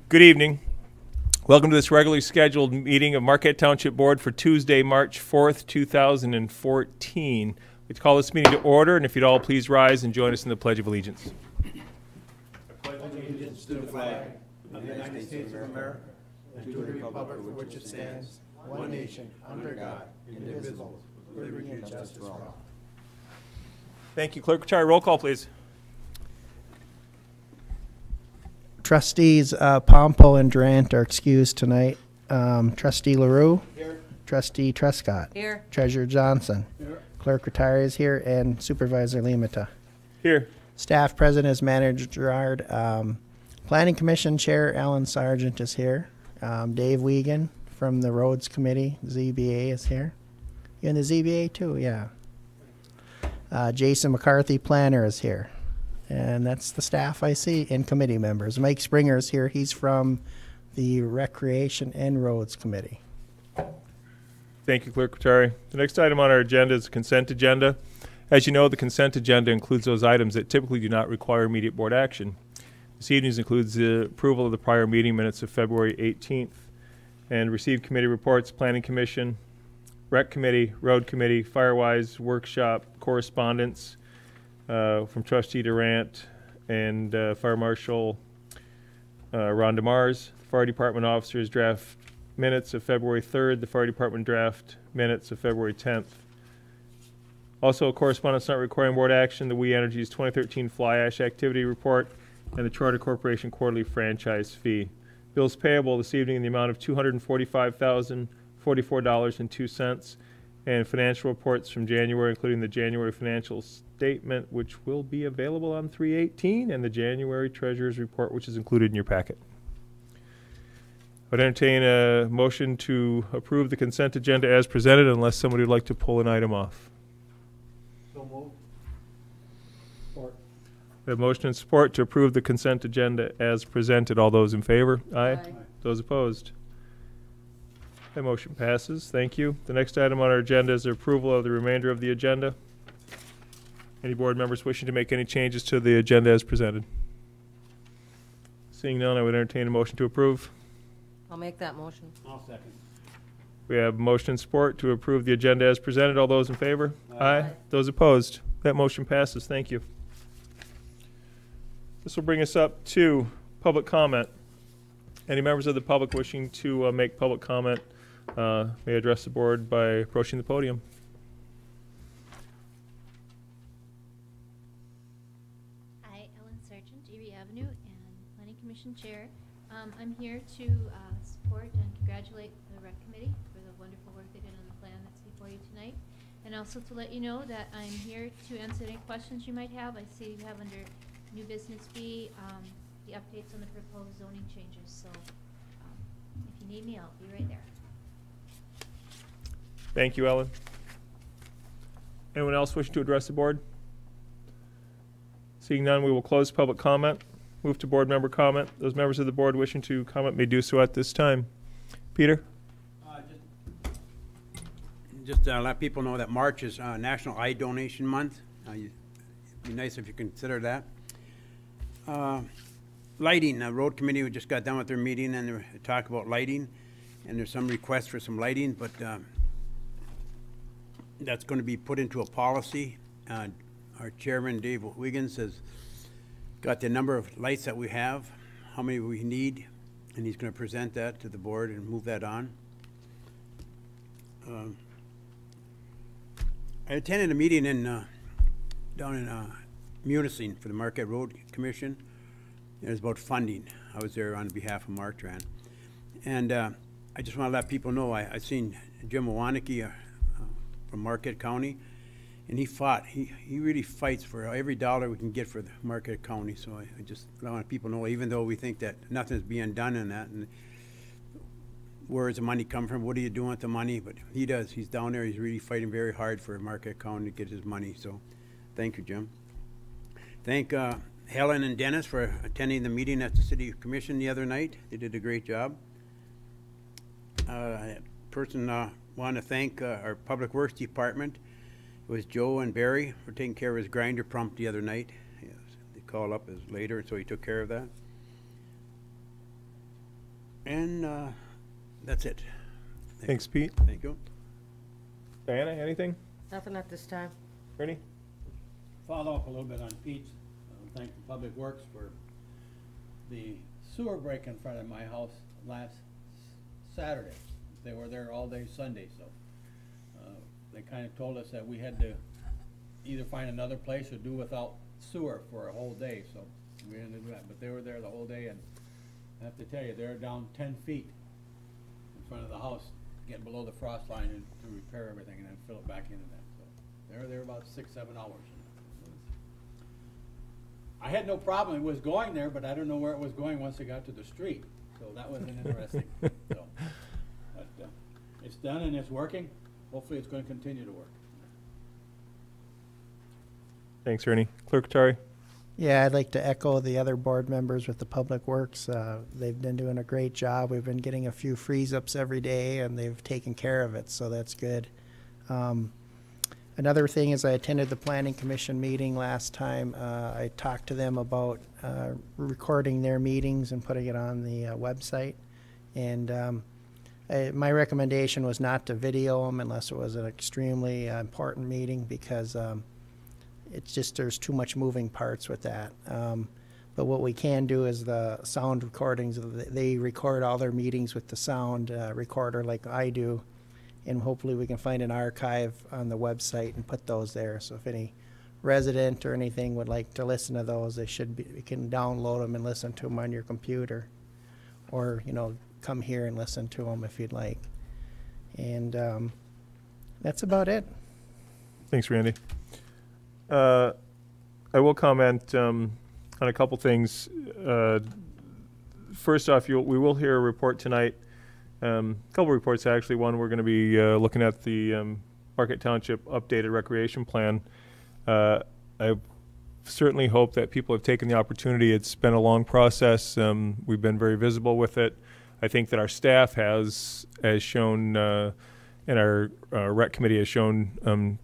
Good evening. Welcome to this regularly scheduled meeting of Marquette Township Board for Tuesday, March 4th, 2014. Let's call this meeting to order, and if you'd all please rise and join us in the Pledge of Allegiance. I pledge allegiance to the flag of the United States of America and to the republic for which it stands, one nation, under God, indivisible, with liberty and justice for all. Thank you. Clerk Retired, roll call, please. Trustees Pompo and Durant are excused tonight. Trustee LaRue. Here. Trustee Trescott. Here. Treasurer Johnson. Here. Clerk Retire is here, and Supervisor Limata. Here. Staff present is Manager Gerard. Planning Commission Chair Alan Sargent is here. Dave Wiegand from the Roads Committee, ZBA, is here. You in the ZBA too? Yeah. Jason McCarthy, Planner, is here. And that's the staff I see, and committee members. Mike Springer is here. He's from the Recreation and Roads Committee. Thank you, Clerk Retired. The next item on our agenda is the consent agenda. As you know, the consent agenda includes those items that typically do not require immediate board action. This evening's includes the approval of the prior meeting minutes of February 18th and received committee reports, Planning Commission, Rec Committee, Road Committee, Firewise Workshop, correspondence from Trustee Durant and Fire Marshal Rhonda Mars. The Fire Department officers draft minutes of February 3rd. The Fire Department draft minutes of February 10th. Also, correspondence not requiring board action, the We Energies 2013 Fly Ash Activity Report, and the Charter Corporation Quarterly Franchise Fee. Bills payable this evening in the amount of $245,044.02, and financial reports from January, including the January financial statement, which will be available on 3/18, and the January Treasurer's Report, which is included in your packet. I would entertain a motion to approve the consent agenda as presented, unless somebody would like to pull an item off. So moved. Support. We have motion and support to approve the consent agenda as presented. All those in favor? Aye. Aye. Those opposed? That motion passes. Thank you. The next item on our agenda is the approval of the remainder of the agenda. Any board members wishing to make any changes to the agenda as presented? Seeing none, I would entertain a motion to approve. I'll make that motion. I'll second. We have motion and support to approve the agenda as presented. All those in favor? Aye. Those opposed? That motion passes. Thank you. This will bring us up to public comment. Any members of the public wishing to make public comment may address the board by approaching the podium. Hi, Ellen Sargent, Erie Avenue, and Planning Commission Chair. I'm here to support and congratulate the Rec Committee for the wonderful work they did on the plan that's before you tonight. And also to let you know that I'm here to answer any questions you might have. I see you have under New Business B the updates on the proposed zoning changes. So if you need me, I'll be right there. Thank you, Ellen. Anyone else wishing to address the board? Seeing none, we will close public comment. Move to board member comment. Those members of the board wishing to comment may do so at this time. Peter? Just let people know that March is National Eye Donation Month. It'd be nice if you consider that. Lighting, the road committee just got done with their meeting and they talk about lighting, and there's some requests for some lighting, but that's going to be put into a policy. Our chairman, Dave Wiggins, has got the number of lights that we have, how many we need, and he's going to present that to the board and move that on. I attended a meeting down in Munising for the Marquette Road Commission. It was about funding. I was there on behalf of Martran. And I just want to let people know, I seen Jim Iwanicki from Marquette County, and he fought. He really fights for every dollar we can get for the Marquette County. So I just want people to know, even though we think that nothing's being done in that, and where does the money come from? What are you doing with the money? But he does. He's down there. He's really fighting very hard for Marquette County to get his money. So thank you, Jim. Thank Helen and Dennis for attending the meeting at the City Commission the other night. They did a great job. Want to thank our Public Works Department. It was Joe and Barry for taking care of his grinder pump the other night. Yes, they called up as later, so he took care of that. And that's it. Thanks, Pete. Thank you. Diana, anything? Nothing at this time. Ernie? Follow up a little bit on Pete's. Thank the Public Works for the sewer break in front of my house last Saturday. They were there all day Sunday, so they kind of told us that we had to either find another place or do without sewer for a whole day, so we ended up doing that. But they were there the whole day, and I have to tell you, they're down 10 feet in front of the house, getting below the frost line and to repair everything and then fill it back into that. So they were there about 6-7 hours. I had no problem, it was going there, but I don't know where it was going once it got to the street. So that was interesting. So, but it's done and it's working. Hopefully it's going to continue to work. Thanks, Ernie. Clerk Tari? Yeah, I'd like to echo the other board members with the Public Works. They've been doing a great job. We've been getting a few freeze-ups every day, and they've taken care of it, so that's good. Another thing is I attended the Planning Commission meeting last time. I talked to them about recording their meetings and putting it on the website. And my recommendation was not to video them unless it was an extremely important meeting, because it's just there's too much moving parts with that. But what we can do is the sound recordings. They record all their meetings with the sound recorder like I do. And hopefully we can find an archive on the website and put those there. So if any resident or anything would like to listen to those, they should be, you can download them and listen to them on your computer, or come here and listen to them if you'd like. And that's about it. Thanks, Randy. I will comment on a couple things. First off, we will hear a report tonight. A couple reports, actually. One, we're going to be looking at the Marquette Township updated recreation plan. I certainly hope that people have taken the opportunity. It's been a long process. We've been very visible with it. I think that our staff has shown, and our rec committee has shown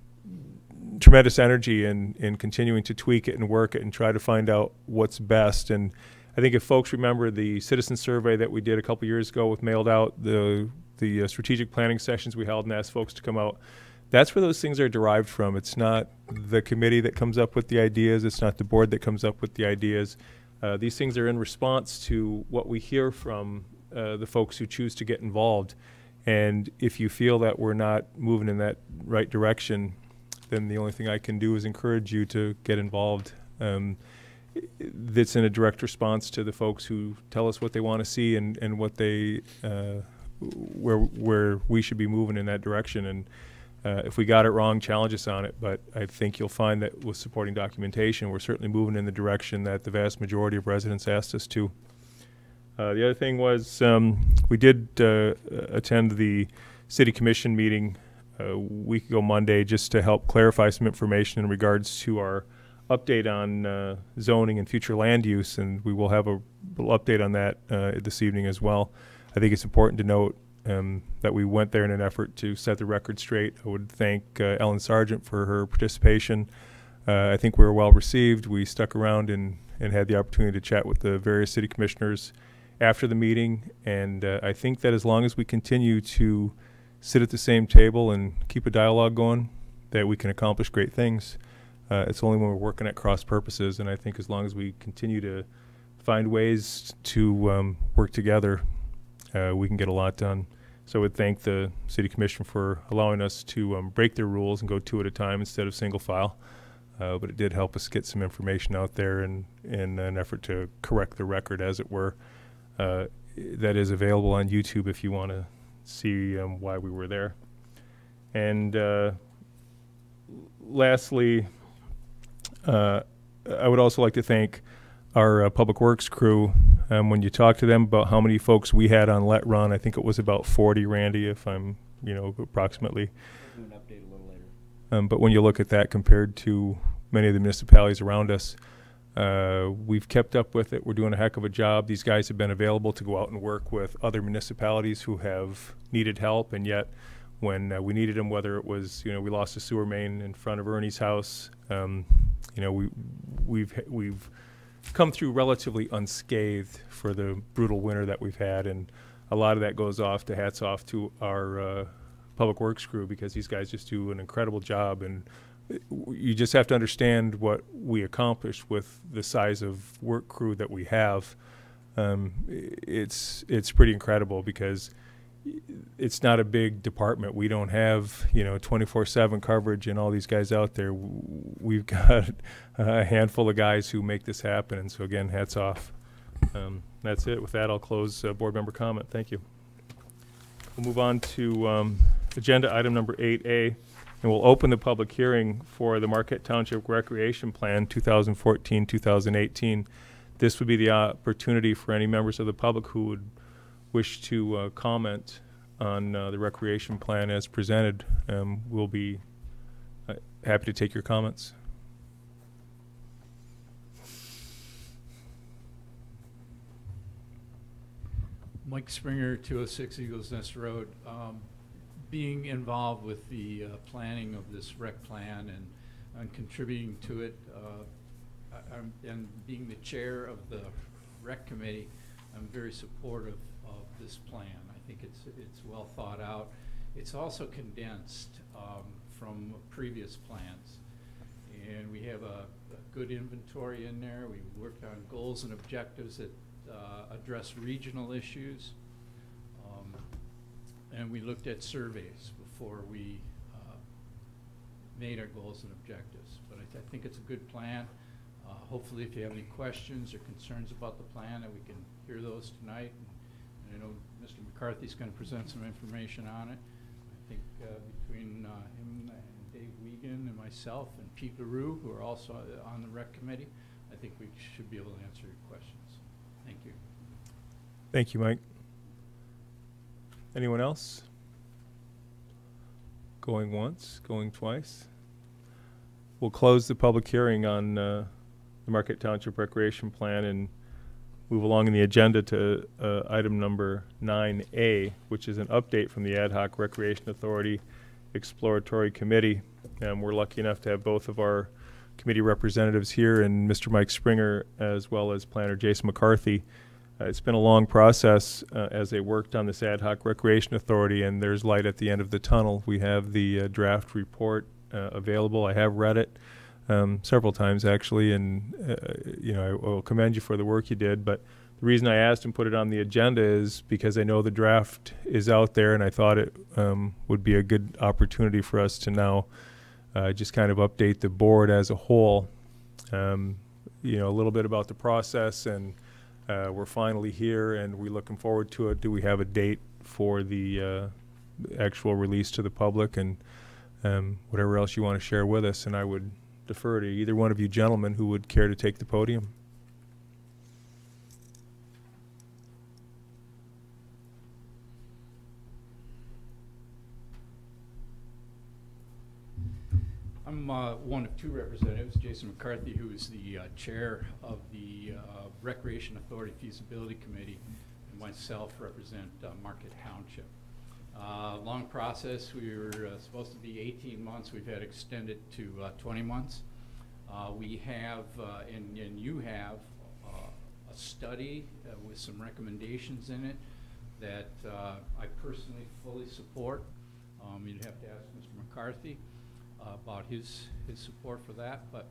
tremendous energy in continuing to tweak it and work it and try to find out what's best. And I think if folks remember the citizen survey that we did a couple years ago with mailed out, the strategic planning sessions we held and asked folks to come out, that's where those things are derived from. It's not the committee that comes up with the ideas. It's not the board that comes up with the ideas. These things are in response to what we hear from the folks who choose to get involved. And if you feel that we're not moving in that right direction, then the only thing I can do is encourage you to get involved. That's in a direct response to the folks who tell us what they want to see and what they where we should be moving in that direction. And if we got it wrong, challenge us on it. But I think you'll find that with supporting documentation, we're certainly moving in the direction that the vast majority of residents asked us to. The other thing was we did attend the City Commission meeting a week ago Monday, just to help clarify some information in regards to our update on zoning and future land use, and we will have a little update on that this evening as well. I think it's important to note that we went there in an effort to set the record straight. I would thank Ellen Sargent for her participation. I think we were well received. We stuck around and had the opportunity to chat with the various city commissioners after the meeting, and I think that as long as we continue to sit at the same table and keep a dialogue going, that we can accomplish great things. It's only when we're working at cross purposes, and I think as long as we continue to find ways to work together, we can get a lot done. So I would thank the City Commission for allowing us to break their rules and go two at a time instead of single file. But it did help us get some information out there in an effort to correct the record, as it were. That is available on YouTube if you want to see why we were there. And lastly, I would also like to thank our Public Works crew. When you talk to them about how many folks we had on Let Run, I think it was about 40, Randy, if I'm, approximately. We'll do an update a little later. But when you look at that compared to many of the municipalities around us, we've kept up with it. We're doing a heck of a job. These guys have been available to go out and work with other municipalities who have needed help, and yet when we needed them, whether it was, we lost a sewer main in front of Ernie's house, we've come through relatively unscathed for the brutal winter that we've had, and a lot of that goes off to hats off to our public works crew, because these guys just do an incredible job, and you just have to understand what we accomplished with the size of work crew that we have. It's pretty incredible, because it's not a big department. We don't have 24/7 coverage and all these guys out there. We've got a handful of guys who make this happen, and so again, hats off. That's it. With that, I'll close board member comment. Thank you. We'll move on to agenda item number 8A, and we'll open the public hearing for the Marquette Township Recreation Plan 2014-2018. This would be the opportunity for any members of the public who would wish to comment on the recreation plan as presented. We'll be happy to take your comments. Mike Springer, 206 Eagles Nest Road. Being involved with the planning of this rec plan and contributing to it, and being the chair of the rec committee, I'm very supportive of this plan. I think it's well thought out. It's also condensed from previous plans, and we have a good inventory in there. We worked on goals and objectives that address regional issues, and we looked at surveys before we made our goals and objectives. But I think it's a good plan. Hopefully, if you have any questions or concerns about the plan, that we can hear those tonight. And I know Mr. McCarthy's going to present some information on it. I think between him and Dave Wiegand and myself and Pete LaRue, who are also on the rec committee, I think we should be able to answer your questions. Thank you. Thank you, Mike. Anyone else? Going once, going twice? We'll close the public hearing on the Marquette Township Recreation Plan and move along in the agenda to item number 9A, which is an update from the Ad Hoc Recreation Authority Exploratory Committee. And we're lucky enough to have both of our committee representatives here, and Mr. Mike Springer, as well as planner Jason McCarthy. It's been a long process as they worked on this Ad Hoc Recreation Authority, and there's light at the end of the tunnel. We have the draft report available. I have read it several times, actually, and I will commend you for the work you did. But the reason I asked and put it on the agenda is because I know the draft is out there, and I thought it would be a good opportunity for us to now just kind of update the board as a whole. A little bit about the process, and we're finally here, and we're looking forward to it. Do we have a date for the actual release to the public, and whatever else you want to share with us? And I would defer to either one of you gentlemen who would care to take the podium. I'm one of two representatives, Jason McCarthy, who is the chair of the Recreation Authority Feasibility Committee, and myself represent Marquette Township. Long process. We were supposed to be 18 months. We've had extended to 20 months. We have, and you have, a study with some recommendations in it that I personally fully support. You'd have to ask Mr. McCarthy about his support for that, but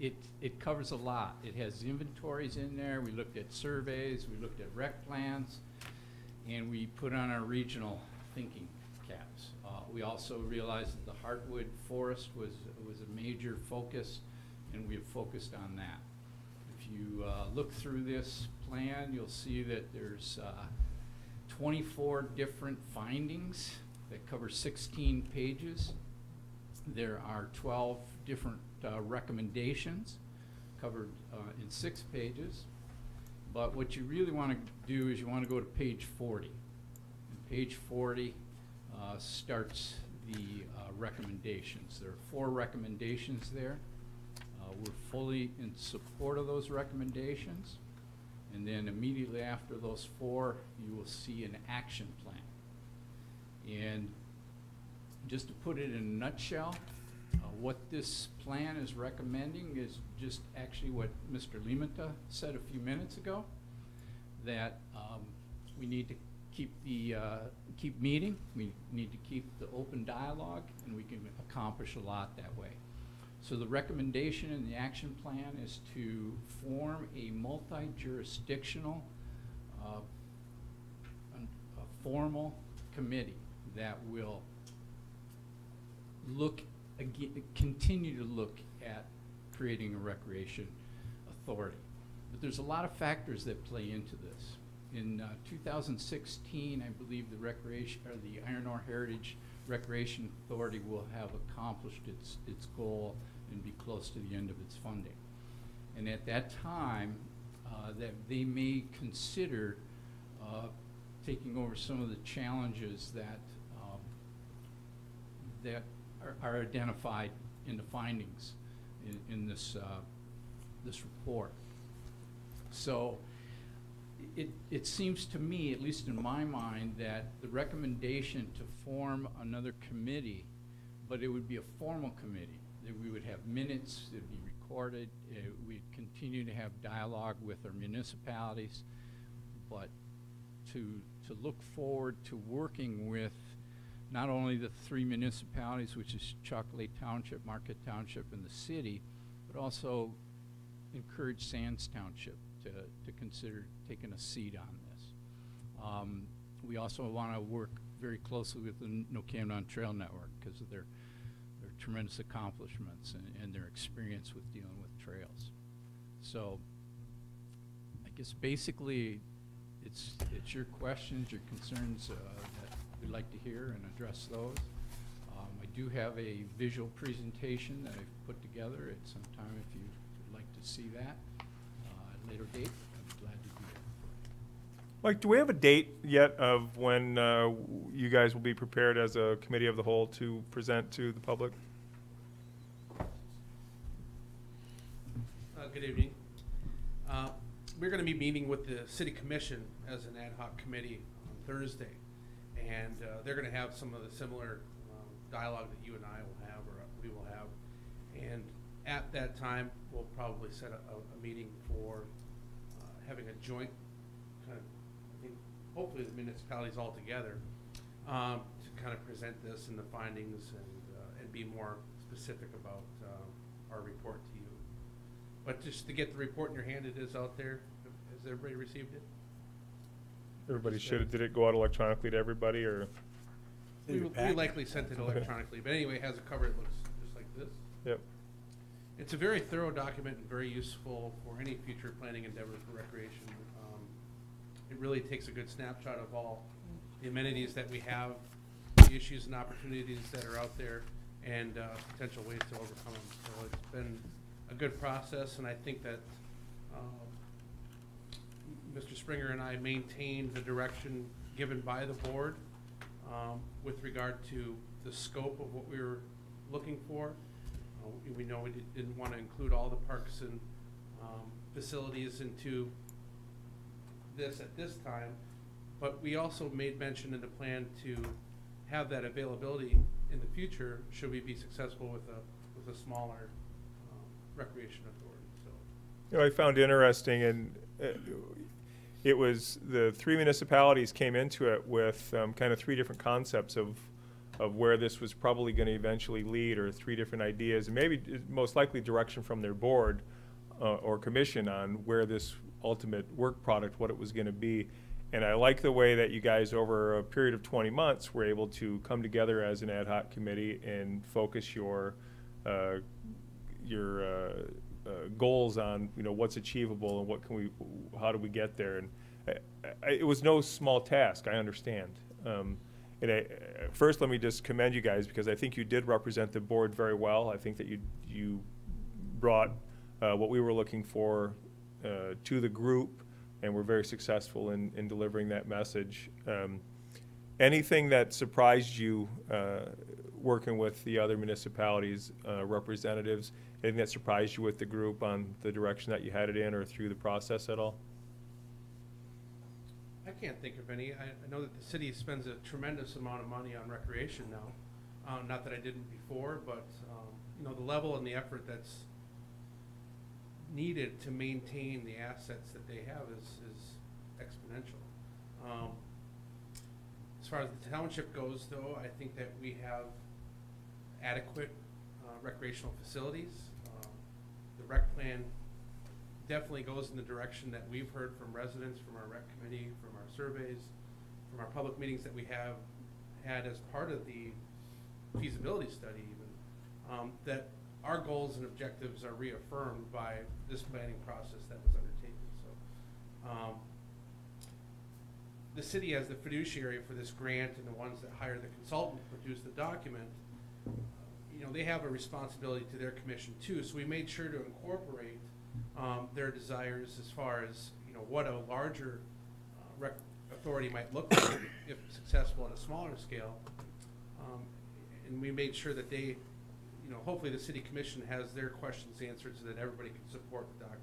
it covers a lot. It has inventories in there. We looked at surveys, we looked at rec plans, and we put on our regional thinking caps. We also realized that the Heartwood Forest was a major focus, and we have focused on that. If you look through this plan, you'll see that there's 24 different findings that cover 16 pages. There are 12 different recommendations covered in 6 pages. But what you really want to do is you want to go to page 40. And page 40 starts the recommendations. There are 4 recommendations there. We're fully in support of those recommendations. And then immediately after those 4, you will see an action plan. And just to put it in a nutshell, What this plan is recommending is just actually what Mr. Limata said a few minutes ago, that we need to keep meeting, we need to keep the open dialogue, and we can accomplish a lot that way. So the recommendation in the action plan is to form a multi-jurisdictional, a formal committee that will continue to look at creating a recreation authority. But there's a lot of factors that play into this. In 2016, I believe the Iron Ore Heritage Recreation Authority will have accomplished its goal and be close to the end of its funding. And at that time, that they may consider taking over some of the challenges that are identified in the findings in this report. So it seems to me, at least in my mind, that the recommendation to form another committee, but it would be a formal committee, that we would have minutes, that would be recorded, we'd continue to have dialogue with our municipalities, but to look forward to working with not only the 3 municipalities, which is Chocolate Township, Marquette Township, and the city, but also encourage Sands Township to consider taking a seat on this. We also want to work very closely with the No-Camden Trail Network because of their tremendous accomplishments and their experience with dealing with trails. So I guess basically it's your questions, your concerns that we'd like to hear and address those. I do have a visual presentation that I've put together at some time if you would like to see that at a later date. I'd be glad to do that. Mike, do we have a date yet of when you guys will be prepared as a committee of the whole to present to the public? Good evening. We're going to be meeting with the City Commission as an ad hoc committee on Thursday, and they're going to have some of the similar dialogue that you and I will have, or we will have. And at that time, we'll probably set a meeting for having a joint kind of, I think, hopefully the municipalities all together to kind of present this and the findings and be more specific about our report to you. But just to get the report in your hand, it is out there. Has everybody received it? Everybody should have. Did it go out electronically to everybody, or? We likely sent it electronically, but anyway, it has a cover that looks just like this. Yep. It's a very thorough document and very useful for any future planning endeavor for recreation. It really takes a good snapshot of all the amenities that we have, the issues and opportunities that are out there, and potential ways to overcome them. So it's been a good process, and I think that Mr. Springer and I maintained the direction given by the board with regard to the scope of what we were looking for. We know we didn't want to include all the parks and facilities into this at this time, but we also made mention in the plan to have that availability in the future should we be successful with a smaller recreation authority. So, You know, I found interesting, and it was the 3 municipalities came into it with kind of 3 different concepts of where this was probably going to eventually lead, or 3 different ideas, and maybe most likely direction from their board or commission on where this ultimate work product, what it was going to be. And I like the way that you guys, over a period of 20 months, were able to come together as an ad hoc committee and focus your goals on, you know, what's achievable and what can we, how do we get there. And it was no small task, I understand. First, let me just commend you guys, because I think you did represent the board very well. I think that you brought what we were looking for to the group, and were very successful in delivering that message. Anything that surprised you working with the other municipalities' representatives? Anything that surprised you with the group on the direction that you had it in, or through the process at all? I can't think of any. I know that the city spends a tremendous amount of money on recreation now, Not that I didn't before, but you know, the level and the effort that's needed to maintain the assets that they have is exponential. As far as the township goes, though, I think that we have adequate recreational facilities. The rec plan definitely goes in the direction that we've heard from residents, from our rec committee, from our surveys, from our public meetings that we have had as part of the feasibility study even, that our goals and objectives are reaffirmed by this planning process that was undertaken. So the city, as the fiduciary for this grant and the ones that hire the consultant to produce the document, you know, they have a responsibility to their commission too. So we made sure to incorporate their desires as far as, you know, what a larger rec authority might look like if successful at a smaller scale. And we made sure that they, you know, hopefully the city commission has their questions answered so that everybody can support the document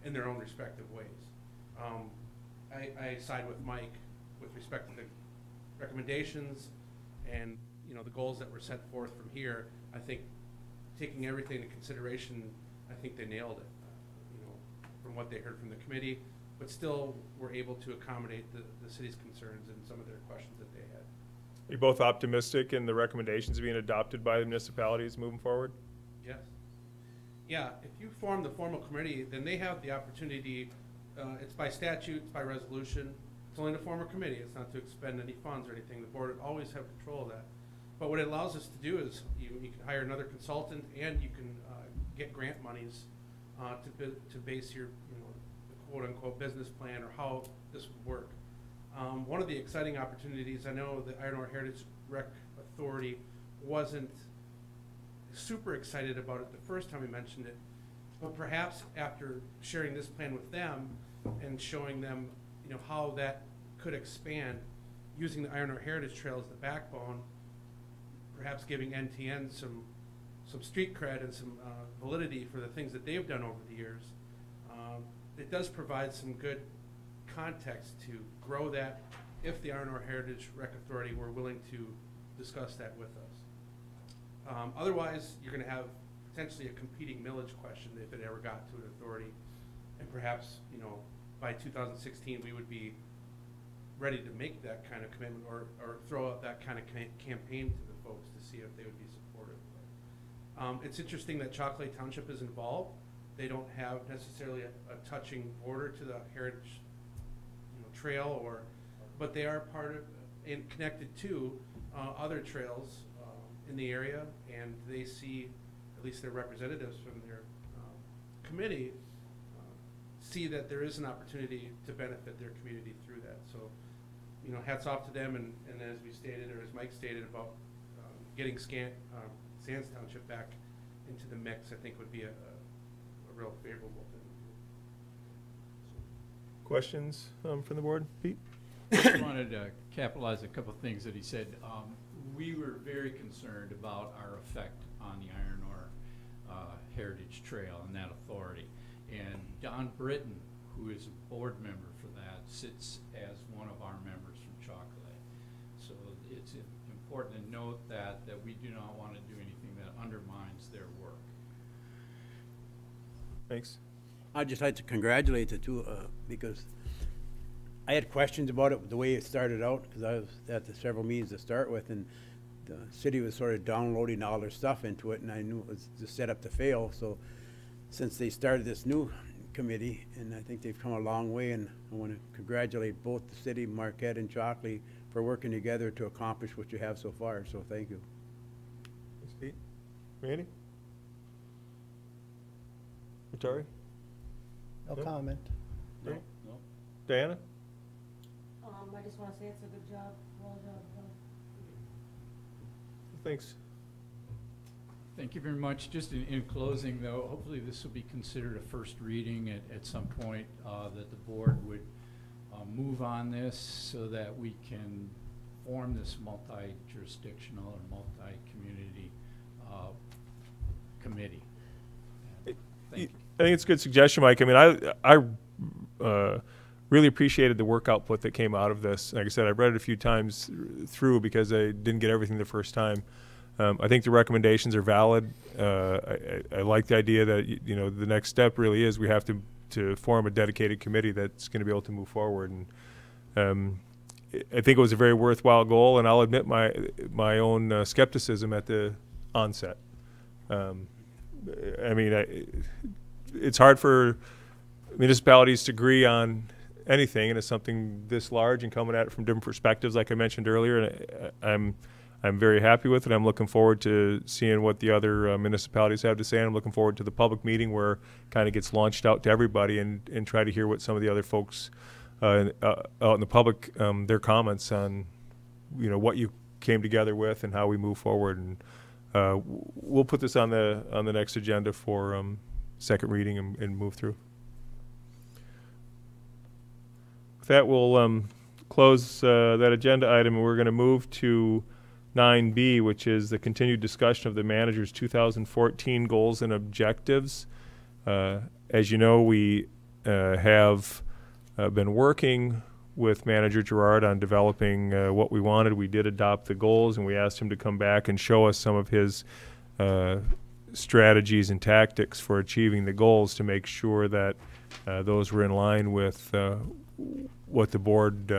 in their own respective ways. I side with Mike with respect to the recommendations and, you know, the goals that were set forth from here. I think taking everything into consideration, I think they nailed it, you know, from what they heard from the committee, but still were able to accommodate the city's concerns and some of their questions that they had. Are you both optimistic in the recommendations being adopted by the municipalities moving forward? Yes. Yeah, if you form the formal committee, then they have the opportunity, it's by statute, it's by resolution, it's only to form a committee, it's not to expend any funds or anything. The board would always have control of that. But what it allows us to do is you can hire another consultant and you can get grant monies to base your, you know, the quote unquote business plan or how this would work. One of the exciting opportunities, I know the Iron Ore Heritage Rec Authority wasn't super excited about it the first time we mentioned it, but perhaps after sharing this plan with them and showing them, you know, how that could expand using the Iron Ore Heritage Trail as the backbone, perhaps giving NTN some street cred and some validity for the things that they've done over the years. It does provide some good context to grow that if the Iron Ore Heritage Rec Authority were willing to discuss that with us. Otherwise, you're going to have potentially a competing millage question if it ever got to an authority, and perhaps, you know, by 2016 we would be ready to make that kind of commitment or throw out that kind of campaign to the folks to see if they would be supportive. It's interesting that Marquette Township is involved. They don't have necessarily a touching border to the heritage, you know, trail, but they are part of and connected to other trails in the area, and they see, at least their representatives from their committee, see that there is an opportunity to benefit their community through that. So, you know, hats off to them, and as we stated, or as Mike stated about getting Sands Township back into the mix, I think would be a real favorable thing. Questions from the board? Pete? I just wanted to capitalize a couple of things that he said. We were very concerned about our effect on the Iron Ore Heritage Trail and that authority. And Don Britton, who is a board member for that, sits as one of our members from Chocolate. So it's important to note that we do not want to do anything that undermines their work. Thanks. I'd just like to congratulate the two, because I had questions about it, the way it started out, because I was at the several meetings to start with, and the city was sort of downloading all their stuff into it, and I knew it was just set up to fail. So since they started this new committee, and I think they've come a long way, and I want to congratulate both the city, Marquette, and Chocolate for working together to accomplish what you have so far. So thank you. Thanks, Pete. Randy? Atari? No Nope. comment. No. Diana? I just want to say it's a good job. Well done. Thanks. Thank you very much. Just in closing, though, hopefully this will be considered a first reading at some point, that the board would move on this so that we can form this multi-jurisdictional or multi-community committee. Thank you. I think it's a good suggestion, Mike. I mean, I really appreciated the work output that came out of this. Like I said, I read it a few times through because I didn't get everything the first time. I think the recommendations are valid. I like the idea that the next step really is we have to form a dedicated committee that's going to be able to move forward. And I think it was a very worthwhile goal, and I'll admit my own skepticism at the onset. It's hard for municipalities to agree on anything, and it's something this large and coming at it from different perspectives, like I mentioned earlier. And I'm very happy with it. I'm looking forward to seeing what the other municipalities have to say. And I'm looking forward to the public meeting where it kind of gets launched out to everybody and try to hear what some of the other folks out in the public, their comments on, what you came together with and how we move forward. And we'll put this on the next agenda for second reading and move through. With that, we'll close that agenda item, and we're going to move to 9B, which is the continued discussion of the manager's 2014 goals and objectives. As you know, we have been working with Manager Gerard on developing what we wanted. We did adopt the goals, and we asked him to come back and show us some of his strategies and tactics for achieving the goals to make sure that those were in line with what the board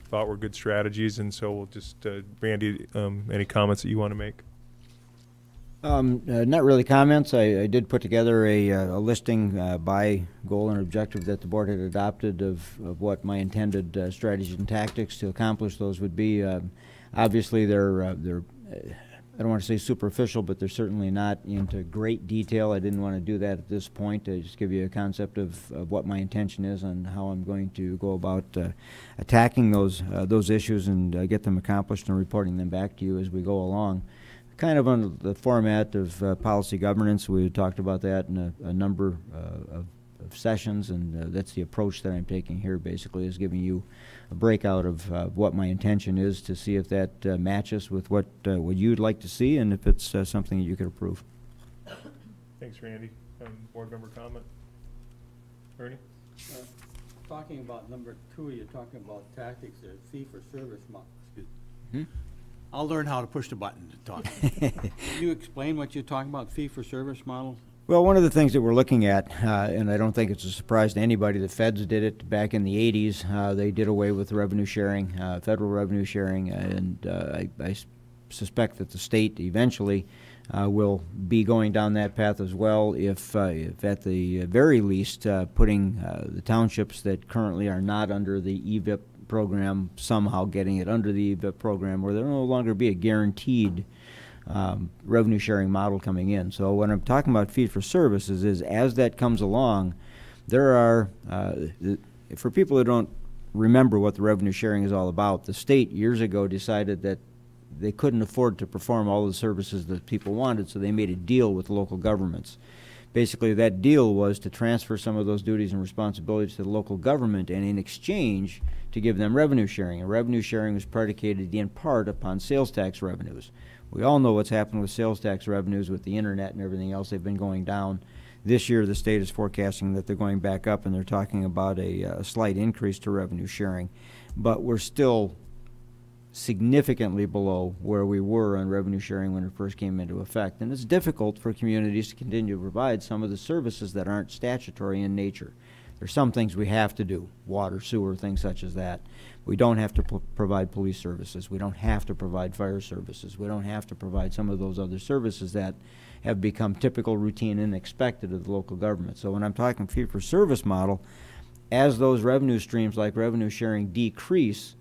thought were good strategies. And so we'll just, Randy, any comments that you want to make? Not really comments. I did put together a listing by goal and objective that the board had adopted of what my intended strategies and tactics to accomplish those would be. Obviously, they're I don't want to say superficial, but they're certainly not into great detail. I didn't want to do that at this point. I just give you a concept of what my intention is and how I'm going to go about attacking those issues and get them accomplished and reporting them back to you as we go along. Kind of on the format of policy governance. We talked about that in a number of sessions, and that's the approach that I'm taking here. Basically, is giving you a breakout of what my intention is to see if that matches with what you'd like to see, and if it's something that you could approve. Thanks, Randy. Board member comment, Ernie. Talking about number 2, you're talking about tactics, fee-for-service model. Excuse me. I'll learn how to push the button to talk. Can you explain what you're talking about, fee-for-service model? Well, one of the things that we're looking at, and I don't think it's a surprise to anybody, the feds did it back in the 80s. They did away with revenue sharing, federal revenue sharing, and I suspect that the state eventually will be going down that path as well, if at the very least putting the townships that currently are not under the EVIP program somehow getting it under the EVIP program, where there will no longer be a guaranteed revenue sharing model coming in. So when I'm talking about fee for services is as that comes along, there are, for people who don't remember what the revenue sharing is all about, the state years ago decided that they couldn't afford to perform all the services that people wanted, so they made a deal with local governments. Basically, that deal was to transfer some of those duties and responsibilities to the local government, and in exchange to give them revenue sharing. And revenue sharing was predicated in part upon sales tax revenues. We all know what's happened with sales tax revenues with the internet and everything else. They've been going down. This year the state is forecasting that they're going back up, and they're talking about a slight increase to revenue sharing. But we're still significantly below where we were on revenue sharing when it first came into effect. And it's difficult for communities to continue to provide some of the services that aren't statutory in nature. There's some things we have to do, water, sewer, things such as that. We don't have to provide police services. We don't have to provide fire services. We don't have to provide some of those other services that have become typical, routine, and expected of the local government. So when I'm talking fee-for-service model, as those revenue streams like revenue sharing decrease,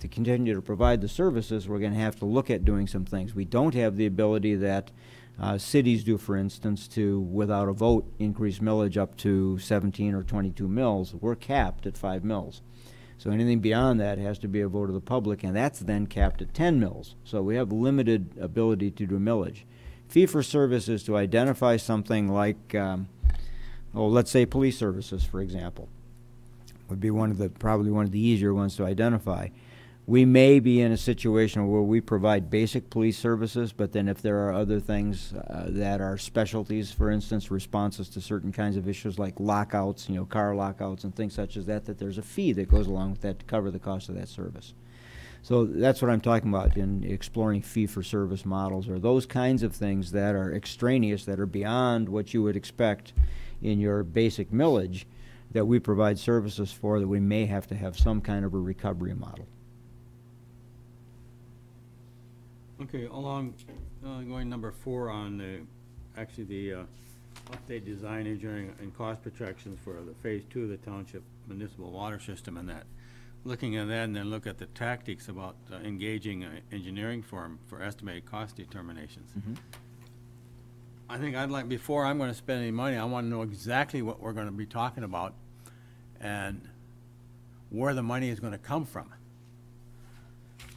to continue to provide the services, we're going to have to look at doing some things. We don't have the ability that cities do, for instance, to, without a vote, increase millage up to 17 or 22 mills. We're capped at 5 mills. So anything beyond that has to be a vote of the public, and that's then capped at 10 mills. So we have limited ability to do millage. Fee-for-service is to identify something like, let's say police services, for example, would be probably one of the easier ones to identify. We may be in a situation where we provide basic police services, but then if there are other things that are specialties, for instance, responses to certain kinds of issues like lockouts, car lockouts and things such as that, that there's a fee that goes along with that to cover the cost of that service. So that's what I'm talking about in exploring fee-for-service models, or those kinds of things that are extraneous, that are beyond what you would expect in your basic millage, that we provide services for, that we may have to have some kind of a recovery model. Okay, along, going number 4 on the, actually the update design, engineering, and cost projections for the phase 2 of the township municipal water system and that. Looking at that and then look at the tactics about engaging an engineering firm for estimated cost determinations. I think I'd like, before I'm gonna spend any money, I wanna know exactly what we're gonna be talking about and where the money is gonna come from.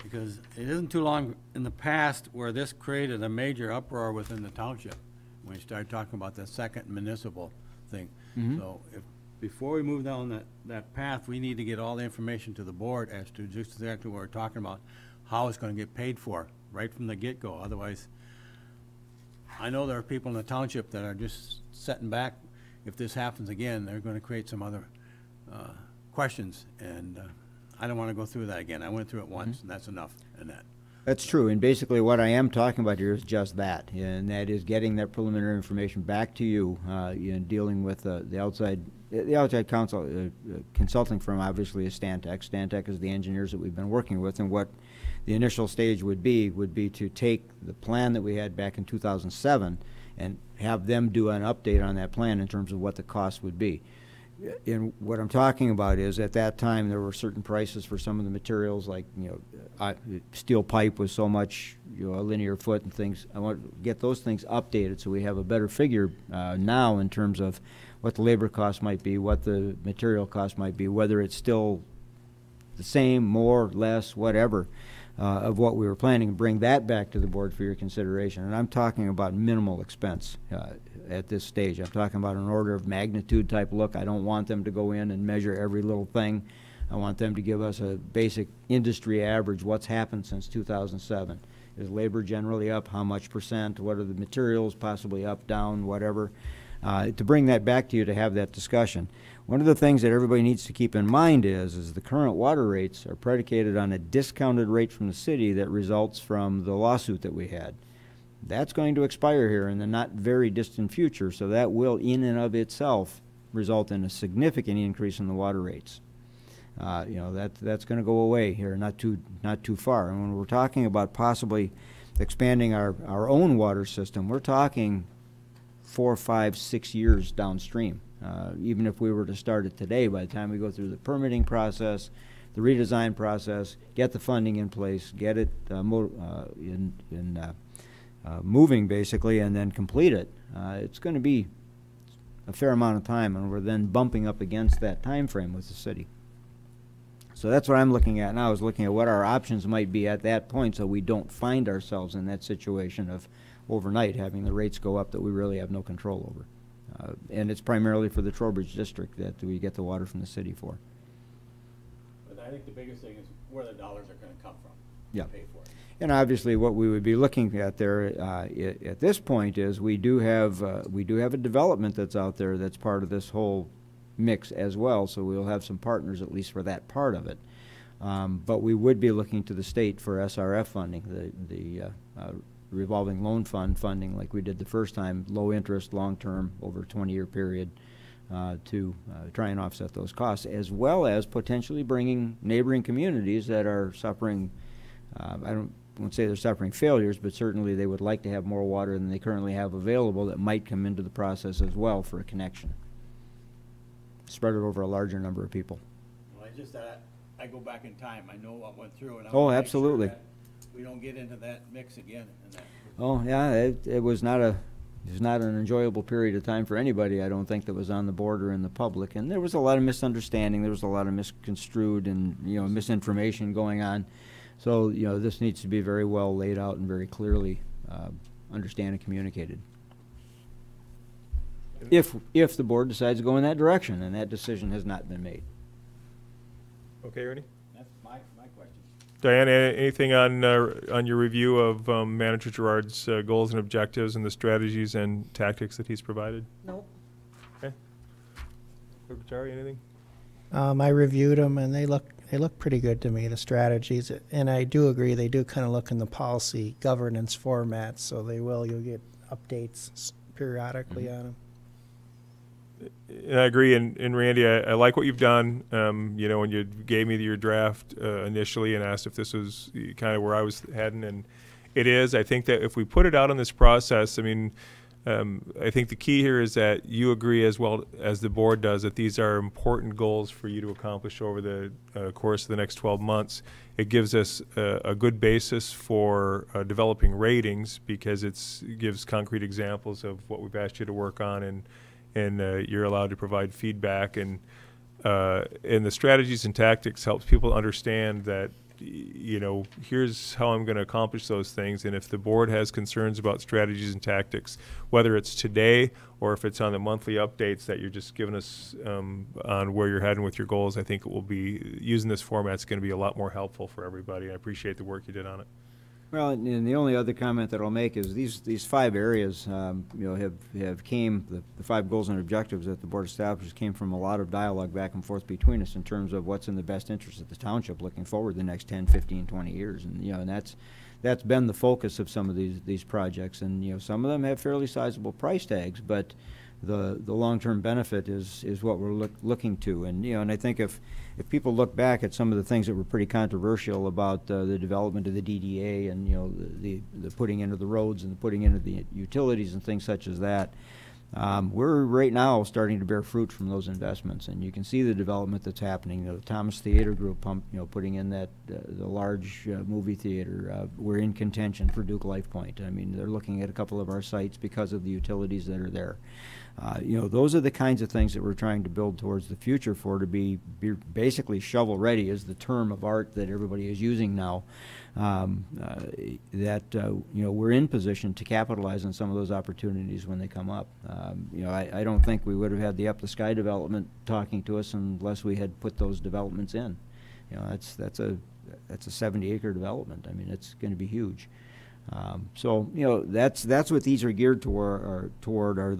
Because it isn't too long in the past where this created a major uproar within the township when we started talking about the second municipal thing. So if, before we move down that path, we need to get all the information to the board as to just exactly what we're talking about, how it's gonna get paid for, right from the get-go. Otherwise, I know there are people in the township that are just sitting back. If this happens again, they're gonna create some other questions, and I don't wanna go through that again. I went through it once, and that's enough, and that. That's true, and basically what I am talking about here is just that, and that is getting that preliminary information back to you, in dealing with the outside counsel, consulting firm obviously is Stantec. Stantec is the engineers that we've been working with, and what the initial stage would be to take the plan that we had back in 2007 and have them do an update on that plan in terms of what the cost would be. And what I'm talking about is, at that time, there were certain prices for some of the materials, like, steel pipe was so much, a linear foot and things. I want to get those things updated so we have a better figure now in terms of what the labor cost might be, what the material cost might be, whether it's still the same, more, less, whatever, of what we were planning, and bring that back to the board for your consideration. And I'm talking about minimal expense at this stage. I'm talking about an order of magnitude type look. I don't want them to go in and measure every little thing. I want them to give us a basic industry average, what's happened since 2007. Is labor generally up? How much percent? What are the materials possibly up, down, whatever? To bring that back to you to have that discussion. One of the things that everybody needs to keep in mind is the current water rates are predicated on a discounted rate from the city that results from the lawsuit that we had. That's going to expire here in the not very distant future, so that will in and of itself result in a significant increase in the water rates. That's going to go away here not too far. And when we're talking about possibly expanding our own water system, we're talking 4, 5, 6 years downstream. Even if we were to start it today, by the time we go through the permitting process, the redesign process, get the funding in place, get it moving basically, and then complete it, it's going to be a fair amount of time, and we're then bumping up against that time frame with the city. So that's what I'm looking at now, is looking at what our options might be at that point, so we don't find ourselves in that situation of overnight having the rates go up that we really have no control over. And it's primarily for the Trowbridge district that we get the water from the city for. But I think the biggest thing is where the dollars are going to come from. Yeah. To pay for it. And obviously, what we would be looking at there at this point is we do have a development that's out there that's part of this whole mix as well. So we'll have some partners at least for that part of it. But we would be looking to the state for SRF funding, the revolving loan fund funding, like we did the first time, low interest, long term, over a 20-year period, to try and offset those costs, as well as potentially bringing neighboring communities that are suffering. I won't say they're suffering failures, but certainly they would like to have more water than they currently have available that might come into the process as well for a connection. Spread it over a larger number of people. Well, it's just that I go back in time. I know what went through, and I Oh, wanna make absolutely. sure that we don't get into that mix again. And that. Oh yeah, it was not an enjoyable period of time for anybody, I don't think, that was on the board or in the public. And there was a lot of misunderstanding. There was a lot of misconstrued and misinformation going on. So this needs to be very well laid out and very clearly understand and communicated. If the board decides to go in that direction, and that decision has not been made. Okay, Ernie? That's my question. Diana, anything on your review of Manager Gerard's goals and objectives and the strategies and tactics that he's provided? Nope. Okay. Secretary, anything? I reviewed them, and they look pretty good to me, the strategies. And I do agree, they do kind of look in the policy governance format, so you'll get updates periodically on them. And I agree, and Randy, I like what you've done. You know, when you gave me your draft initially and asked if this was kind of where I was heading, and it is. I think that if we put it out in this process, I mean, I think the key here is that you agree as well as the board does that these are important goals for you to accomplish over the course of the next 12 months. It gives us a good basis for developing ratings because it gives concrete examples of what we've asked you to work on, and you're allowed to provide feedback, and the strategies and tactics helps people understand that, you know, here's how I'm going to accomplish those things. And if the board has concerns about strategies and tactics, whether it's today or if it's on the monthly updates that you're just giving us on where you're heading with your goals, I think it will be, using this format is going to be a lot more helpful for everybody. I appreciate the work you did on it. Well, and the only other comment that I'll make is these 5 areas, you know, have came, the 5 goals and objectives that the board established came from a lot of dialogue back and forth between us in terms of what's in the best interest of the township looking forward the next 10, 15, 20 years. And, you know, and that's been the focus of some of these projects. And, you know, some of them have fairly sizable price tags, but the long-term benefit is what we're looking to. And, you know, and I think if people look back at some of the things that were pretty controversial about the development of the DDA and, you know, the putting into the roads and the putting into the utilities and things such as that, we're right now starting to bear fruit from those investments, and you can see the development that's happening. You know, the Thomas Theater Group, you know, putting in that the large movie theater. We're in contention for Duke Life Point. I mean, they're looking at a couple of our sites because of the utilities that are there. You know, those are the kinds of things that we're trying to build towards the future for, to be basically shovel ready is the term of art that everybody is using now. You know, we're in position to capitalize on some of those opportunities when they come up. You know, I don't think we would have had the Up the Sky development talking to us unless we had put those developments in. You know, that's a 70-acre development. I mean, it's going to be huge. So, you know, that's what these are geared toward are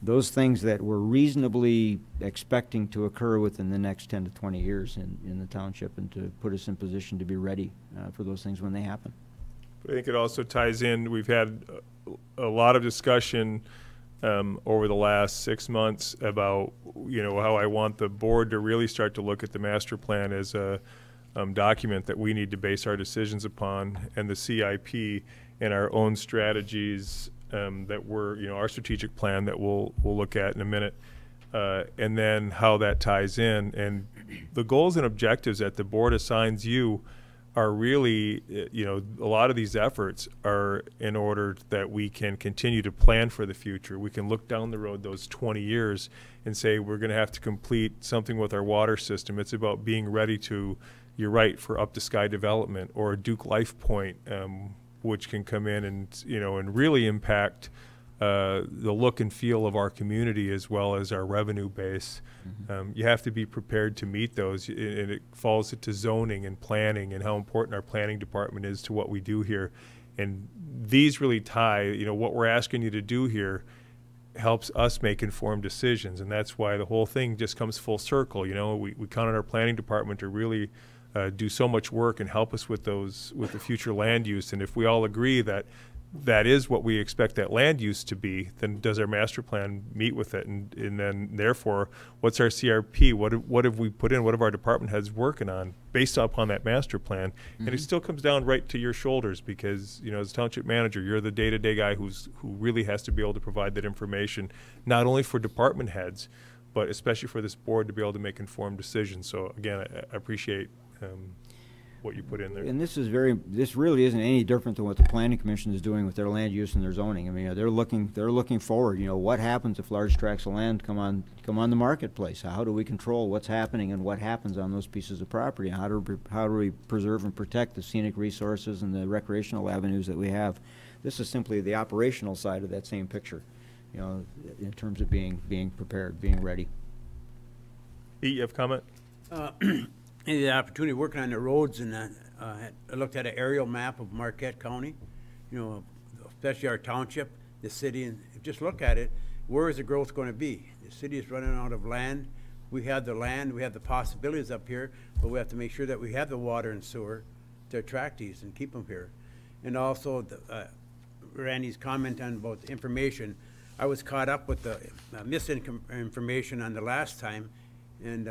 those things that we're reasonably expecting to occur within the next 10 to 20 years in the township, and to put us in position to be ready for those things when they happen. I think it also ties in, we've had a lot of discussion over the last 6 months about, you know, how I want the board to really start to look at the master plan as a document that we need to base our decisions upon, and the CIP and our own strategies that we're, you know, our strategic plan that we'll look at in a minute, and then how that ties in. And the goals and objectives that the board assigns you are really, you know, a lot of these efforts are in order that we can continue to plan for the future. We can look down the road those 20 years and say we're going to have to complete something with our water system. It's about being ready to, you're right, for Up to Sky development or Duke Life Point, which can come in and, you know, and really impact the look and feel of our community as well as our revenue base. Mm-hmm. You have to be prepared to meet those, and it falls into zoning and planning and how important our planning department is to what we do here. And these really tie, you know, what we're asking you to do here helps us make informed decisions, and that's why the whole thing just comes full circle. You know, we count on our planning department to really do so much work and help us with those, with the future land use. And if we all agree that that is what we expect that land use to be, then does our master plan meet with it? And then therefore, what's our CRP? What have we put in? What have our department heads working on based upon that master plan? Mm-hmm. And it still comes down right to your shoulders, because, you know, as township manager, you're the day-to-day guy who really has to be able to provide that information, not only for department heads, but especially for this board to be able to make informed decisions. So again, I appreciate what you put in there. And this really isn't any different than what the Planning Commission is doing with their land use and their zoning. I mean, they're looking forward. You know, what happens if large tracts of land come on the marketplace? How do we control what's happening and what happens on those pieces of property? How do we preserve and protect the scenic resources and the recreational avenues that we have? This is simply the operational side of that same picture, you know, in terms of being prepared, being ready. Pete, you have a comment? The opportunity of working on the roads, and I looked at an aerial map of Marquette County, you know, especially our township, the city, and just look at it. Where is the growth going to be? The city is running out of land. We have the land, we have the possibilities up here, but we have to make sure that we have the water and sewer to attract these and keep them here. And also, Randy's comment on about the information. I was caught up with the misinformation on the last time, and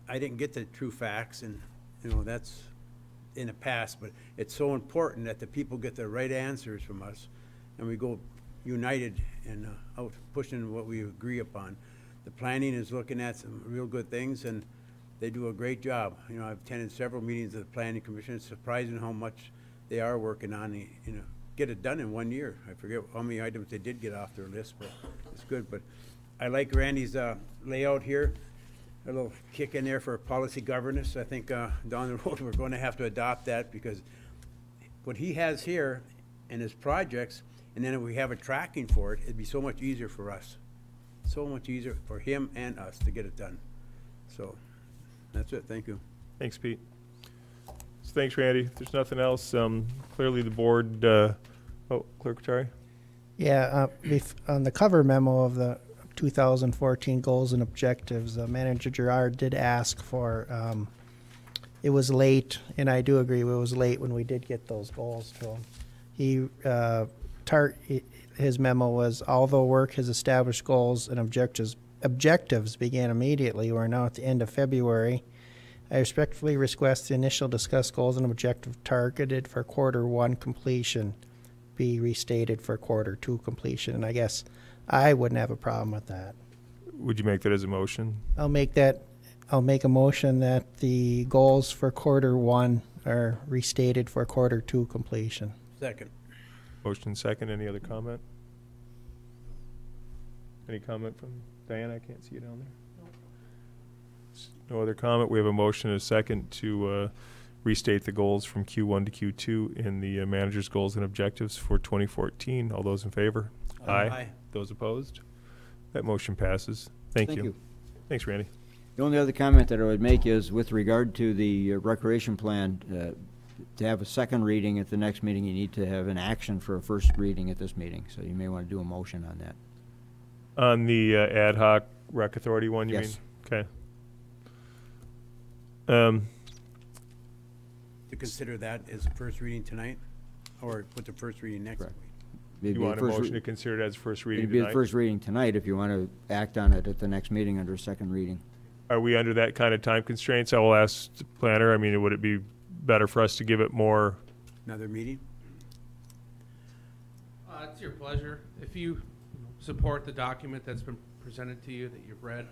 I didn't get the true facts, and you know, that's in the past, but it's so important that the people get the right answers from us, and we go united and out pushing what we agree upon. The planning is looking at some real good things, and they do a great job. You know, I've attended several meetings of the Planning Commission. It's surprising how much they are working on, you know, get it done in 1 year. I forget how many items they did get off their list, but it's good. But I like Randy's layout here. A little kick in there for policy governance. I think down the road we're going to have to adopt that, because what he has here and his projects, and then if we have a tracking for it, it'd be so much easier for us. So much easier for him and us to get it done. So that's it. Thank you. Thanks, Pete. So thanks, Randy. If there's nothing else, clearly the board, Clerk Rattari? Yeah, on the cover memo of the 2014 goals and objectives, Manager Gerard did ask for, it was late, and I do agree it was late when we did get those goals to him. His memo was, although work has established goals and objectives began immediately, we're now at the end of February. I respectfully request the initial discussed goals and objective targeted for Q1 completion be restated for Q2 completion, and I guess I wouldn't have a problem with that. Would you make that as a motion? I'll make a motion that the goals for Q1 are restated for Q2 completion. Second. Motion second. Any other comment? Any comment from Diana? I can't see you down there. No other comment. We have a motion and a second to restate the goals from Q1 to Q2 in the manager's goals and objectives for 2014. All those in favor? Aye. Those opposed? That motion passes. Thank you. Thanks, Randy. The only other comment that I would make is with regard to the recreation plan, to have a second reading at the next meeting, you need to have an action for a first reading at this meeting. So you may want to do a motion on that. On the ad hoc rec authority one, you mean? Yes. Okay. To consider that as a first reading tonight, or put the first reading next Correct. week? You want a motion to consider it as first reading It'd be the tonight? first reading tonight if you want to act on it at the next meeting under a second reading. Are we under that kind of time constraints? I will ask the planner. I mean, would it be better for us to give it more? Another meeting? It's your pleasure. If you support the document that's been presented to you that you've read,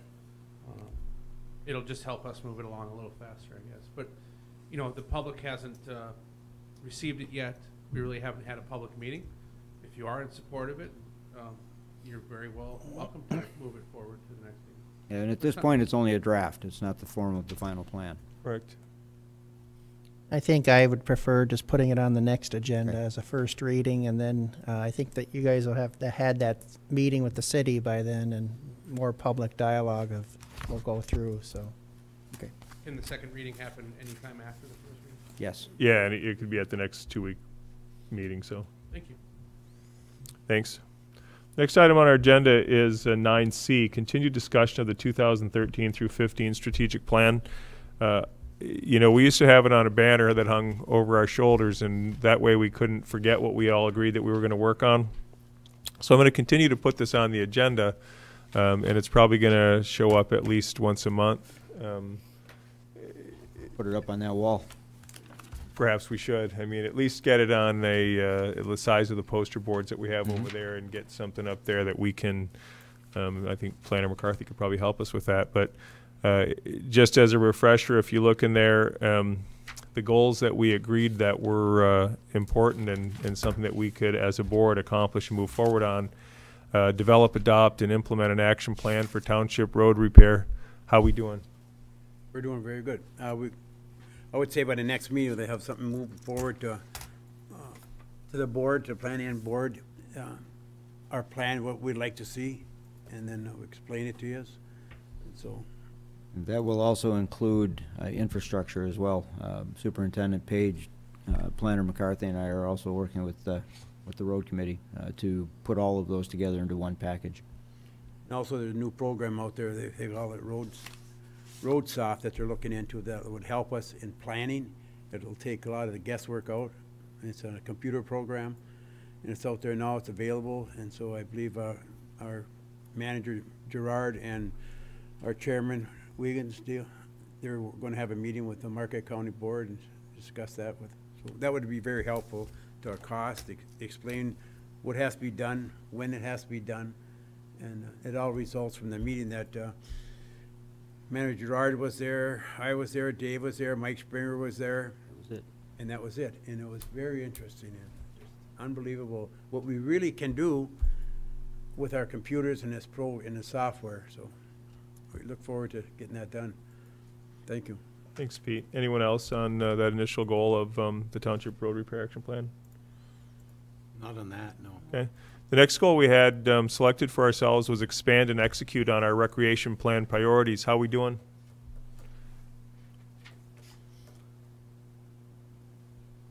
it'll just help us move it along a little faster, I guess. But, you know, the public hasn't received it yet. We really haven't had a public meeting. If you are in support of it, you're very welcome to move it forward to the next meeting. And at this point, it's only a draft. It's not the form of the final plan. Correct. I think I would prefer just putting it on the next agenda as a first reading, and then I think that you guys will have had that meeting with the city by then, and more public dialogue will go through, so. Okay. Can the second reading happen anytime after the first reading? Yes. Yeah, and it could be at the next 2-week meeting, so. Thank you. Thanks. Next item on our agenda is 9C, continued discussion of the 2013 through 15 strategic plan. You know, we used to have it on a banner that hung over our shoulders, and that way we couldn't forget what we all agreed that we were going to work on. So I'm going to continue to put this on the agenda, and it's probably going to show up at least once a month. Put it up on that wall. Perhaps we should. I mean, at least get it on the size of the poster boards that we have over there, and get something up there that we can, I think Planner McCarthy could probably help us with that. But just as a refresher, if you look in there, the goals that we agreed that were important and something that we could, as a board, accomplish and move forward on, develop, adopt, and implement an action plan for township road repair. How we doing? We're doing very good. I would say by the next meeting, they have something moving forward to the board, to planning board, our plan, what we'd like to see, and then we'll explain it to you. So That will also include infrastructure as well. Superintendent Page, Planner McCarthy, and I are also working with the road committee to put all of those together into one package. and also there's a new program out there, they call it roads, road soft that they're looking into that would help us in planning. It'll take a lot of the guesswork out. It's a computer program, and it's out there now, it's available, and so I believe our manager Gerard and our chairman Wiegans, they're going to have a meeting with the Marquette County Board and discuss that with. So that would be very helpful to our cost, explain what has to be done, when it has to be done, and it all results from the meeting that Manager Gerard was there, I was there, Dave was there, Mike Springer was there. That was it. And that was it. And it was very interesting and just unbelievable what we really can do with our computers and in the software. So we look forward to getting that done. Thank you. Thanks, Pete. Anyone else on that initial goal of the Township Road Repair Action Plan? Not on that, no. Okay. The next goal we had selected for ourselves was expand and execute on our recreation plan priorities. How we doing?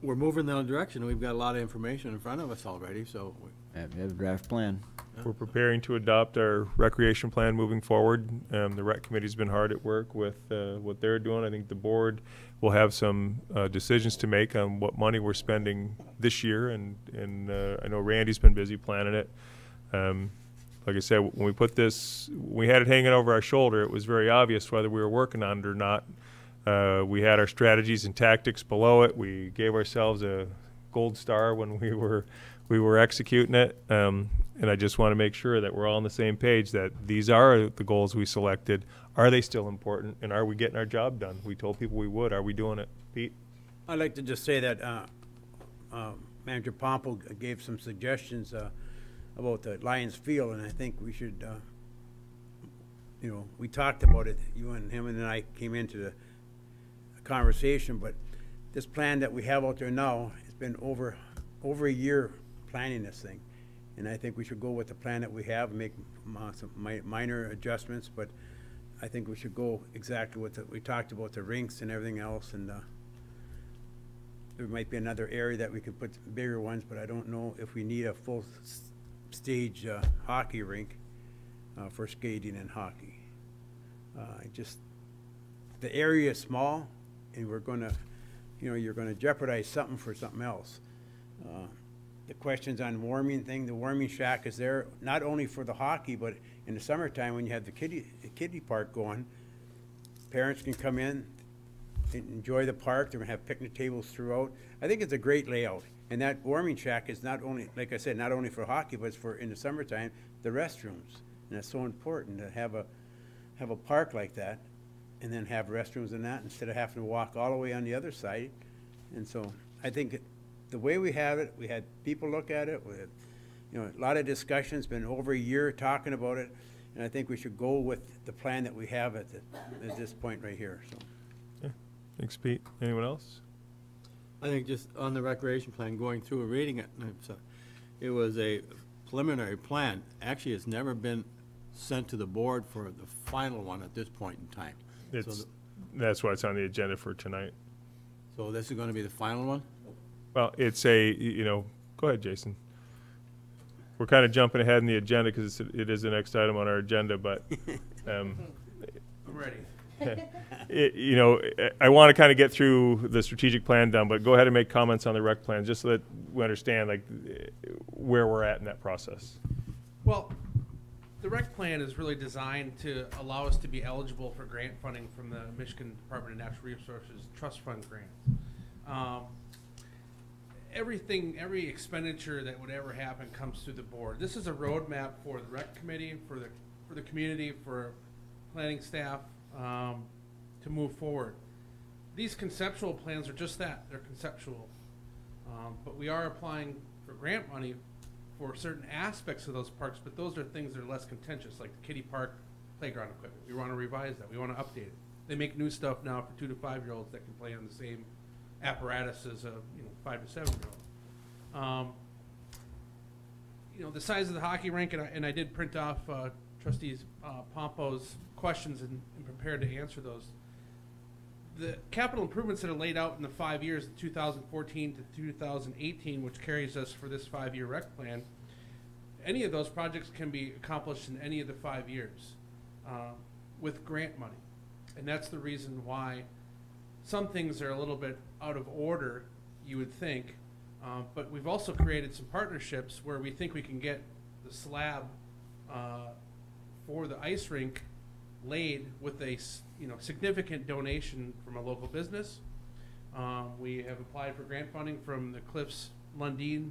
We're moving in that direction. We've got a lot of information in front of us already, so We have a draft plan. We're preparing to adopt our recreation plan moving forward. The rec committee's been hard at work with what they're doing. I think the board will have some decisions to make on what money we're spending this year, and I know Randy's been busy planning it. Like I said, when we put this, we had it hanging over our shoulder, it was very obvious whether we were working on it or not. We had our strategies and tactics below it. We gave ourselves a gold star when we were executing it. And I just want to make sure that we're all on the same page, that these are the goals we selected. Are they still important? And are we getting our job done? We told people we would. Are we doing it? Pete? I'd like to just say that Manager Pomple gave some suggestions about the Lions Field, and I think we should, we talked about it, you and him and I came into the conversation, but this plan that we have out there now, it's been over a year planning this thing. And I think we should go with the plan that we have and make some minor adjustments, but I think we should go exactly what we talked about, the rinks and everything else, and there might be another area that we could put bigger ones, but I don't know if we need a full stage hockey rink for skating and hockey. The area is small, and we're gonna, you're gonna jeopardize something for something else. The questions on warming thing, the warming shack is there not only for the hockey, but in the summertime when you have the kiddie park going, parents can come in and enjoy the park. They're gonna have picnic tables throughout. I think it's a great layout, and that warming shack is not only, like I said, not only for hockey, but it's for in the summertime the restrooms, and that's so important to have a park like that, and then have restrooms in that instead of having to walk all the way on the other side. And so I think the way we have it, we had people look at it, we had, a lot of discussions, been over a year talking about it, and I think we should go with the plan that we have at this point right here. So. Yeah. Thanks, Pete. Anyone else? I think just on the recreation plan, going through and reading it, it was a preliminary plan. Actually, it's never been sent to the board for the final one at this point in time. That's why it's on the agenda for tonight. So this is going to be the final one? Well, it's a, go ahead, Jason. We're kind of jumping ahead in the agenda because it is the next item on our agenda, but I'm ready. I want to kind of get through the strategic plan done, but go ahead and make comments on the rec plan just so that we understand where we're at in that process. Well, the rec plan is really designed to allow us to be eligible for grant funding from the Michigan Department of Natural Resources Trust Fund grant. Every expenditure that would ever happen comes through the board. This is a roadmap for the rec committee, for the community, for planning staff to move forward. These conceptual plans are just that, they're conceptual. But we are applying for grant money for certain aspects of those parks, but those are things that are less contentious, like the kiddie park playground equipment. We want to revise that, we want to update it. They make new stuff now for 2 to 5-year-olds that can play on the same apparatus as a 5 to 7-year-old. The size of the hockey rink, and I did print off Trustees Pompo's questions and prepared to answer those. The capital improvements that are laid out in the 5 years, 2014 to 2018, which carries us for this 5-year rec plan, any of those projects can be accomplished in any of the 5 years with grant money. And that's the reason why some things are a little bit out of order, you would think. But we've also created some partnerships where we think we can get the slab for the ice rink laid with a significant donation from a local business. We have applied for grant funding from the Cliffs Lundeen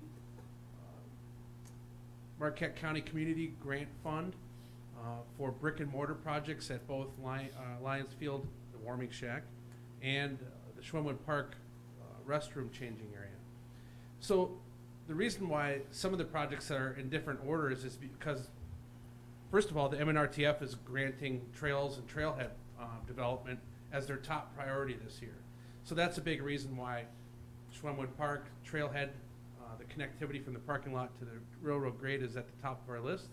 Marquette County Community Grant Fund for brick and mortar projects at both Lions Field, the warming shack, and the Schwimwood Park restroom changing area. So the reason why some of the projects that are in different orders is because, first of all, the MNRTF is granting trails and trailhead development as their top priority this year. So that's a big reason why Schwimwood Park, trailhead, the connectivity from the parking lot to the railroad grade is at the top of our list,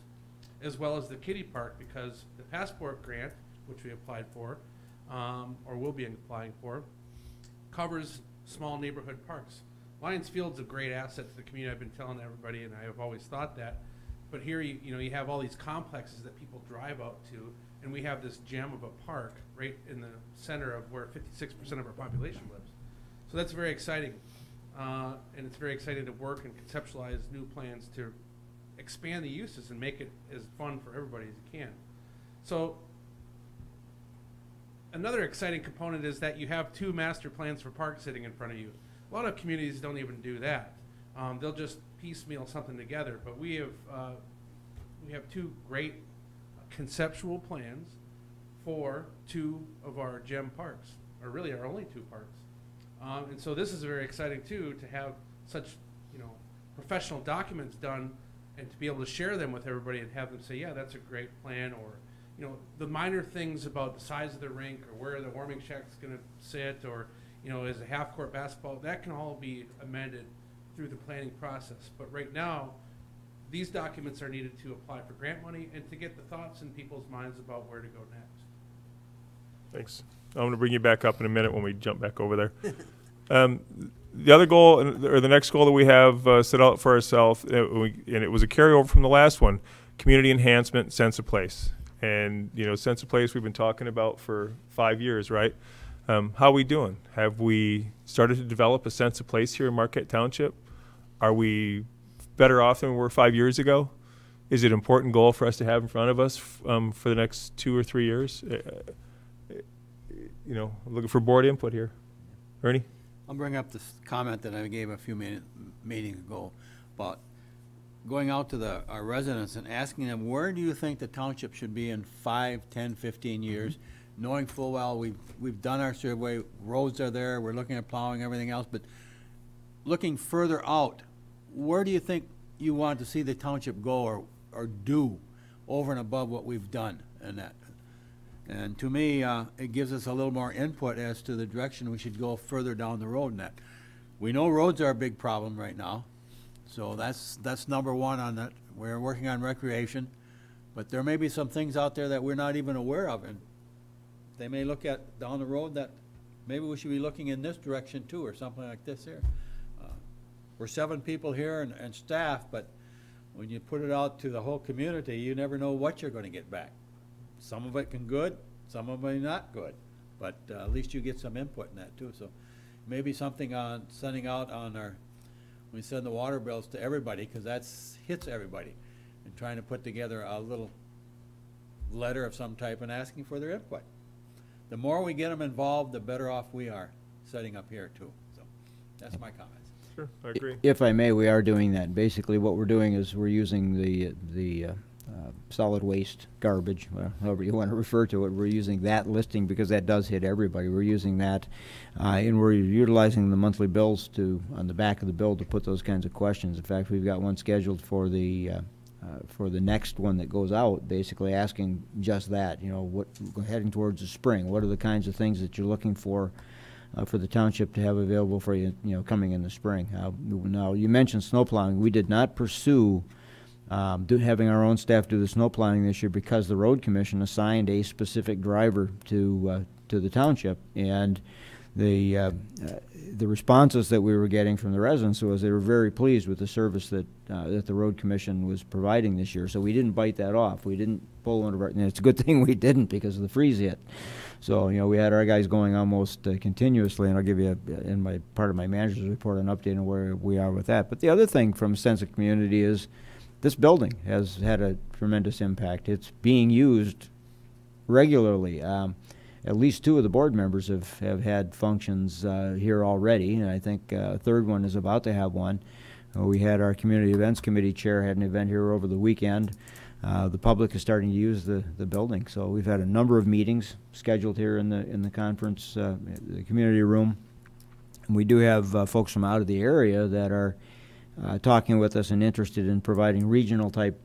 as well as the kiddie park, because the passport grant, which we applied for, or will be applying for, covers small neighborhood parks. Lions Field's a great asset to the community. I've been telling everybody, and I have always thought that. But here, you have all these complexes that people drive out to, and we have this gem of a park right in the center of where 56% of our population lives. So that's very exciting, and it's very exciting to work and conceptualize new plans to expand the uses and make it as fun for everybody as you can. So another exciting component is that you have 2 master plans for parks sitting in front of you. A lot of communities don't even do that. They'll just piecemeal something together, but we have 2 great conceptual plans for 2 of our gem parks, or really our only 2 parks. And so this is very exciting too, to have such professional documents done and to be able to share them with everybody and have them say, yeah, that's a great plan, or the minor things about the size of the rink or where the warming shack's going to sit, or is a half-court basketball, that can all be amended through the planning process. But right now, these documents are needed to apply for grant money and to get the thoughts in people's minds about where to go next. Thanks. I'm going to bring you back up in a minute when we jump back over there. The other goal, or the next goal that we have set out for ourselves, and it was a carryover from the last one, community enhancement, sense of place. And, sense of place we've been talking about for 5 years, right? How are we doing? Have we started to develop a sense of place here in Marquette Township? Are we better off than we were 5 years ago? Is it an important goal for us to have in front of us for the next 2 or 3 years? I'm looking for board input here. Ernie? I'll bring up this comment that I gave a few meetings ago about going out to our residents and asking them, where do you think the township should be in 5, 10, 15 years? Knowing full well we've done our survey, roads are there, we're looking at plowing, everything else, but looking further out, where do you think you want to see the township go or do over and above what we've done in that? And to me, it gives us a little more input as to the direction we should go further down the road in that. We know roads are a big problem right now, so that's number 1 on that. We're working on recreation, but there may be some things out there that we're not even aware of, and they may look at down the road that maybe we should be looking in this direction too, or something like this here. We're 7 people here and staff, but when you put it out to the whole community, you never know what you're going to get back. Some of it can good, some of it not good, but at least you get some input in that too. So maybe something on sending out on we send the water bills to everybody, because that hits everybody, and trying to put together a little letter of some type and asking for their input. The more we get them involved, the better off we are setting up here too. So that's my comments. Sure, I agree. If I may, we are doing that. Basically, what we're doing is we're using the solid waste garbage, however you want to refer to it. We're using that listing because that does hit everybody. We're using that, and we're utilizing the monthly bills on the back of the bill to put those kinds of questions. In fact, we've got one scheduled for the next one that goes out, basically asking just that. Heading towards the spring, what are the kinds of things that you're looking for the township to have available for you, coming in the spring. Now, you mentioned snow plowing. We did not pursue having our own staff do the snow plowing this year because the road commission assigned a specific driver to the township, and the responses that we were getting from the residents was they were very pleased with the service that that the road commission was providing this year. So we didn't bite that off. We didn't pull one of our. And it's a good thing we didn't because of the freeze hit. So we had our guys going almost continuously, and I'll give you in my part of my manager's report an update on where we are with that. But the other thing from a sense of community is this building has had a tremendous impact. It's being used regularly. At least 2 of the board members have had functions here already, and I think a third one is about to have one. We had our community events committee chair had an event here over the weekend. The public is starting to use the building, so we've had a number of meetings scheduled here in the conference, the community room. And we do have folks from out of the area that are talking with us and interested in providing regional type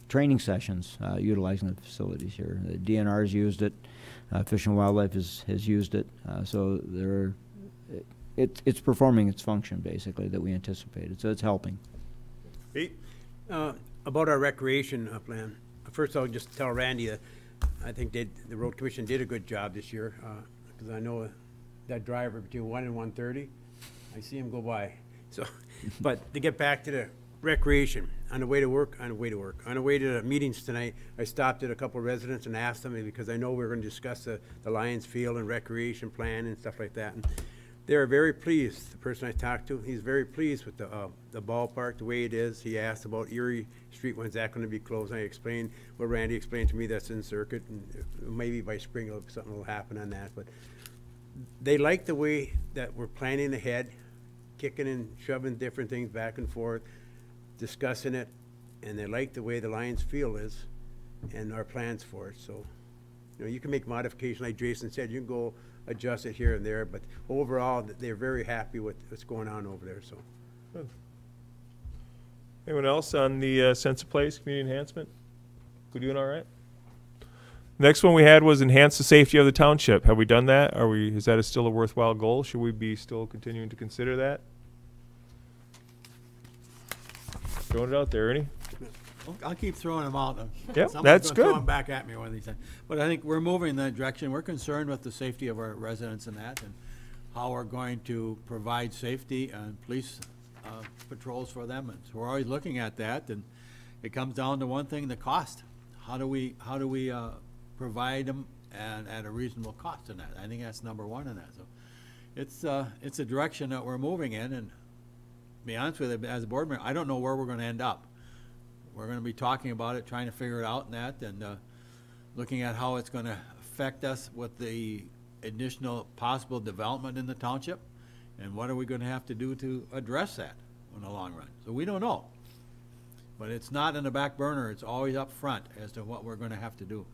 training sessions utilizing the facilities here. The DNR's used it. Fish and Wildlife has used it, so it's performing its function basically that we anticipated. So it's helping. Pete? About our recreation plan. First, I'll just tell Randy that I think the road commission did a good job this year because I know that driver between 1 and 1:30, I see him go by. So, but to get back to the recreation, on the way to the meetings tonight, I stopped at a couple of residents and asked them, because I know we're going to discuss the Lions Field and recreation plan and stuff like that. And they're very pleased. The person I talked to, he's very pleased with the ballpark, the way it is. He asked about Erie Street, when's that going to be closed? And I explained what Randy explained to me, that's in circuit, and maybe by spring something will happen on that. But they like the way that we're planning ahead, kicking and shoving different things back and forth, discussing it, and they like the way the Lions Field is and our plans for it. So, you can make modifications, like Jason said, you can go adjust it here and there, but overall, they're very happy with what's going on over there. So, good. Anyone else on the sense of place, community enhancement? We doing all right? Next one we had was enhance the safety of the township. Have we done that? Is that still a worthwhile goal? Should we be still continuing to consider that? Throwing it out there, Ernie. I'll keep throwing them out. Yep, Someone's that's gonna throw good. them back at me one of these times. But I think we're moving in that direction. We're concerned with the safety of our residents and that, and how we're going to provide safety and police patrols for them. And so we're always looking at that, and it comes down to one thing: the cost. How do we provide them and at a reasonable cost in that? I think that's number one in that. So it's a direction that we're moving in, and to be honest with you, as a board member, I don't know where we're going to end up. We're going to be talking about it, trying to figure it out and that, and looking at how it's going to affect us with the additional possible development in the township, and what are we going to have to do to address that in the long run. So we don't know. But it's not in the back burner. It's always up front as to what we're going to have to do.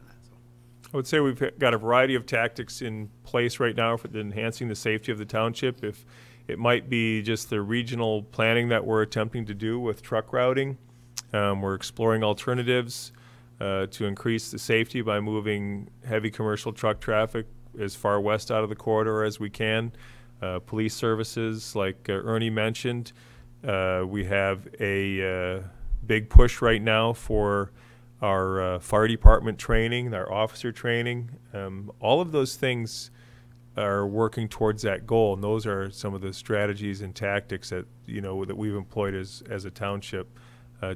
I would say we've got a variety of tactics in place right now for enhancing the safety of the township. If it might be just the regional planning that we're attempting to do with truck routing. We're exploring alternatives to increase the safety by moving heavy commercial truck traffic as far west out of the corridor as we can. Police services, like Ernie mentioned. We have a big push right now for our fire department training, our officer training. All of those things are working towards that goal, and those are some of the strategies and tactics that that we've employed as a township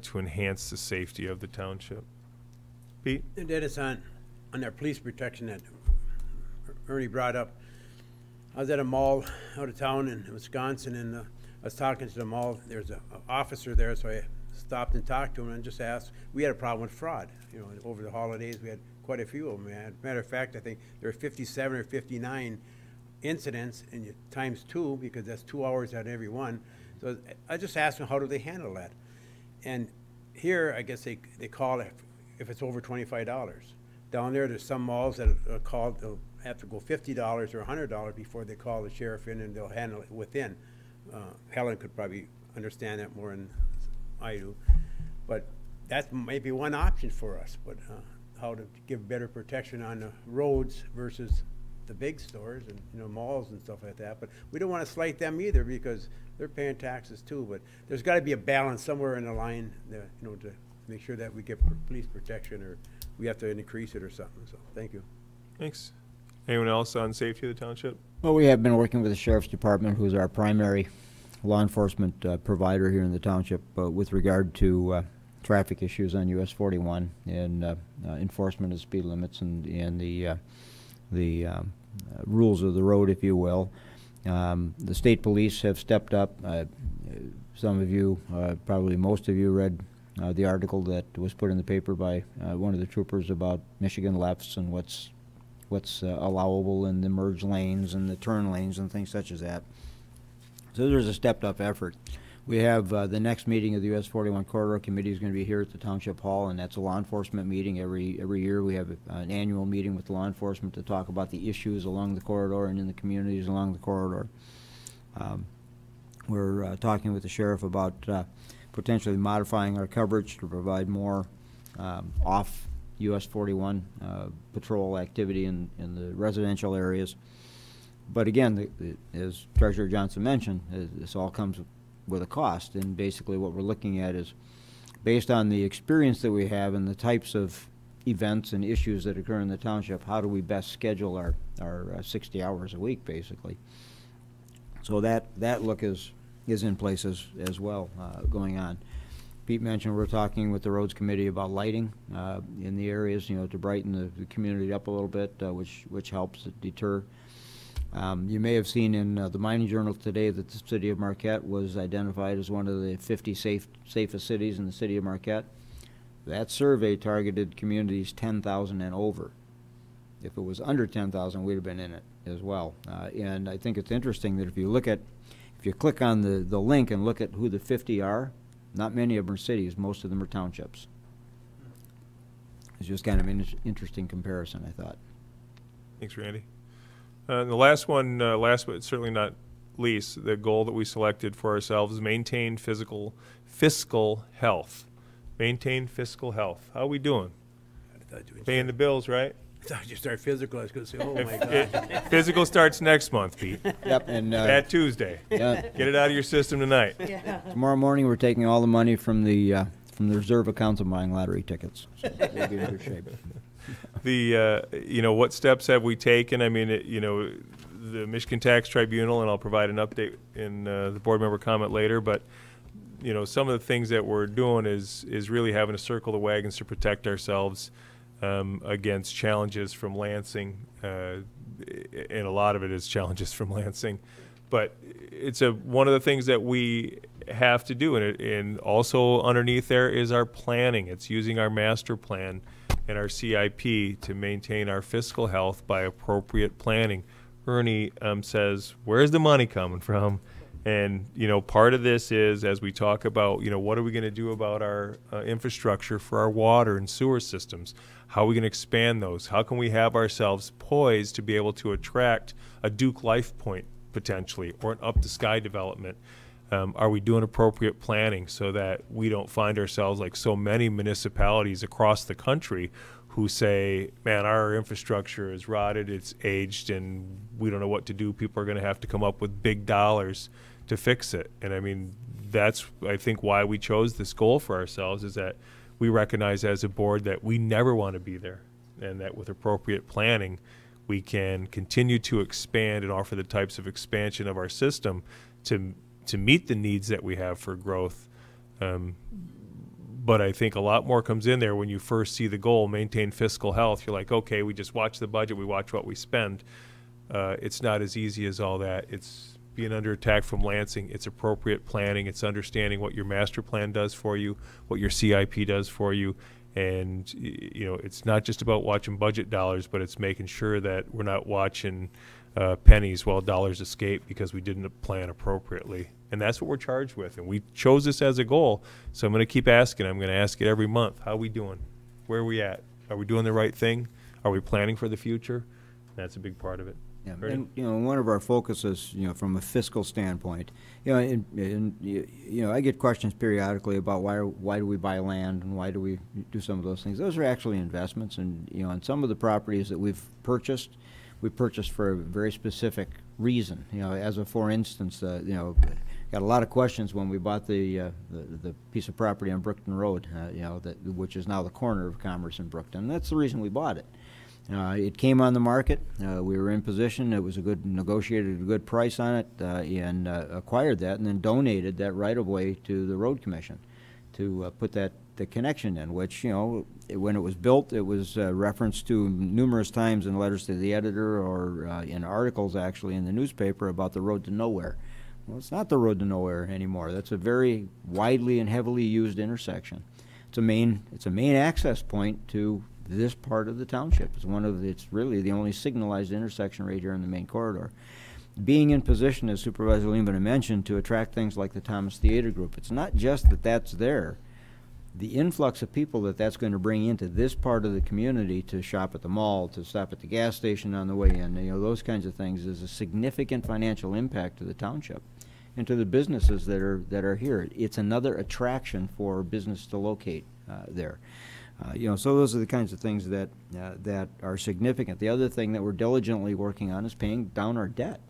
to enhance the safety of the township. Pete? And that is on our police protection that Ernie brought up. I was at a mall out of town in Wisconsin, and I was talking to the mall. There's an officer there, so I stopped and talked to him and just asked. We had a problem with fraud. Over the holidays, we had quite a few of them. Matter of fact, I think there were 57 or 59 incidents, and you times 2, because that's 2 hours out of every one. So I just asked them, how do they handle that? And here, I guess they call it if it's over $25. Down there, there's some malls that are called, they'll have to go $50 or $100 before they call the sheriff in, and they'll handle it within. Helen could probably understand that more than I do. But that might be one option for us, but how to give better protection on the roads versus the big stores and malls and stuff like that. But we don't want to slight them either, because they're paying taxes too. But there's got to be a balance somewhere in the line, to make sure that we get police protection, or we have to increase it or something. So thank you. Thanks. Anyone else on safety of the township? Well, we have been working with the Sheriff's Department, who's our primary law enforcement provider here in the township, with regard to traffic issues on US 41 and enforcement of speed limits and the rules of the road, if you will. The state police have stepped up. Some of you, probably most of you, read the article that was put in the paper by one of the troopers about Michigan lefts and what's allowable in the merge lanes and the turn lanes and things such as that. So there's a stepped up effort. We have the next meeting of the US 41 Corridor Committee is going to be here at the Township Hall, and that's a law enforcement meeting. Every year we have an annual meeting with law enforcement to talk about the issues along the corridor and in the communities along the corridor. We're talking with the sheriff about potentially modifying our coverage to provide more off US 41 patrol activity in the residential areas. But again, as Treasurer Johnson mentioned, this all comes with a cost, and basically what we're looking at is, based on the experience that we have and the types of events and issues that occur in the township, how do we best schedule our 60 hours a week, basically. So that look is in place as well, going on. Pete mentioned we're talking with the Roads Committee about lighting in the areas, to brighten the community up a little bit, which helps deter. You may have seen in the Mining Journal today that the city of Marquette was identified as one of the 50 safest cities in the city of Marquette. That survey targeted communities 10,000 and over. If it was under 10,000, we'd have been in it as well. And I think it's interesting that if you click on the link and look at who the 50 are, not many of them are cities, most of them are townships. It's just kind of an interesting comparison, I thought. Thanks, Randy. The last one, last but certainly not least, the goal that we selected for ourselves is maintain fiscal health. Maintain fiscal health. How are we doing? Paying the bills, right? I thought you start physical. I was going to say, oh my God. Physical starts next month, Pete. Yep, and at Tuesday. Yeah. Get it out of your system tonight. Yeah. Tomorrow morning we're taking all the money from the reserve accounts and buying lottery tickets. So we'll be in good shape. What steps have we taken? I mean, the Michigan Tax Tribunal, and I'll provide an update in the board member comment later, but some of the things that we're doing is really having to circle the wagons to protect ourselves against challenges from Lansing, and a lot of it is challenges from Lansing. But it's one of the things that we have to do, and also underneath there is our planning. It's using our master plan and our CIP to maintain our fiscal health by appropriate planning. Ernie says, where's the money coming from? And, part of this is, as we talk about, what are we going to do about our infrastructure for our water and sewer systems? How are we going to expand those? How can we have ourselves poised to be able to attract a Duke Life Point potentially, or an up-the-sky development? Are we doing appropriate planning so that we don't find ourselves like so many municipalities across the country who say, man, our infrastructure is rotted, it's aged, and we don't know what to do. People are going to have to come up with big dollars to fix it. And I mean, that's, I think, why we chose this goal for ourselves, is that we recognize as a board that we never want to be there, and that with appropriate planning, we can continue to expand and offer the types of expansion of our system to meet the needs that we have for growth. But I think a lot more comes in there when you first see the goal, maintain fiscal health. You're like, okay, we just watch the budget, we watch what we spend. It's not as easy as all that. It's being under attack from Lansing. It's appropriate planning. It's understanding what your master plan does for you, what your CIP does for you. And, it's not just about watching budget dollars, but it's making sure that we're not watching pennies while dollars escape because we didn't plan appropriately. And that's what we're charged with. And we chose this as a goal. So I'm going to keep asking. I'm going to ask it every month. How are we doing? Where are we at? Are we doing the right thing? Are we planning for the future? That's a big part of it. Yeah, and one of our focuses, from a fiscal standpoint, I get questions periodically about why do we buy land and why do we do some of those things. Those are actually investments, and on some of the properties that we've purchased, we purchased for a very specific reason. As a for instance, got a lot of questions when we bought the piece of property on Brookton Road, which is now the corner of Commerce in Brookton. And that's the reason we bought it. It came on the market. We were in position. It was negotiated a good price on it, and acquired that, and then donated that right-of-way to the road commission to put the connection in, which, when it was built, it was referenced to numerous times in letters to the editor or in articles actually in the newspaper about the road to nowhere. Well, it's not the road to nowhere anymore. That's a very widely and heavily used intersection. It's a main access point to this part of the township. It's really the only signalized intersection right here in the main corridor. Being in position, as Supervisor Lehman mentioned, to attract things like the Thomas Theater Group. It's not just that that's there. The influx of people that's going to bring into this part of the community to shop at the mall, to stop at the gas station on the way in, those kinds of things, is a significant financial impact to the township and to the businesses that are here. It's another attraction for business to locate there. So those are the kinds of things that are significant. The other thing that we're diligently working on is paying down our debt.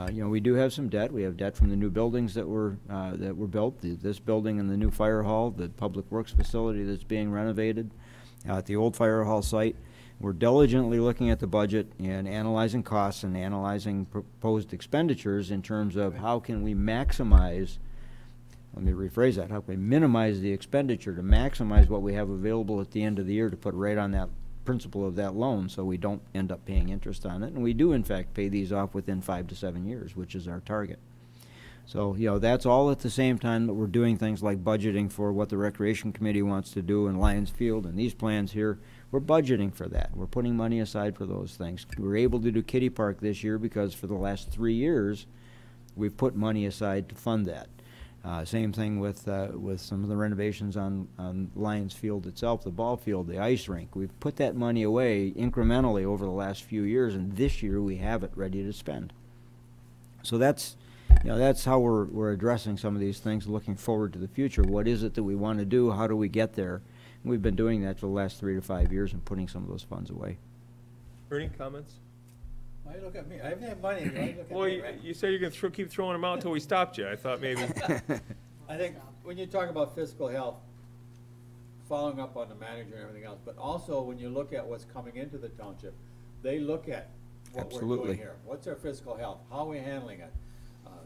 We do have some debt. We have debt from the new buildings that were built, this building and the new fire hall, the public works facility that's being renovated at the old fire hall site. We're diligently looking at the budget and analyzing costs and analyzing proposed expenditures in terms of how can we maximize, let me rephrase that, how can we minimize the expenditure to maximize what we have available at the end of the year to put right on that principal of that loan, so we don't end up paying interest on it. And we do in fact pay these off within 5 to 7 years, which is our target. So that's all at the same time that we're doing things like budgeting for what the Recreation Committee wants to do in Lions Field and these plans here. We're budgeting for that. We're putting money aside for those things. We were able to do Kitty Park this year because for the last 3 years we've put money aside to fund that. Same thing with some of the renovations on Lions Field itself, the ball field, the ice rink. We've put that money away incrementally over the last few years, and this year we have it ready to spend. So that's how we're addressing some of these things, looking forward to the future. What is it that we want to do? How do we get there? And we've been doing that for the last 3 to 5 years and putting some of those funds away. Ernie, comments? Why you look at me? I haven't had money. Why you look at Well, me, right? you said you're going to keep throwing them out until we stopped you. I thought maybe. I think when you talk about fiscal health, following up on the manager and everything else, but also when you look at what's coming into the township, they look at what we're Absolutely. doing here. What's our fiscal health? How are we handling it?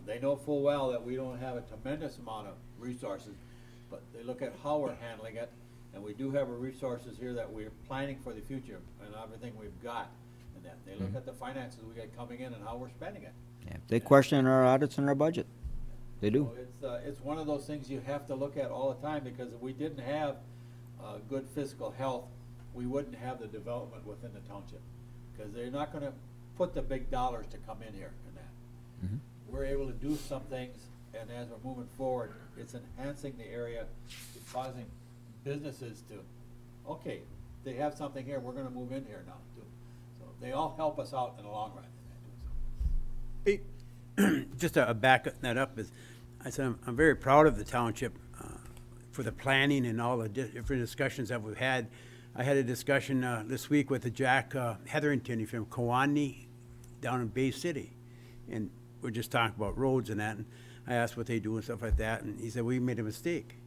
They know full well that we don't have a tremendous amount of resources, but they look at how we're handling it, and we do have resources here that we're planning for the future and everything we've got. And that they look at the finances we got coming in and how we're spending it. Yeah, they question our audits and our budget. They do. So it's one of those things you have to look at all the time, because if we didn't have good fiscal health, we wouldn't have the development within the township, because they're not going to put the big dollars to come in here and that. Mhm. We're able to do some things, and as we're moving forward, it's enhancing the area, it's causing businesses to, okay, they have something here, we're going to move in here now too. So they all help us out in the long run. Just to back that up, I said I'm very proud of the township for the planning and all the different discussions that we've had. I had a discussion this week with Jack Hetherington from Kawani down in Bay City, and we're just talking about roads and that, and I asked what they do and stuff like that, and he said, we made a mistake.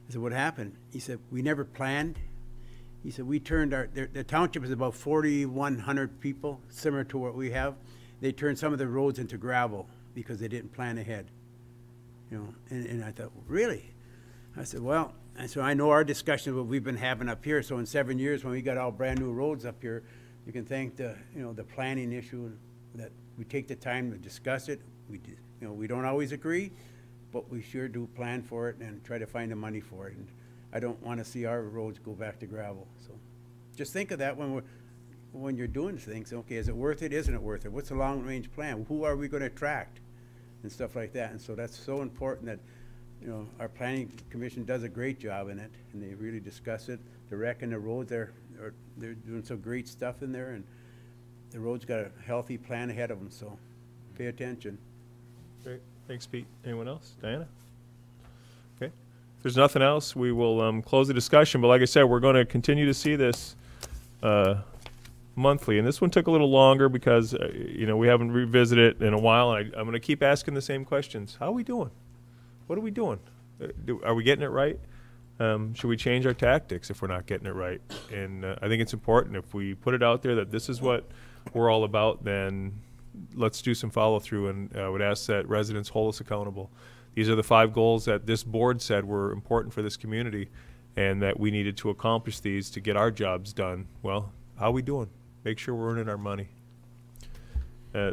I said, what happened? He said, we never planned. He said, we turned the township is about 4,100 people, similar to what we have. They turned some of the roads into gravel because they didn't plan ahead. And I thought, really? I said, well, and so I know our discussion what we've been having up here. So in 7 years, when we got all brand new roads up here, you can thank the the planning issue that we take the time to discuss it. We don't always agree, but we sure do plan for it and try to find the money for it. And I don't want to see our roads go back to gravel. So just think of that when you're doing things. Okay, is it worth it? Isn't it worth it? What's the long-range plan? Who are we going to attract? And stuff like that. And so that's so important that our planning commission does a great job in it, and they really discuss it. The rec and the roads, they're doing some great stuff in there, and the road's got a healthy plan ahead of them. So pay attention. Great. Thanks, Pete. Anyone else? Diana? Okay. If there's nothing else, we will close the discussion. But like I said, we're going to continue to see this monthly. And this one took a little longer because, we haven't revisited it in a while. And I'm going to keep asking the same questions. How are we doing? What are we doing? Are we getting it right? Should we change our tactics if we're not getting it right? And I think it's important if we put it out there that this is what we're all about, then let's do some follow through, and I would ask that residents hold us accountable. These are the 5 goals that this board said were important for this community and that we needed to accomplish these to get our jobs done. Well, how are we doing? Make sure we're earning our money.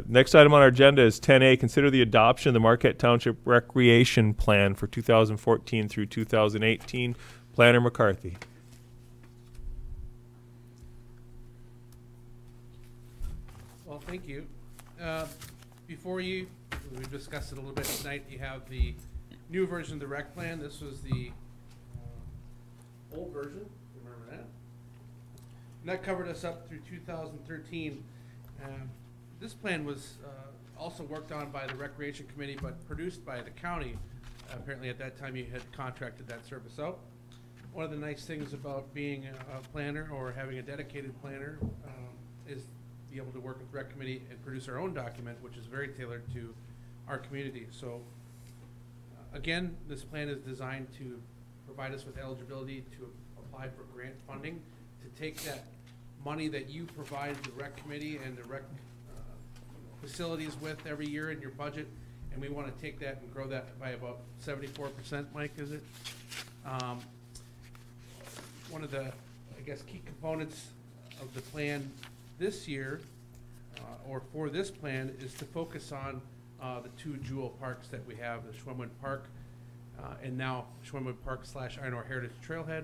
Next item on our agenda is 10A. Consider the adoption of the Marquette Township Recreation Plan for 2014 through 2018. Planner McCarthy. Well, thank you. Before you, we've discussed it a little bit tonight, you have the new version of the rec plan. This was the old version, remember that? And that covered us up through 2013. This plan was also worked on by the Recreation Committee, but produced by the county. Apparently at that time you had contracted that service out. One of the nice things about being a planner or having a dedicated planner is be able to work with Rec Committee and produce our own document, which is very tailored to our community. So again, this plan is designed to provide us with eligibility to apply for grant funding, to take that money that you provide the Rec Committee and the Rec facilities with every year in your budget, and we want to take that and grow that by about 74%, Mike, is it? One of the, I guess, key components of the plan this year, or for this plan, is to focus on the 2 jewel parks that we have, the Schwimwood Park, and now Schwimwood Park / Iron Ore Heritage Trailhead,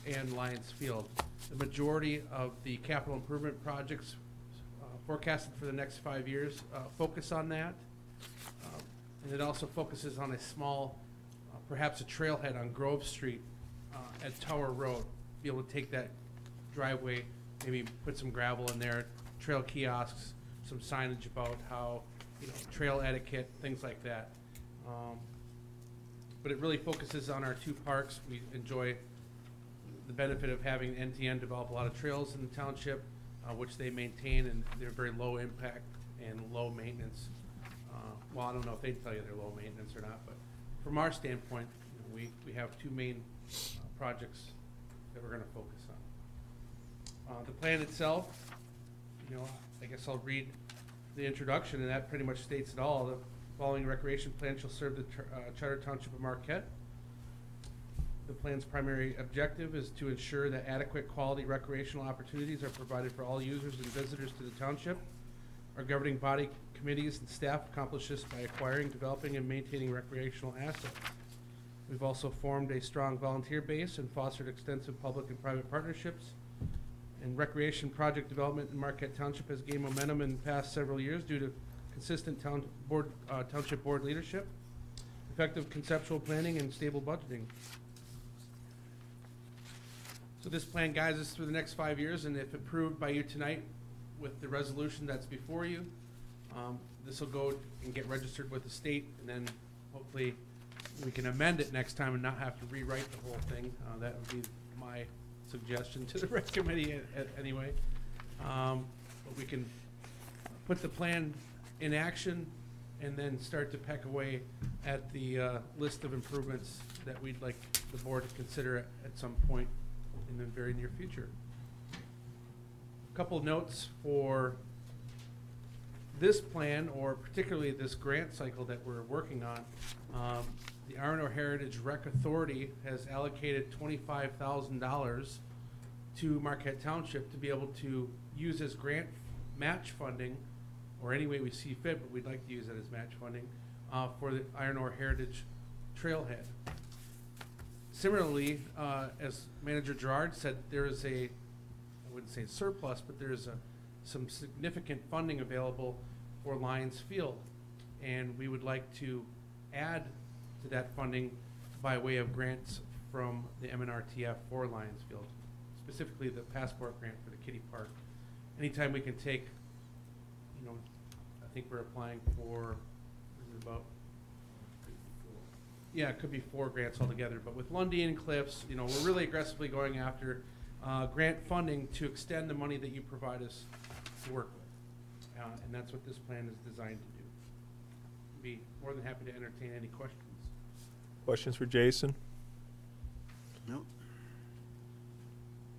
and Lions Field. The majority of the capital improvement projects forecasted for the next 5 years focus on that. And it also focuses on a small, perhaps a trailhead on Grove Street at Tower Road. Be able to take that driveway, maybe put some gravel in there, trail kiosks, some signage about how, trail etiquette, things like that. But it really focuses on our 2 parks. We enjoy the benefit of having NTN develop a lot of trails in the township, which they maintain, and they're very low impact and low maintenance. Well, I don't know if they tell you they're low maintenance or not, but from our standpoint, we have 2 main projects that we're going to focus on. The plan itself, I guess I'll read the introduction, and that pretty much states it all. The following recreation plan shall serve the Charter Township of Marquette. The plan's primary objective is to ensure that adequate quality recreational opportunities are provided for all users and visitors to the township. Our governing body, committees, and staff accomplish this by acquiring, developing, and maintaining recreational assets. We've also formed a strong volunteer base and fostered extensive public and private partnerships. And recreation project development in Marquette Township has gained momentum in the past several years due to consistent township board leadership, effective conceptual planning, and stable budgeting. So this plan guides us through the next 5 years, and if approved by you tonight with the resolution that's before you, this will go and get registered with the state, and then hopefully we can amend it next time and not have to rewrite the whole thing. That would be my suggestion to the Rec Committee anyway. But we can put the plan in action and then start to peck away at the list of improvements that we'd like the board to consider at some point in the very near future. A couple notes for this plan, or particularly this grant cycle that we're working on. The Iron Ore Heritage Rec Authority has allocated $25,000 to Marquette Township to be able to use as grant match funding, or any way we see fit, but we'd like to use that as match funding for the Iron Ore Heritage Trailhead. Similarly, as Manager Gerard said, there is I wouldn't say surplus, but there's some significant funding available for Lions Field, and we would like to add to that funding by way of grants from the MNRTF for Lions Field, specifically the passport grant for the Kitty Park. Anytime we can take, I think we're applying for it could be 4 grants altogether, but with Lundy and Cliffs, we're really aggressively going after grant funding to extend the money that you provide us to work with. And that's what this plan is designed to do. Be more than happy to entertain any questions. Questions for Jason? No.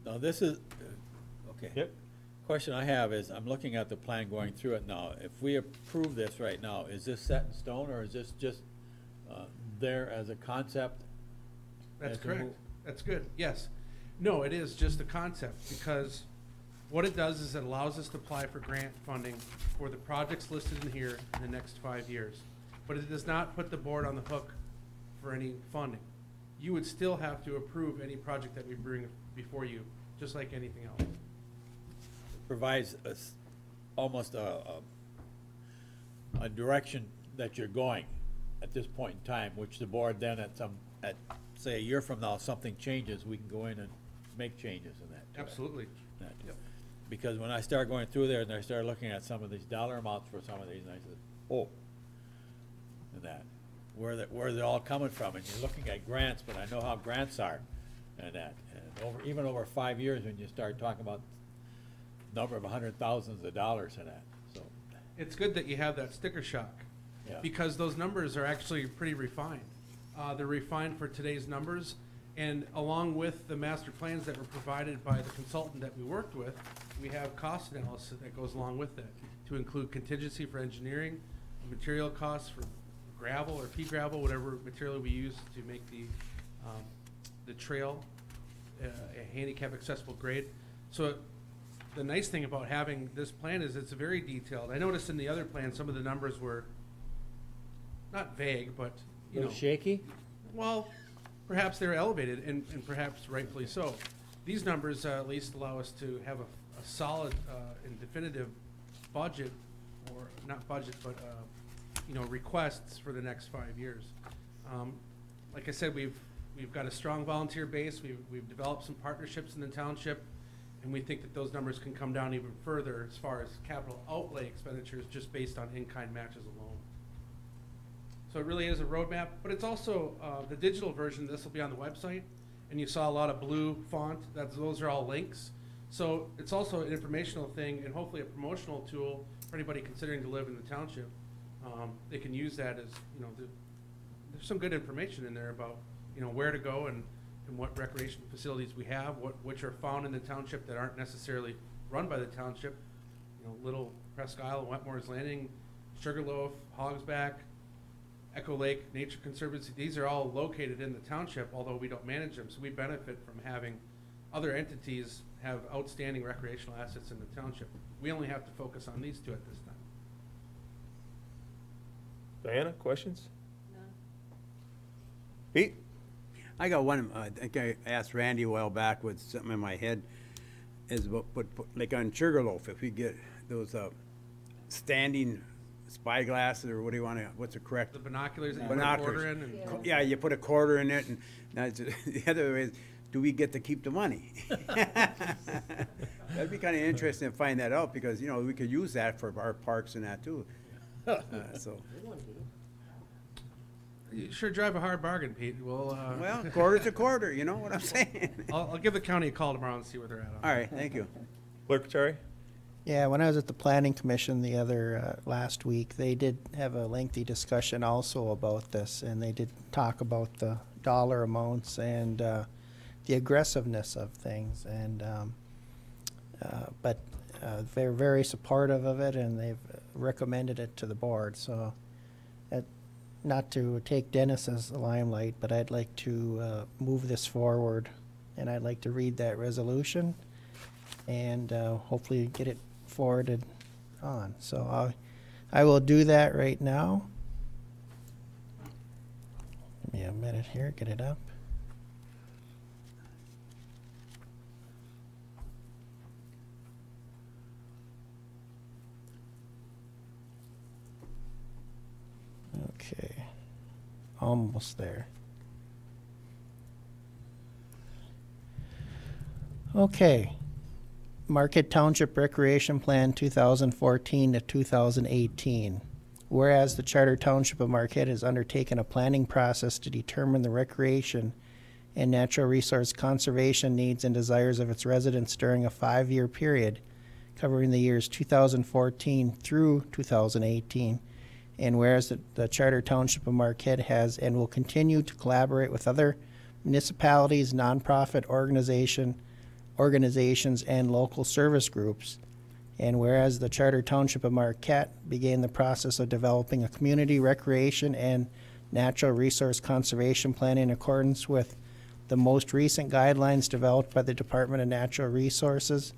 Now, this is, okay. Yep. Question I have is, I'm looking at the plan going through it now. If we approve this right now, is this set in stone, or is this just there as a concept? That's as we correct. move? That's good, yes. No, it is just a concept, because what it does is it allows us to apply for grant funding for the projects listed in here in the next 5 years. But it does not put the board on the hook for any funding. You would still have to approve any project that we bring before you, just like anything else. Provides us almost a direction that you're going at this point in time, which the board then say a year from now, something changes, we can go in and make changes in that. Absolutely. That. Yep. Because when I started going through there and I started looking at some of these dollar amounts for some of these, and I said, oh, and that, where they're all coming from, and you're looking at grants, but I know how grants are, and that, and even over 5 years, when you start talking about number of $100,000s of dollars in that, so. It's good that you have that sticker shock, Yeah. because those numbers are actually pretty refined. They're refined for today's numbers, and along with the master plans that were provided by the consultant that we worked with, we have cost analysis that goes along with that, to include contingency for engineering, material costs for gravel or pea gravel, whatever material we use to make the trail a handicap accessible grade. So the nice thing about having this plan is it's very detailed. I noticed in the other plan, some of the numbers were not vague, but, you know. Shaky? Well, perhaps they're elevated, and perhaps rightfully so. These numbers at least allow us to have a solid and definitive budget, or not budget, but you know, requests for the next 5 years. Like I said, we've got a strong volunteer base. We've developed some partnerships in the township, and we think that those numbers can come down even further as far as capital outlay expenditures just based on in-kind matches alone. So it really is a roadmap, but it's also the digital version. This will be on the website, and you saw a lot of blue font. Those are all links. So it's also an informational thing and hopefully a promotional tool for anybody considering to live in the township. They can use that as, you know, there's some good information in there about, you know, where to go and what recreation facilities we have, which are found in the township that aren't necessarily run by the township. You know, Little Presque Isle, Wetmore's Landing, Sugarloaf, Hogsback, Echo Lake Nature Conservancy. These are all located in the township, although we don't manage them. So we benefit from having other entities have outstanding recreational assets in the township. We only have to focus on these two at this time. Diana, questions? None. Pete? I got one, I think I asked Randy a while back with something in my head, is about, like on Sugarloaf, if we get those standing spyglasses, or what do you want to, what's the correct? The binoculars that you put a Binoculars. quarter in. And Yeah, you put a quarter in it, and that's, the other way is, do we get to keep the money? That'd be kind of interesting to find that out, because, you know, we could use that for our parks and that too. So, You sure drive a hard bargain, Pete. We'll, well, quarter's a quarter, you know what I'm saying? I'll give the county a call tomorrow and see where they're at on it. All right, thank you. Clerk Terry? Yeah, when I was at the planning commission the other last week, they did have a lengthy discussion also about this, and they did talk about the dollar amounts and the aggressiveness of things, and but they're very supportive of it, and they've recommended it to the board. So, not to take Dennis's limelight, but I'd like to move this forward, and I'd like to read that resolution and hopefully get it forwarded on. So I will do that right now. Give me a minute here, get it up. Okay, almost there. Okay, Marquette Township Recreation Plan 2014 to 2018. Whereas the Charter Township of Marquette has undertaken a planning process to determine the recreation and natural resource conservation needs and desires of its residents during a 5-year period covering the years 2014 through 2018. And whereas the Charter Township of Marquette has and will continue to collaborate with other municipalities, nonprofit organizations, and local service groups. And whereas the Charter Township of Marquette began the process of developing a community recreation and natural resource conservation plan in accordance with the most recent guidelines developed by the Department of Natural Resources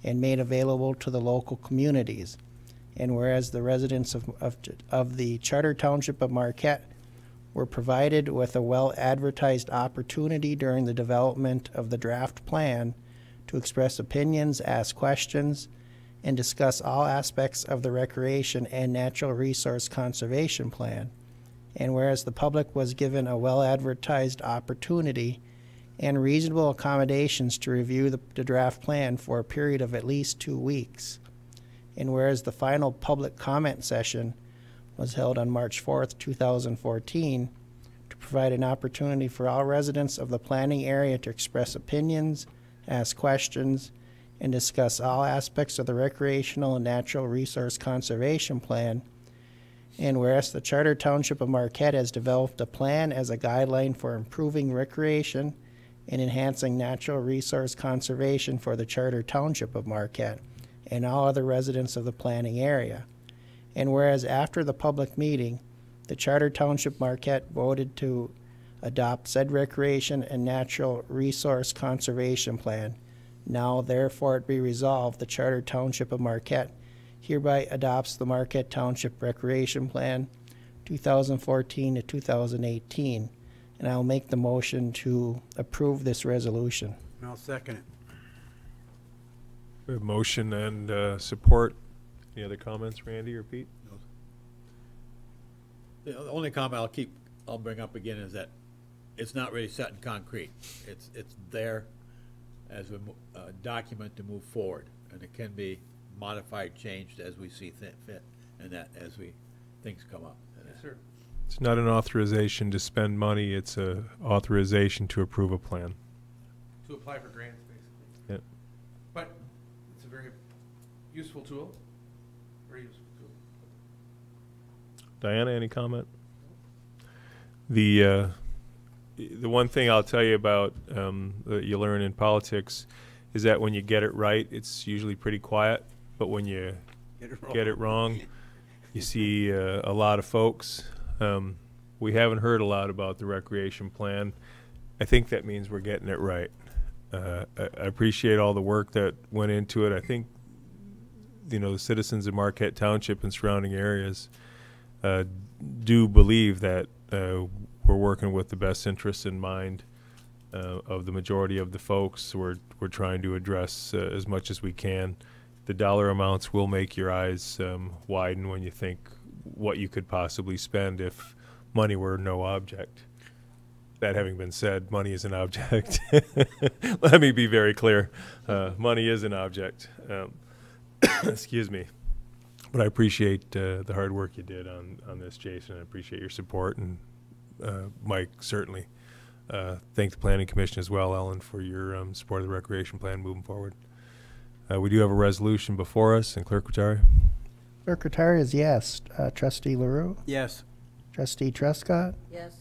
and made available to the local communities. And whereas the residents of the Charter Township of Marquette were provided with a well-advertised opportunity during the development of the draft plan to express opinions, ask questions, and discuss all aspects of the recreation and natural resource conservation plan. And whereas the public was given a well-advertised opportunity and reasonable accommodations to review the draft plan for a period of at least 2 weeks. And whereas the final public comment session was held on March 4th, 2014, to provide an opportunity for all residents of the planning area to express opinions, ask questions, and discuss all aspects of the recreational and natural resource conservation plan. And whereas the Charter Township of Marquette has developed a plan as a guideline for improving recreation and enhancing natural resource conservation for the Charter Township of Marquette and all other residents of the planning area. And whereas after the public meeting, the Charter Township Marquette voted to adopt said recreation and natural resource conservation plan. Now therefore it be resolved, the Charter Township of Marquette hereby adopts the Marquette Township Recreation Plan 2014 to 2018. And I'll make the motion to approve this resolution. I'll second it. We have motion and support. Any other comments, Randy or Pete? The only comment I'll bring up again is that it's not really set in concrete. It's there as a document to move forward, and it can be modified, changed as we see fit, and that as things come up. Yes, sir. It's not an authorization to spend money, it's a authorization to approve a plan. To apply for grants, basically. Yep. But it's a very useful tool. Very useful tool. Diana, any comment? The one thing I'll tell you about that you learn in politics is that when you get it right, it's usually pretty quiet. But when you get it wrong, you see a lot of folks. We haven't heard a lot about the recreation plan. I think that means we're getting it right. I appreciate all the work that went into it. I think, the citizens of Marquette Township and surrounding areas do believe that we're working with the best interests in mind of the majority of the folks. We're trying to address as much as we can. The dollar amounts will make your eyes widen when you think what you could possibly spend if money were no object. That having been said, money is an object. Let me be very clear. Money is an object. Excuse me. But I appreciate the hard work you did on this, Jason. I appreciate your support, and Mike, certainly. Thank the Planning Commission as well, Ellen, for your support of the recreation plan moving forward. We do have a resolution before us, and Clerk Rattari? Clerk Rattari is yes. Trustee LaRue? Yes. Trustee Trescott? Yes.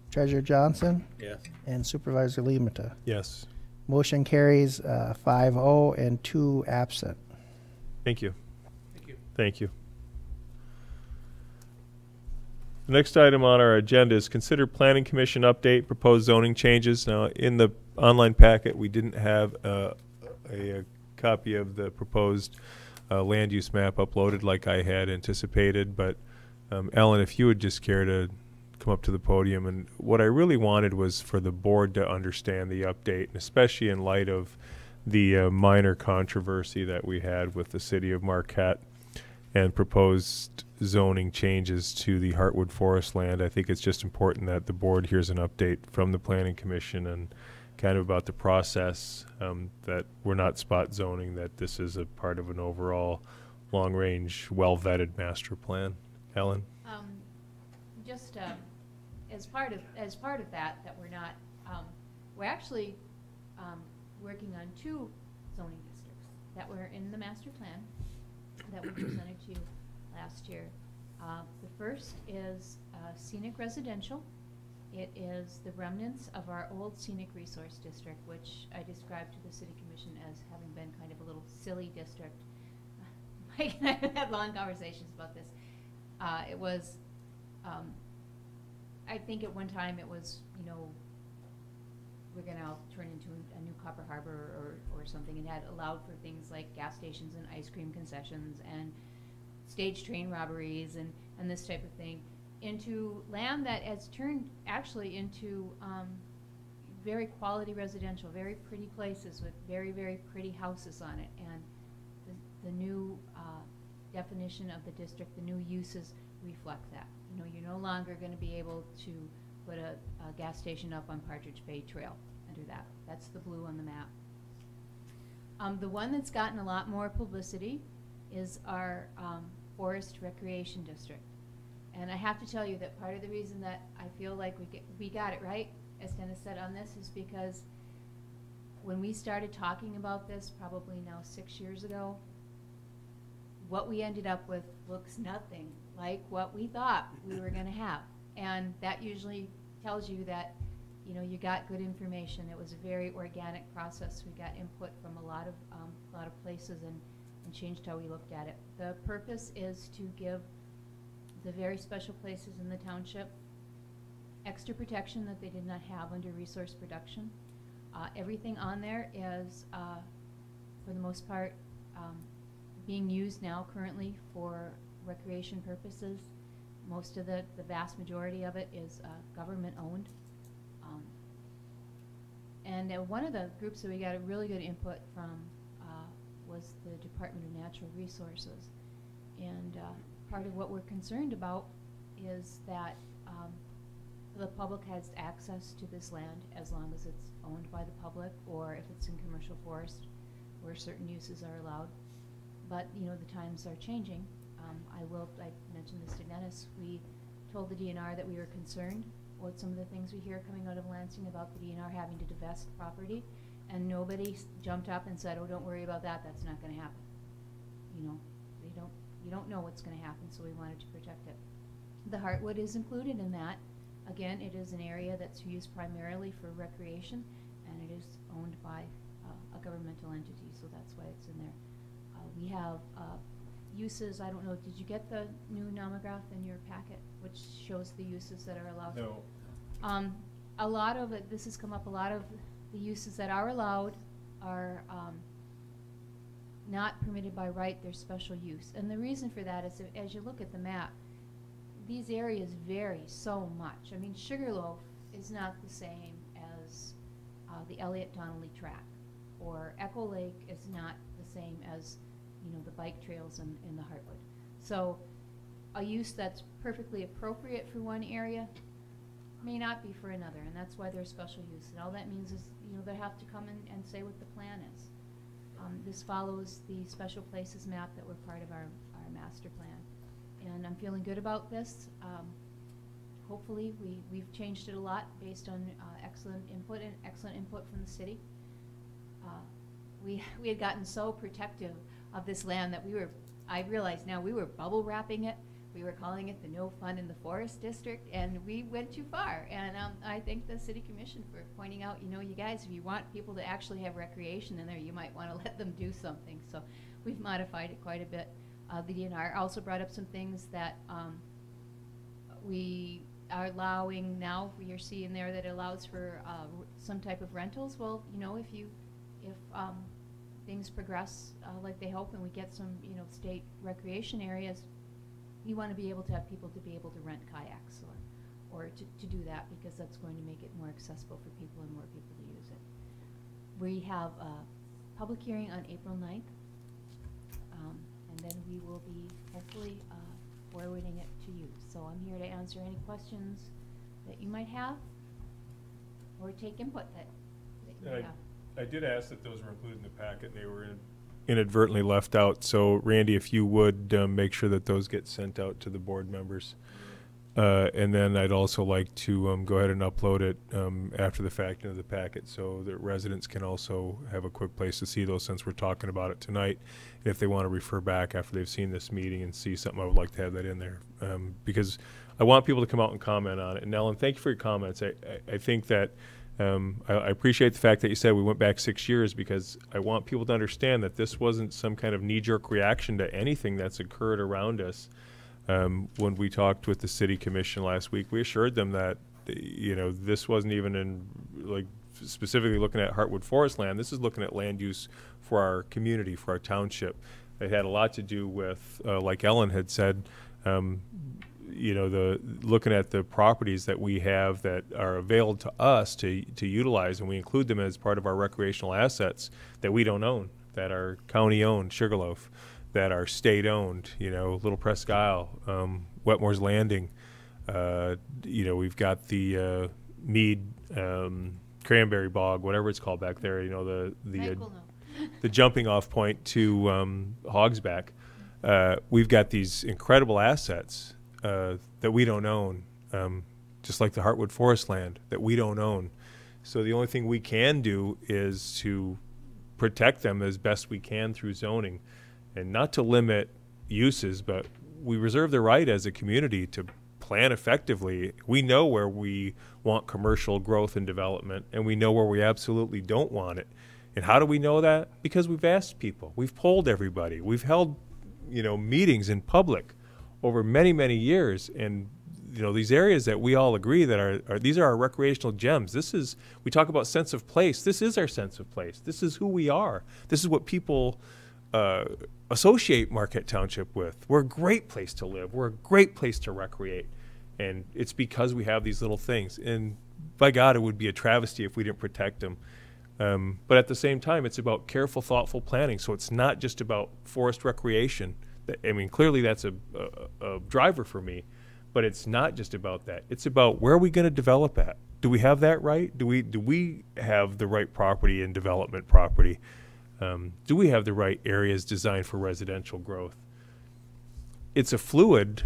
Treasurer Johnson? Yes. And Supervisor Limata. Yes. Motion carries 5-0 and 2 absent. Thank you. Thank you. Thank you. The next item on our agenda is consider Planning Commission update, proposed zoning changes. Now, in the online packet, we didn't have a copy of the proposed land use map uploaded like I had anticipated, but Ellen, if you would just care to come up to the podium. And what I really wanted was for the board to understand the update, and especially in light of the minor controversy that we had with the city of Marquette and proposed zoning changes to the Heartwood Forest land. I think it's just important that the board hears an update from the Planning Commission and kind of about the process, that we're not spot zoning, that this is a part of an overall long-range, well-vetted master plan. Ellen? Just as part of that we're not, we're actually working on 2 zoning districts that were in the master plan that we presented to you last year. The first is scenic residential, It is the remnants of our old scenic resource district, which I described to the city commission as having been kind of a little silly district. Mike and I have had long conversations about this. It was, I think at one time it was, you know, we're gonna turn into a new Copper Harbor or something, and had allowed for things like gas stations and ice cream concessions and stage train robberies and this type of thing, into land that has turned actually into very quality residential, very pretty places with very, very pretty houses on it. And the new definition of the district, the new uses reflect that. You know, you're no longer going to be able to put a gas station up on Partridge Bay Trail under that. That's the blue on the map. The one that's gotten a lot more publicity is our Forest Recreation District. And I have to tell you that part of the reason that I feel like we got it right, as Dennis said on this, is because when we started talking about this, probably now 6 years ago, what we ended up with looks nothing like what we thought we were going to have. And that usually tells you that, you know, you got good information. It was a very organic process. We got input from a lot of places and changed how we looked at it. The purpose is to give the very special places in the township extra protection that they did not have under resource production. Everything on there is, for the most part, being used now currently for recreation purposes. Most of the vast majority of it is government owned. And one of the groups that we got a really good input from was the Department of Natural Resources. And part of what we're concerned about is that the public has access to this land as long as it's owned by the public, or if it's in commercial forest where certain uses are allowed. But, you know, the times are changing. I mentioned this to Dennis. We told the DNR that we were concerned with some of the things we hear coming out of Lansing about the DNR having to divest property, and nobody jumped up and said, oh, don't worry about that, that's not going to happen. You know, you don't know what's going to happen, so we wanted to protect it. The Heartwood is included in that. Again, it is an area that's used primarily for recreation, and it is owned by a governmental entity, so that's why it's in there. We have uses, I don't know, did you get the new nomograph in your packet, which shows the uses that are allowed? No. A lot of it, this has come up, a lot of the uses that are allowed are not permitted by right, they're special use. And the reason for that is, as you look at the map, these areas vary so much. I mean, Sugarloaf is not the same as the Elliott Donnelly track, or Echo Lake is not the same as, you know, the bike trails in the Heartwood. So a use that's perfectly appropriate for one area may not be for another, and that's why there's special use. And all that means is, you know, they have to come in and say what the plan is. This follows the special places map that were part of our master plan. And I'm feeling good about this. Hopefully we've changed it a lot based on excellent input from the city. We had gotten so protective of this land that I realize now we were bubble wrapping it. We were calling it the No Fun in the Forest District, and we went too far. And I thank the City Commission for pointing out, you know, you guys, if you want people to actually have recreation in there, you might want to let them do something. So we've modified it quite a bit. The DNR also brought up some things that we are allowing now. You're seeing there that it allows for some type of rentals. Well, you know, if things progress like they hope, and we get some, you know, state recreation areas, you want to be able to have people to be able to rent kayaks or to do that, because that's going to make it more accessible for people and more people to use it. We have a public hearing on April 9th, and then we will be hopefully forwarding it to you. So I'm here to answer any questions that you might have, or take input that you have. I did ask that those were included in the packet, and they were inadvertently left out. So Randy, if you would make sure that those get sent out to the board members. And then I'd also like to go ahead and upload it after the fact into the packet so that residents can also have a quick place to see those, since we're talking about it tonight. And if they want to refer back after they've seen this meeting and see something, I would like to have that in there, because I want people to come out and comment on it. And Ellen, thank you for your comments. I think that I appreciate the fact that you said we went back 6 years, because I want people to understand that this wasn't some kind of knee-jerk reaction to anything that's occurred around us. When we talked with the city commission last week, we assured them that, you know, this wasn't even in, like, specifically looking at Heartwood Forest land. This is looking at land use for our community, for our township. It had a lot to do with, like Ellen had said, you know, looking at the properties that we have that are available to us to utilize, and we include them as part of our recreational assets that we don't own, that are county-owned, Sugarloaf, that are state-owned, you know, Little Presque Isle, Wetmore's Landing. You know, we've got the Mead Cranberry Bog, whatever it's called back there. You know, the jumping-off point to Hogsback. We've got these incredible assets that we don't own, just like the Heartwood Forest land that we don't own. So the only thing we can do is to protect them as best we can through zoning, and not to limit uses, but we reserve the right as a community to plan effectively. We know where we want commercial growth and development, and we know where we absolutely don't want it. And how do we know that? Because we've asked people. We've polled everybody. We've held, you know, meetings in public over many, many years. And, you know, these areas that we all agree that these are our recreational gems. We talk about sense of place. This is our sense of place. This is who we are. This is what people associate Marquette Township with. We're a great place to live. We're a great place to recreate. And it's because we have these little things. And by God, it would be a travesty if we didn't protect them. But at the same time, it's about careful, thoughtful planning. So it's not just about forest recreation. I mean, clearly that's a driver for me. But it's not just about that. It's about, where are we going to develop at? Do we have that right? Do we have the right property and development property? Do we have the right areas designed for residential growth? It's a fluid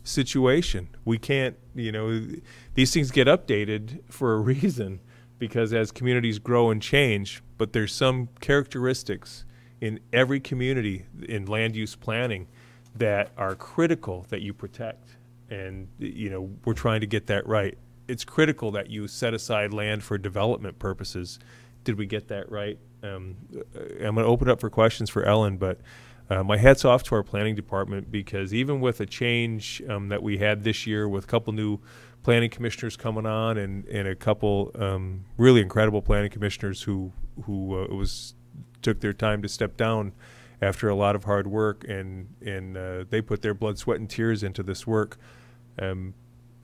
situation. We can't, you know, these things get updated for a reason, because as communities grow and change, but there's some characteristics in every community in land use planning that are critical that you protect. And, you know, we're trying to get that right. It's critical that you set aside land for development purposes. Did we get that right? I'm going to open up for questions for Ellen, but my hat's off to our planning department, because even with a change that we had this year with a couple new planning commissioners coming on, and a couple really incredible planning commissioners who took their time to step down after a lot of hard work, and they put their blood, sweat, and tears into this work.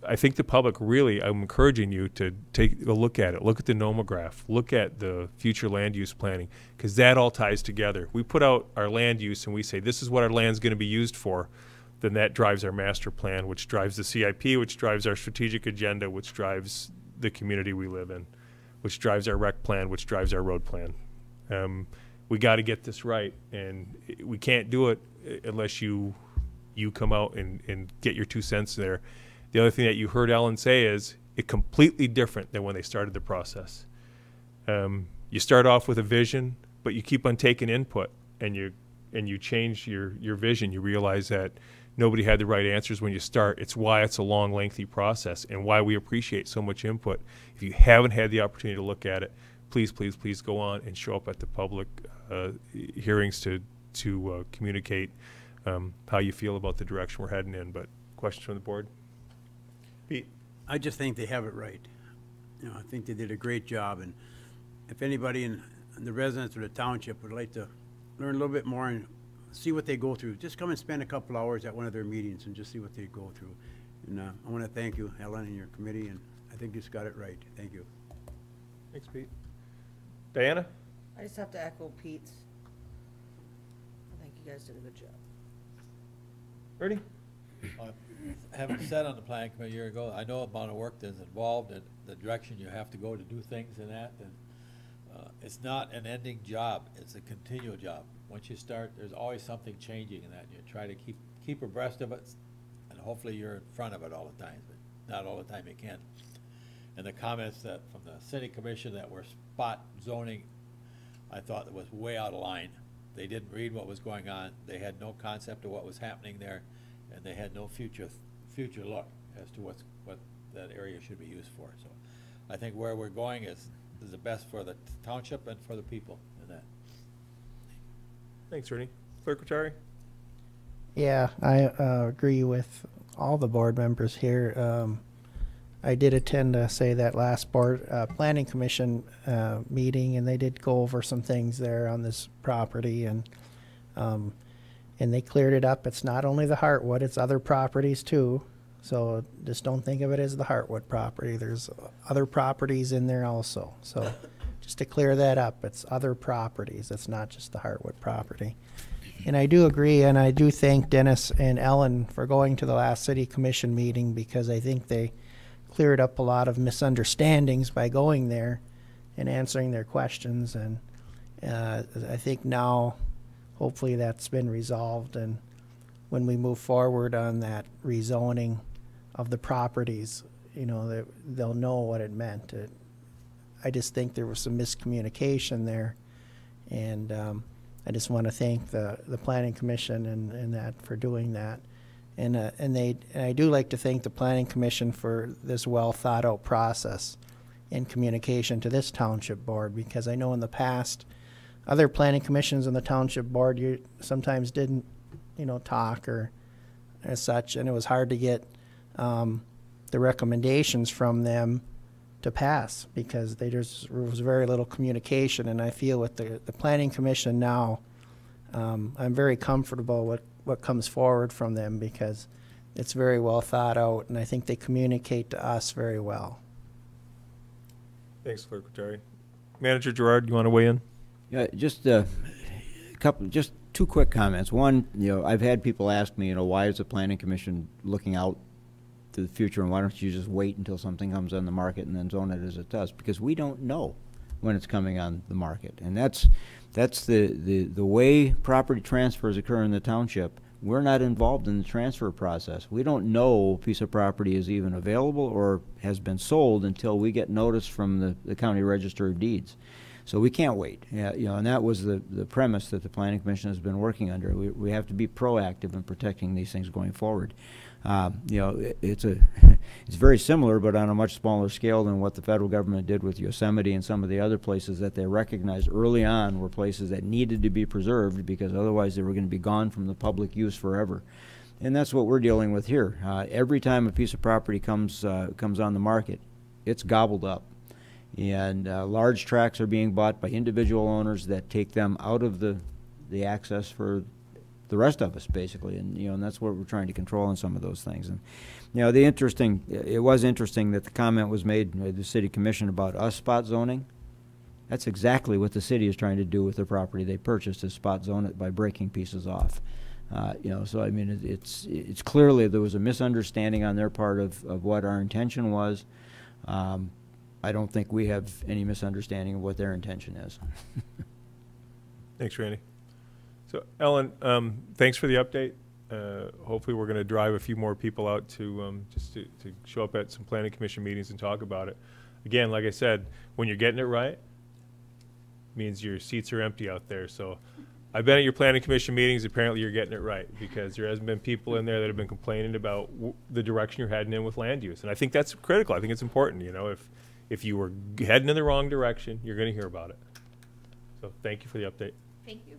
I think the public really, I'm encouraging you to take a look at it. Look at the nomograph. Look at the future land use planning, because that all ties together. We put out our land use and we say, this is what our land's going to be used for. Then that drives our master plan, which drives the CIP, which drives our strategic agenda, which drives the community we live in, which drives our rec plan, which drives our road plan. We got to get this right, and we can't do it unless you come out and get your 2 cents there. The other thing that you heard Ellen say is it's completely different than when they started the process. You start off with a vision, but you keep on taking input, and you change your vision. You realize that nobody had the right answers when you start. It's why it's a long, lengthy process, and why we appreciate so much input. If you haven't had the opportunity to look at it, please, please, please go on and show up at the public hearings to communicate how you feel about the direction we're heading in. But questions from the board? Pete? I just think they have it right. You know, I think they did a great job, and if anybody in the residents of the township would like to learn a little bit more and see what they go through, just come and spend a couple hours at one of their meetings and just see what they go through. And I want to thank you, Ellen, and your committee, and I think you just got it right. Thank you. Thanks, Pete. Diana? I just have to echo Pete's. I think you guys did a good job. Ernie? Having said on the planning committee a year ago, I know the amount of work that's involved and the direction you have to go to do things in that, and it's not an ending job, it's a continual job. Once you start, there's always something changing in that, and you try to keep abreast of it, and hopefully you're in front of it all the time, but not all the time you can. And the comments that from the city commission that were spot zoning, I thought that was way out of line. They didn't read what was going on, they had no concept of what was happening there, and they had no future look as to what that area should be used for. So I think where we're going is the best for the township and for the people in that. Thanks, Ernie. Clerk Rattari? Yeah, I agree with all the board members here. I did attend, say, that last board planning commission meeting, and they did go over some things there on this property, and they cleared it up. It's not only the Heartwood; it's other properties too. So just don't think of it as the Heartwood property. There's other properties in there also. So just to clear that up, it's other properties. It's not just the Heartwood property. And I do agree, and I do thank Dennis and Ellen for going to the last city commission meeting, because I think they cleared up a lot of misunderstandings by going there and answering their questions. And I think now, hopefully, that's been resolved. And when we move forward on that rezoning of the properties, you know, they'll know what it meant. I just think there was some miscommunication there, and I just want to thank the planning commission and that for doing that. And I do like to thank the planning commission for this well thought out process in communication to this township board, because I know in the past other planning commissions on the township board, you sometimes didn't, you know, talk or as such, and it was hard to get the recommendations from them to pass, because there was very little communication. And I feel with the planning commission now, I'm very comfortable with what comes forward from them, because it's very well thought out, and I think they communicate to us very well. Thanks, Clerk Rattari. Manager Gerard, you want to weigh in? Yeah, just just two quick comments. One, you know, I've had people ask me, you know, why is the planning commission looking out to the future, and why don't you just wait until something comes on the market and then zone it as it does? Because we don't know when it's coming on the market, and that's the way property transfers occur in the township. We're not involved in the transfer process. We don't know a piece of property is even available or has been sold until we get notice from the county register of deeds. So we can't wait. Yeah, you know, and that was the premise that the planning commission has been working under. We have to be proactive in protecting these things going forward. You know, it's very similar, but on a much smaller scale than what the federal government did with Yosemite and some of the other places that they recognized early on were places that needed to be preserved, because otherwise they were going to be gone from the public use forever. And that's what we're dealing with here. Every time a piece of property comes on the market, it's gobbled up. And large tracts are being bought by individual owners that take them out of the access for the rest of us, basically, and you know, and that's what we're trying to control in some of those things. And you know, it was interesting that the comment was made by the city commission about us spot zoning. That's exactly what the city is trying to do with the property they purchased, is spot zone it by breaking pieces off. You know, so I mean, it's clearly there was a misunderstanding on their part of what our intention was. I don't think we have any misunderstanding of what their intention is. Thanks, Randy. So, Ellen, thanks for the update. Hopefully we're going to drive a few more people out to just to show up at some planning commission meetings and talk about it. Again, like I said, when you're getting it right, means your seats are empty out there. So I've been at your planning commission meetings. Apparently you're getting it right, because there hasn't been people in there that have been complaining about the direction you're heading in with land use. And I think that's critical. I think it's important. You know, if you were heading in the wrong direction, you're going to hear about it. So thank you for the update. Thank you.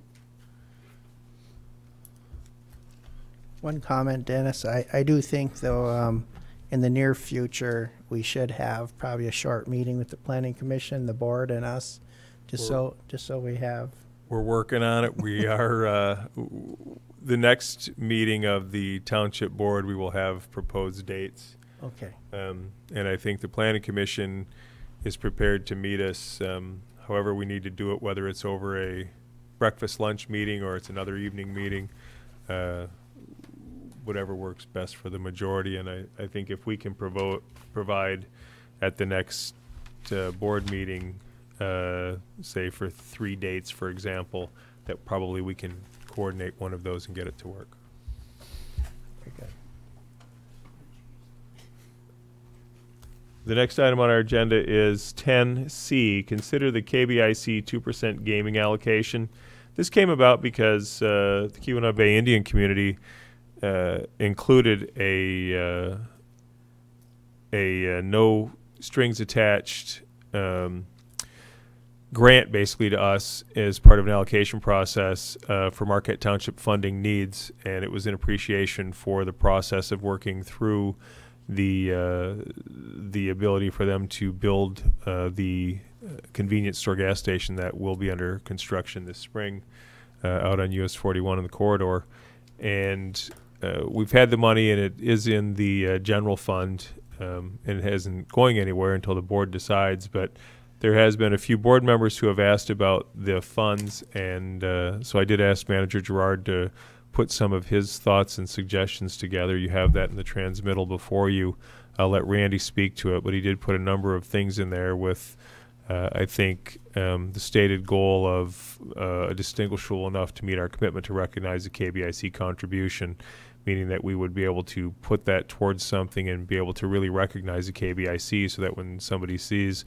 One comment, Dennis. I do think, though, in the near future, we should have probably a short meeting with the planning commission, the board, and us, just so we have. We're working on it. We are the next meeting of the township board. We will have proposed dates. Okay. And I think the planning commission is prepared to meet us. However, we need to do it, whether it's over a breakfast lunch meeting or it's another evening meeting. Whatever works best for the majority. And I think if we can provide at the next board meeting, say for 3 dates, for example, that probably we can coordinate one of those and get it to work. Very good. The next item on our agenda is 10C, consider the KBIC 2% gaming allocation. This came about because the Keweenaw Bay Indian community included a no strings attached grant basically to us as part of an allocation process for Marquette Township funding needs, and it was in appreciation for the process of working through the ability for them to build the convenience store gas station that will be under construction this spring out on US 41 in the corridor. And we've had the money, and it is in the general fund, and it isn't going anywhere until the board decides. But there has been a few board members who have asked about the funds, and so I did ask Manager Gerard to put some of his thoughts and suggestions together. You have that in the transmittal before you. I'll let Randy speak to it, but he did put a number of things in there with, I think, the stated goal of distinguishable enough to meet our commitment to recognize the KBIC contribution, meaning that we would be able to put that towards something and be able to really recognize the KBIC so that when somebody sees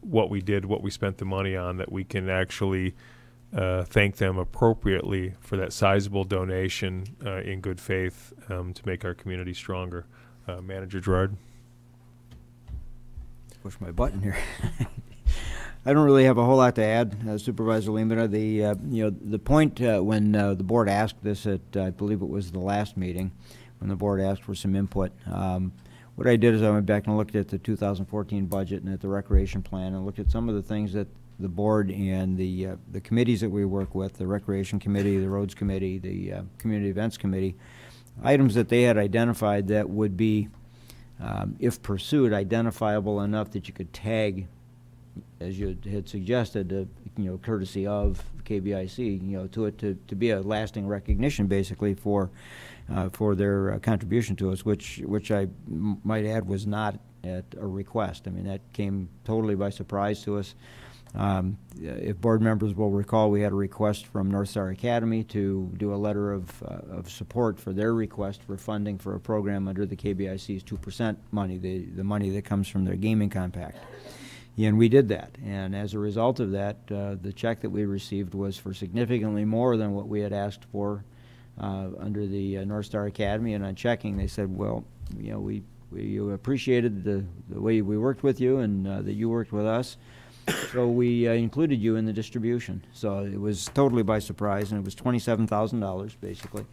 what we did, what we spent the money on, that we can actually thank them appropriately for that sizable donation in good faith to make our community stronger. Manager Gerard. Push my button here. I don't really have a whole lot to add, Supervisor Lehman. The point when the board asked this at, I believe it was the last meeting, when the board asked for some input. What I did is I went back and looked at the 2014 budget and at the recreation plan and looked at some of the things that the board and the committees that we work with, the Recreation Committee, the Roads Committee, the Community Events Committee, items that they had identified that would be, if pursued, identifiable enough that you could tag, as you had suggested, courtesy of KBIC, to it to be a lasting recognition, basically, for their contribution to us, which I might add was not at a request. I mean, that came totally by surprise to us. If board members will recall, we had a request from North Star Academy to do a letter of support for their request for funding for a program under the KBIC's 2% money, the money that comes from their gaming compact. And we did that, and as a result of that, the check that we received was for significantly more than what we had asked for under the North Star Academy. And on checking, they said, well, we appreciated the way we worked with you and that you worked with us, so we included you in the distribution. So it was totally by surprise, and it was $27,000 basically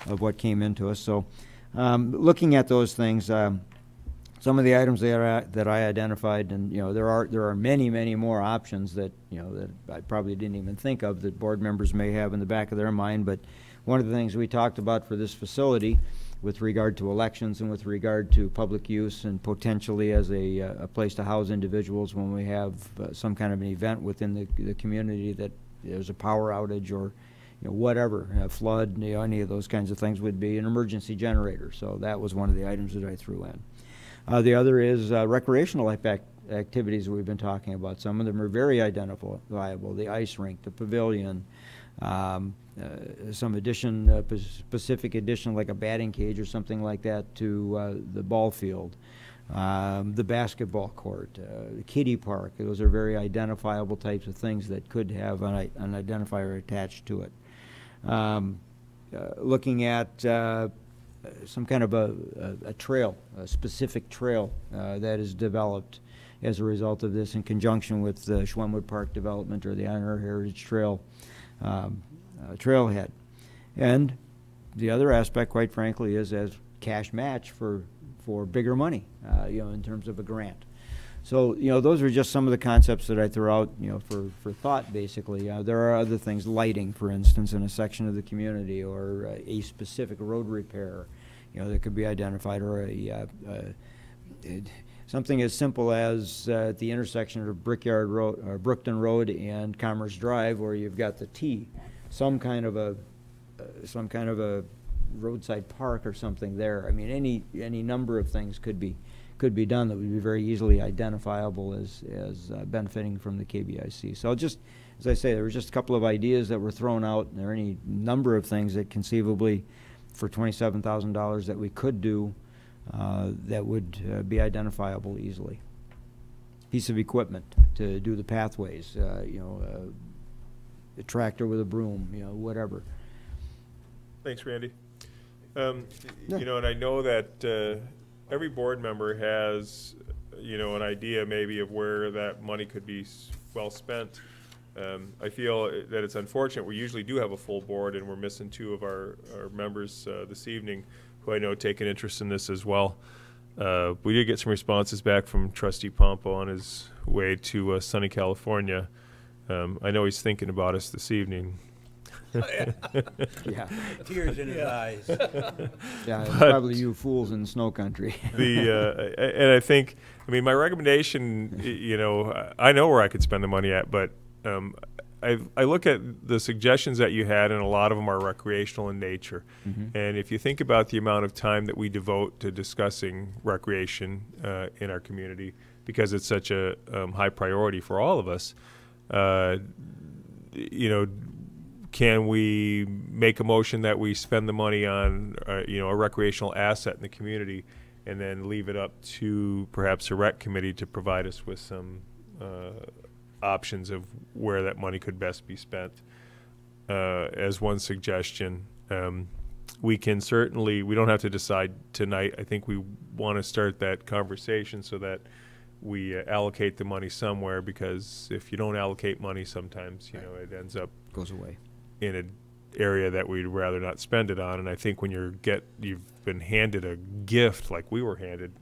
of what came into us. So looking at those things, some of the items that I identified, and there are many more options that that I probably didn't even think of that board members may have in the back of their mind. But one of the things we talked about for this facility, with regard to elections and with regard to public use and potentially as a place to house individuals when we have some kind of an event within the community, that there's a power outage or whatever, a flood, any of those kinds of things, would be an emergency generator. So that was one of the items that I threw in. The other is recreational activities that we've been talking about. Some of them are very identifiable: the ice rink, the pavilion, some addition, specific addition like a batting cage or something like that to the ball field, the basketball court, the kiddie park. Those are very identifiable types of things that could have an identifier attached to it. Looking at some kind of a trail, a specific trail that is developed as a result of this in conjunction with the Schwemmwood Park development or the Honor Heritage Trail trailhead. And the other aspect, quite frankly, is as cash match for bigger money, in terms of a grant. So, those are just some of the concepts that I threw out, for thought, basically. There are other things, lighting, for instance, in a section of the community, or a specific road repair, that could be identified, or something as simple as at the intersection of Brickyard Road, or Brookton Road and Commerce Drive, where you've got the T, some kind of a roadside park or something there. I mean, any number of things could be done that would be very easily identifiable as benefiting from the KBIC. So just, as I say, there were just a couple of ideas that were thrown out, and there are any number of things that conceivably for $27,000 that we could do that would be identifiable easily. Piece of equipment to do the pathways, a tractor with a broom, whatever. Thanks, Randy. Yeah. And I know that every board member has, an idea maybe of where that money could be well spent. I feel that it's unfortunate. We usually do have a full board, and we're missing two of our members this evening who I know take an interest in this as well. We did get some responses back from Trustee Pompo on his way to sunny California. I know he's thinking about us this evening. Yeah. Tears in his eyes. Yeah, probably you fools in snow country. And I think, my recommendation, I know where I could spend the money at, but I look at the suggestions that you had, and a lot of them are recreational in nature. Mm-hmm. And if you think about the amount of time that we devote to discussing recreation in our community, because it's such a high priority for all of us, can we make a motion that we spend the money on, a recreational asset in the community, and then leave it up to perhaps a rec committee to provide us with some options of where that money could best be spent? As one suggestion, we can certainly, we don't have to decide tonight. I think we want to start that conversation so that we allocate the money somewhere, because if you don't allocate money, sometimes, it ends up Goes away in an area that we'd rather not spend it on. And I think when you've been handed a gift like we were handed,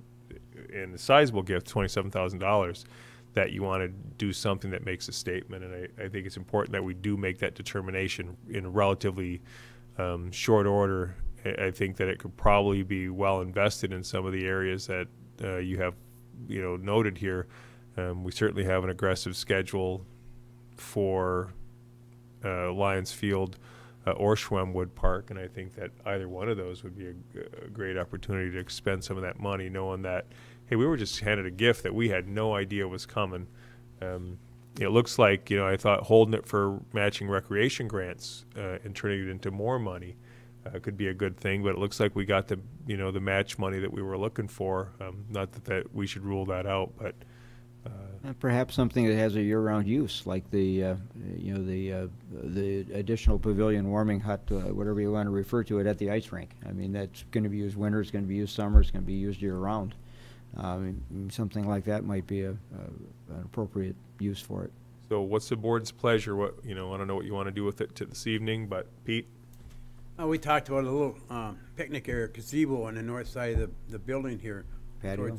and a sizable gift, $27,000, that you want to do something that makes a statement. And I think it's important that we do make that determination in relatively short order. I think that it could probably be well invested in some of the areas that you have noted here. We certainly have an aggressive schedule for Lions Field or Schwemmwood Park, and I think that either one of those would be a great opportunity to expend some of that money, knowing that, hey, we were just handed a gift that we had no idea was coming. It looks like, I thought holding it for matching recreation grants and turning it into more money could be a good thing, but it looks like we got the match money that we were looking for. Not that we should rule that out, but perhaps something that has a year-round use, like the additional pavilion warming hut, whatever you want to refer to it, at the ice rink. That's going to be used winter, it's going to be used summer, it's going to be used year-round. Something like that might be an appropriate use for it. So what's the board's pleasure? I don't know what you want to do with it this evening, but Pete? We talked about a little picnic area, gazebo on the north side of the building here. Patio?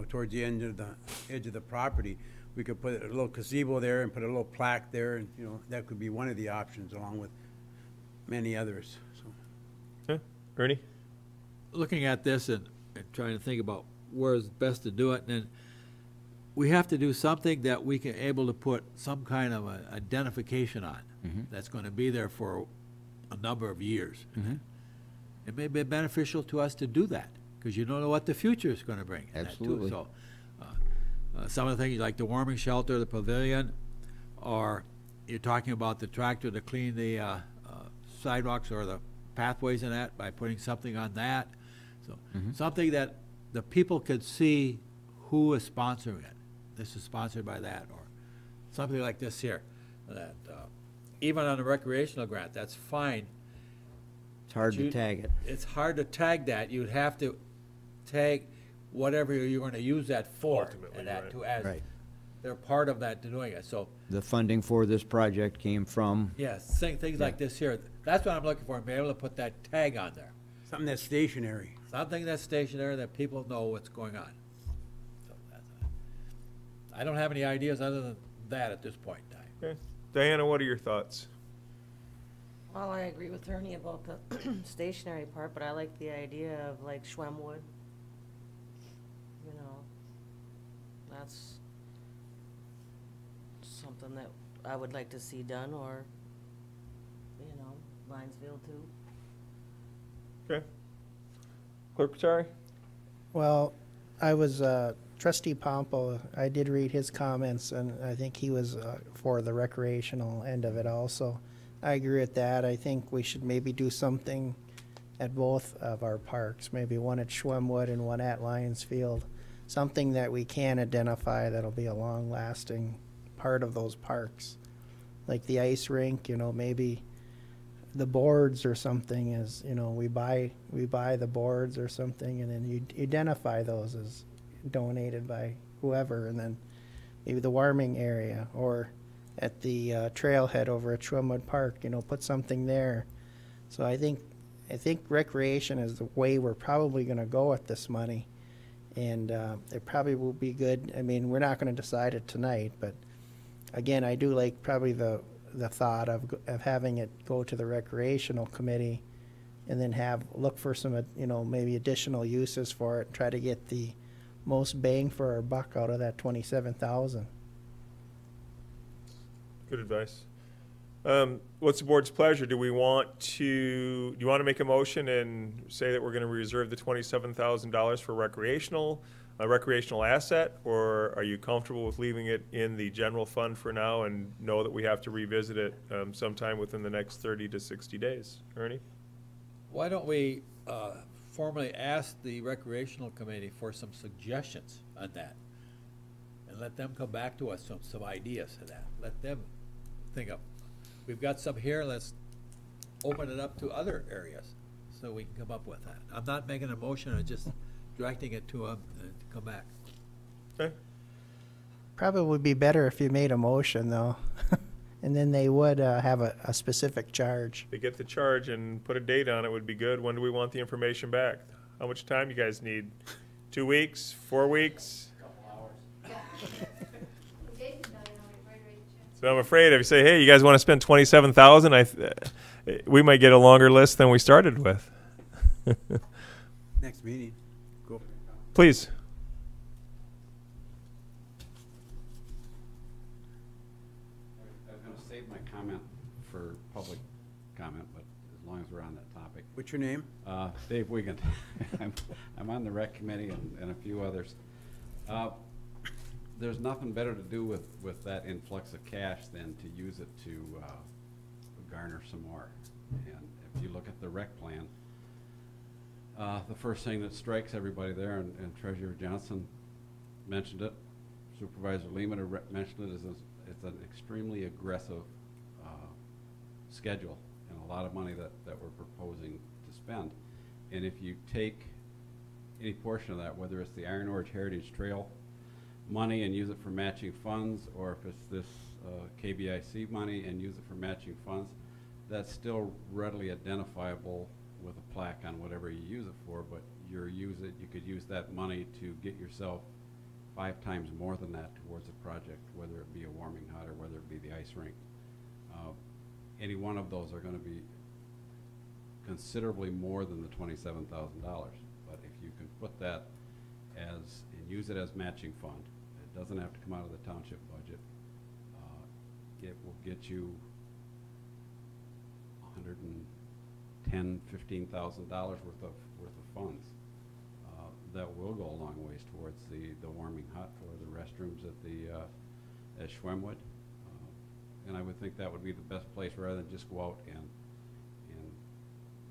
Towards the edge of the property. We could put a little gazebo there and put a little plaque there, and, that could be one of the options along with many others, so. Yeah. Ernie? Looking at this and trying to think about where is best to do it, and then we have to do something that we can able to put some kind of a identification on. Mm-hmm. That's going to be there for a number of years. Mm-hmm. It may be beneficial to us to do that, because you don't know what the future is going to bring. Absolutely. So, some of the things like the warming shelter, the pavilion, or you're talking about the tractor to clean the sidewalks or the pathways and that by putting something on that. So something that the people could see who is sponsoring it. This is sponsored by that, or something like this here. That even on a recreational grant, that's fine. It's hard to tag it. It's hard to tag that. You'd have to tag whatever you're going to use that for. Ultimately, And that right. to as Right. they're part of that to doing it. So The funding for this project came from, yes, things like this here. That's what I'm looking for. Be able to put that tag on there. Something that's stationary. Something that's stationary that people know what's going on. So I don't have any ideas other than that at this point in time. Okay. Diana, what are your thoughts? Well, I agree with Ernie about the stationary part, but I like the idea of like Schwemmwood. That's something that I would like to see done, or, Linesville too. Okay. Clerk Patari? Well, I was, Trustee Pompo, I did read his comments, and I think he was for the recreational end of it also. I agree with that. I think we should maybe do something at both of our parks, maybe one at Schwemmwood and one at Lions Field. Something that we can identify that'll be a long-lasting part of those parks. Like the ice rink, you know, maybe the boards or something is, you know, we buy the boards or something, and then you identify those as donated by whoever, and then maybe the warming area, or at the trailhead over at Schwemmwood Park, you know, put something there. So I think recreation is the way we're probably going to go with this money, and it probably will be good. I mean, we're not going to decide it tonight, but again, I do like probably the thought of having it go to the recreational committee, and then look for some, you know, maybe additional uses for it, and try to get the most bang for our buck out of that 27,000. Good advice. What's the board's pleasure? Do you want to make a motion and say that we're going to reserve the $27,000 for a recreational asset, or are you comfortable with leaving it in the general fund for now and know that we have to revisit it sometime within the next 30 to 60 days? Ernie? Why don't we formally ask the recreational committee for some suggestions on that, and let them come back to us some ideas to that. Let them think of, we've got some here, let's open it up to other areas so we can come up with that. I'm not making a motion, I'm just directing it to them and come back. Okay. Probably would be better if you made a motion, though. And then they would have a specific charge. They get the charge and put a date on it would be good. When do we want the information back? How much time you guys need? 2 weeks? 4 weeks? So I'm afraid if you say, hey, you guys want to spend $27,000, we might get a longer list than we started with. Next meeting. Go. Please. I was going to save my comment for public comment, but as long as we're on that topic. What's your name? Dave Wiegand. I'm on the rec committee and a few others. There's nothing better to do with that influx of cash than to use it to garner some more. And if you look at the rec plan, the first thing that strikes everybody there, and Treasurer Johnson mentioned it, Supervisor Lehman mentioned it, is it's an extremely aggressive schedule and a lot of money that we're proposing to spend. And if you take any portion of that, whether it's the Iron Orge Heritage Trail money and use it for matching funds, or if it's this KBIC money and use it for matching funds, that's still readily identifiable with a plaque on whatever you use it for, but you could use that money to get yourself 5 times more than that towards a project, whether it be a warming hut or whether it be the ice rink. Any one of those are going to be considerably more than the $27,000, but if you can put that as and use it as matching fund, it doesn't have to come out of the township budget. It will get you $110,000, $15,000 worth of funds. That will go a long ways towards the warming hut or the restrooms at Schwemmwood. And I would think that would be the best place, rather than just go out and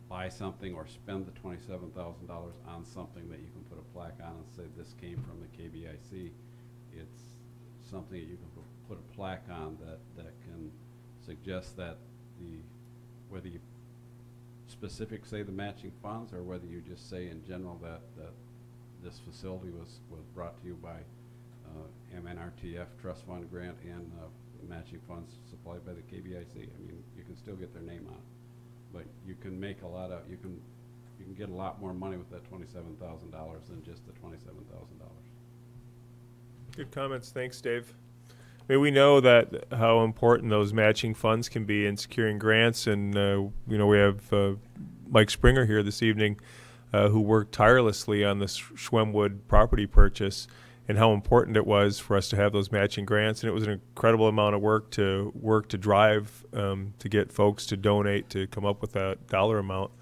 buy something or spend the $27,000 on something that you can put a plaque on and say this came from the KBIC. It's something that you can put a plaque on that can suggest that whether you specific say the matching funds, or whether you just say in general that this facility was brought to you by MNRTF Trust Fund grant and matching funds supplied by the KBIC. I mean, you can still get their name on it, but you can make you can get a lot more money with that $27,000 than just the $27,000. Good comments. Thanks, Dave. I mean, we know that how important those matching funds can be in securing grants, and we have Mike Springer here this evening, who worked tirelessly on this Schwemmwood property purchase, and how important it was for us to have those matching grants. And it was an incredible amount of work to drive to get folks to donate to come up with that dollar amount.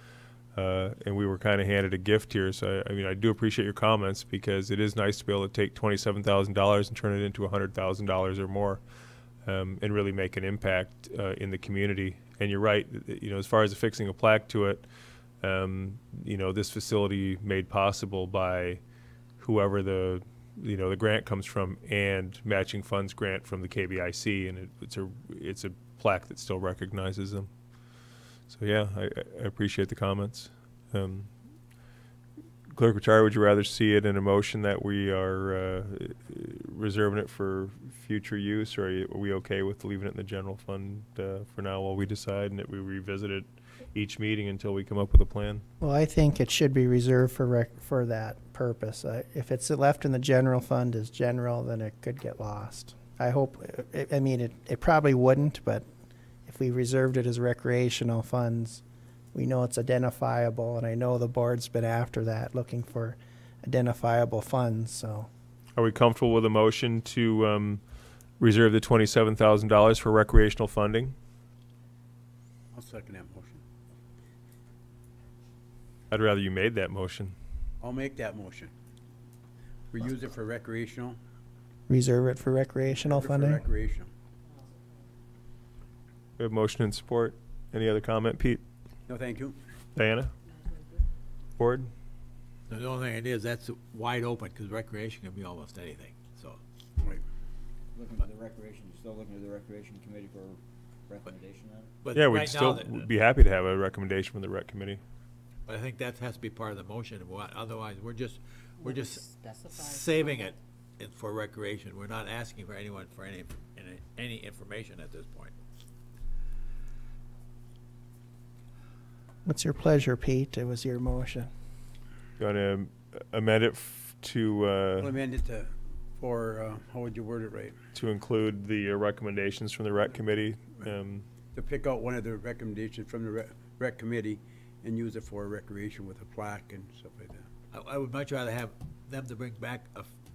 And we were kind of handed a gift here. So, I mean, I do appreciate your comments, because it is nice to be able to take $27,000 and turn it into $100,000 or more, and really make an impact in the community. And you're right, as far as affixing a plaque to it, this facility made possible by whoever the grant comes from, and matching funds grant from the KBIC, and it's a plaque that still recognizes them. So yeah, I appreciate the comments. Clerk Rattari, would you rather see it in a motion that we are reserving it for future use, or are we okay with leaving it in the general fund for now while we decide, and that we revisit it each meeting until we come up with a plan? Well, I think it should be reserved for that purpose. If it's left in the general fund as general, then it could get lost. I hope, it probably wouldn't, but if we reserved it as recreational funds, we know it's identifiable, and I know the board's been after that, looking for identifiable funds, so. Are we comfortable with a motion to reserve the $27,000 for recreational funding? I'll second that motion. I'd rather you made that motion. I'll make that motion. We use it for recreational. Reserve it for recreational funding? For recreational. We have motion and support. Any other comment, Pete? No, thank you. Diana? Board? The only thing it is, that's wide open, because recreation can be almost anything, so. Right. Looking at the recreation, still looking at the recreation committee for recommendation on it? But Yeah, we'd right still now, be happy to have a recommendation from the rec committee. But I think that has to be part of the motion, otherwise, we're just Specify. saving it for recreation. We're not asking for anyone for any information at this point. What's your pleasure, Pete? It was your motion. You want to amend it to We'll amend it how would you word it right? to include the recommendations from the rec committee? To pick out one of the recommendations from the rec committee and use it for recreation with a plaque and stuff like that. I would much rather have them to bring back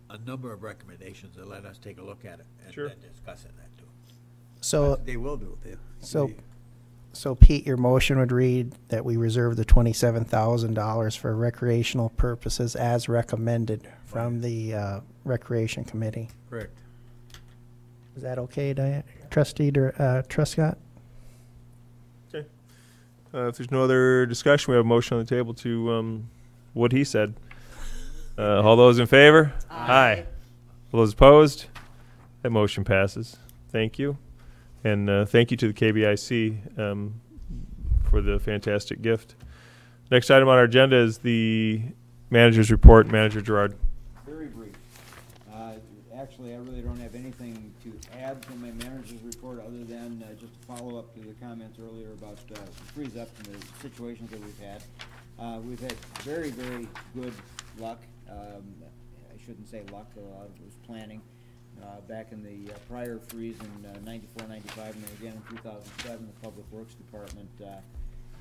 a number of recommendations and let us take a look at it and Sure. then discuss it that too. So, They will do it. so Pete, your motion would read that we reserve the $27,000 for recreational purposes as recommended from the Recreation Committee. Correct. Is that okay, Trustee Truscott? Okay. If there's no other discussion, we have a motion on the table to what he said. All those in favor? Aye. All those opposed? That motion passes. Thank you. And thank you to the KBIC for the fantastic gift. Next item on our agenda is the manager's report. Manager Gerard. Very brief. Actually, I really don't have anything to add to my manager's report other than just to follow up to the comments earlier about the freeze up and the situations that we've had. We've had very, very good luck. I shouldn't say luck, a lot of it was planning. Back in the prior freeze in 94, 95, and then again in 2007, the Public Works Department,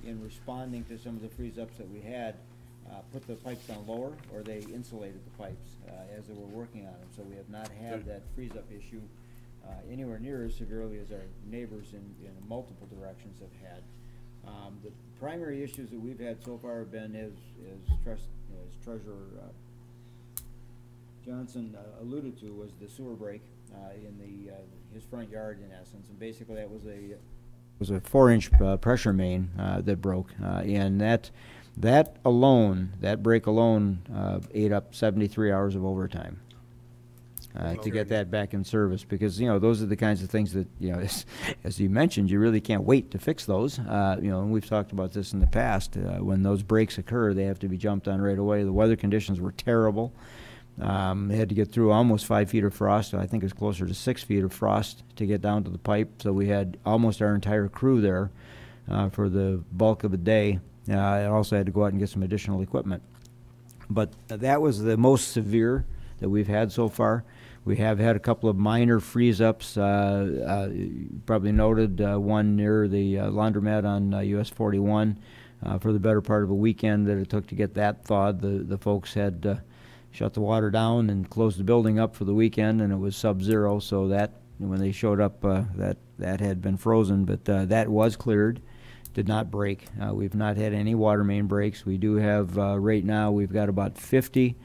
in responding to some of the freeze-ups that we had, put the pipes down lower, or they insulated the pipes as they were working on them. So we have not had that freeze-up issue anywhere near as severely as our neighbors in multiple directions have had. The primary issues that we've had so far have been, as Treasurer Johnson alluded to, was the sewer break in his front yard, in essence, and basically that was a 4-inch pressure main that broke, and that break alone ate up 73 hours of overtime to get that back in service, because those are the kinds of things that as you mentioned, you really can't wait to fix those. And we've talked about this in the past. When those breaks occur, they have to be jumped on right away. The weather conditions were terrible. They had to get through almost 5 feet of frost. I think it's closer to 6 feet of frost to get down to the pipe. So we had almost our entire crew there for the bulk of the day. I also had to go out and get some additional equipment. But that was the most severe that we've had so far. We have had a couple of minor freeze-ups. Probably noted one near the laundromat on US 41 for the better part of a weekend that it took to get that thawed. The folks had shut the water down and closed the building up for the weekend, and it was sub-zero, so that when they showed up, that had been frozen, but that was cleared, did not break. We've not had any water main breaks. We do have, right now, we've got about 50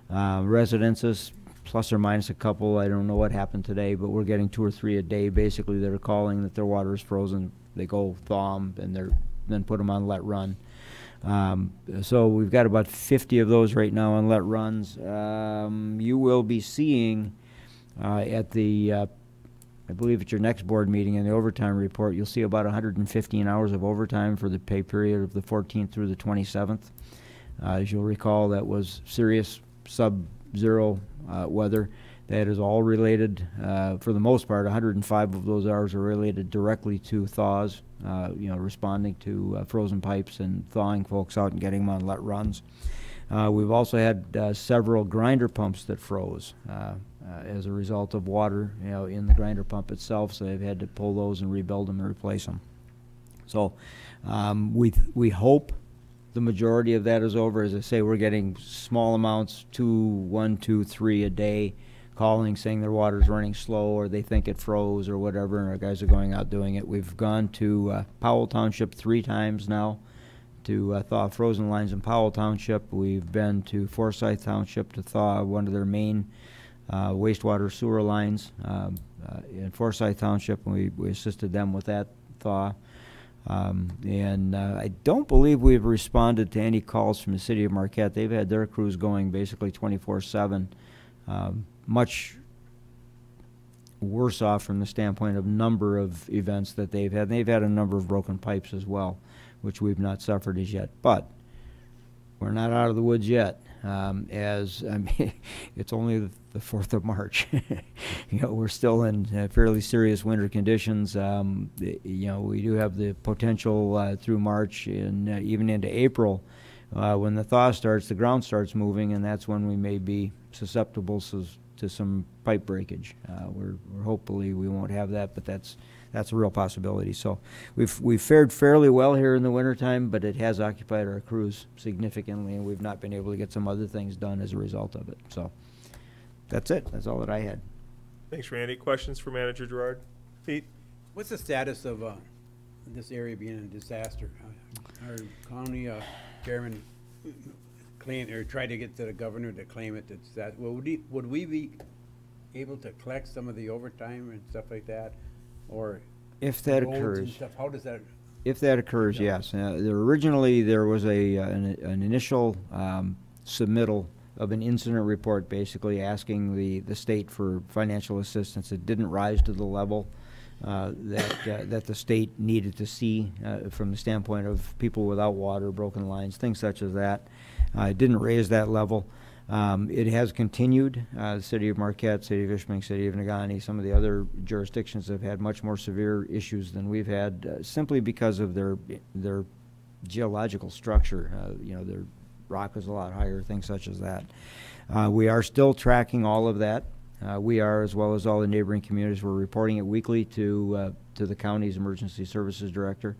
residences, plus or minus a couple. I don't know what happened today, but we're getting 2 or 3 a day, basically, that are calling that their water is frozen. They go thaw them, and then put them on let run. So we've got about 50 of those right now on let runs. You will be seeing at the, I believe at your next board meeting in the overtime report, you'll see about 115 hours of overtime for the pay period of the 14th through the 27th. As you'll recall, that was serious sub-zero weather. That is all related, for the most part, 105 of those hours are related directly to thaws, responding to frozen pipes and thawing folks out and getting them on let runs. We've also had several grinder pumps that froze as a result of water, in the grinder pump itself, so they've had to pull those and rebuild them and replace them. So we hope the majority of that is over. As I say, we're getting small amounts, 1, 2, 3 a day, calling saying their water's running slow or they think it froze or whatever, and our guys are going out doing it. We've gone to Powell Township 3 times now to thaw frozen lines in Powell Township. We've been to Forsyth Township to thaw one of their main wastewater sewer lines in Forsyth Township, and we assisted them with that thaw. I don't believe we've responded to any calls from the city of Marquette. They've had their crews going basically 24/7. Much worse off from the standpoint of number of events that they've had. They've had a number of broken pipes as well, which we've not suffered as yet. But we're not out of the woods yet. It's only the 4th of March. We're still in fairly serious winter conditions. We do have the potential through March and even into April. When the thaw starts, the ground starts moving, and that's when we may be susceptible to some pipe breakage. We're hopefully we won't have that, but that's a real possibility. So we've fared fairly well here in the wintertime, but it has occupied our crews significantly, and we've not been able to get some other things done as a result of it. So that's it. That's all that I had. Thanks, Randy. Questions for Manager Gerard? Pete? What's the status of this area being a disaster? Our county chairman claimed or tried to get to the governor to claim it. Would we be able to collect some of the overtime and stuff like that, or if that roads and occurs? stuff? How does that? If that occurs, yes. Originally, there was an initial submittal of an incident report, basically asking the state for financial assistance. It didn't rise to the level that the state needed to see from the standpoint of people without water, broken lines, things such as that. It didn't raise that level. It has continued. The city of Marquette, city of Ishpeming, city of Negaunee, some of the other jurisdictions have had much more severe issues than we've had, simply because of their geological structure. Their rock is a lot higher, things such as that. We are still tracking all of that. We are, as well as all the neighboring communities. We're reporting it weekly to the county's emergency services director,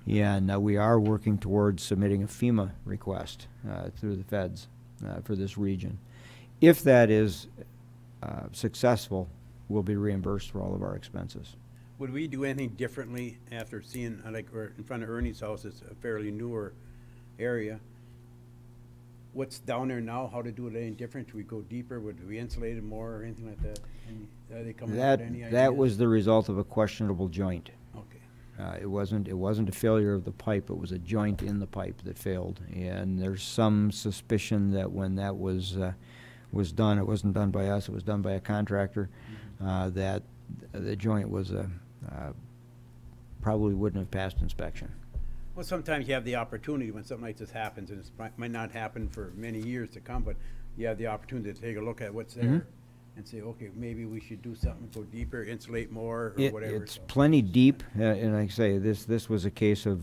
and we are working towards submitting a FEMA request through the feds for this region. If that is successful, we'll be reimbursed for all of our expenses. Would we do anything differently after seeing, like, in front of Ernie's house? It's a fairly newer area. What's down there now? How to do it any different? Do we go deeper? Would we insulate it more or anything like that? Are they coming up with any ideas? That was the result of a questionable joint. Okay. It wasn't a failure of the pipe. It was a joint in the pipe that failed, and there's some suspicion that when that was done, it wasn't done by us. It was done by a contractor. That the joint was probably wouldn't have passed inspection. Well, sometimes you have the opportunity when something like this happens, and it might not happen for many years to come, but you have the opportunity to take a look at what's there and say, okay, maybe we should do something, go deeper, insulate more, or whatever. It's plenty deep, and like I say, this was a case of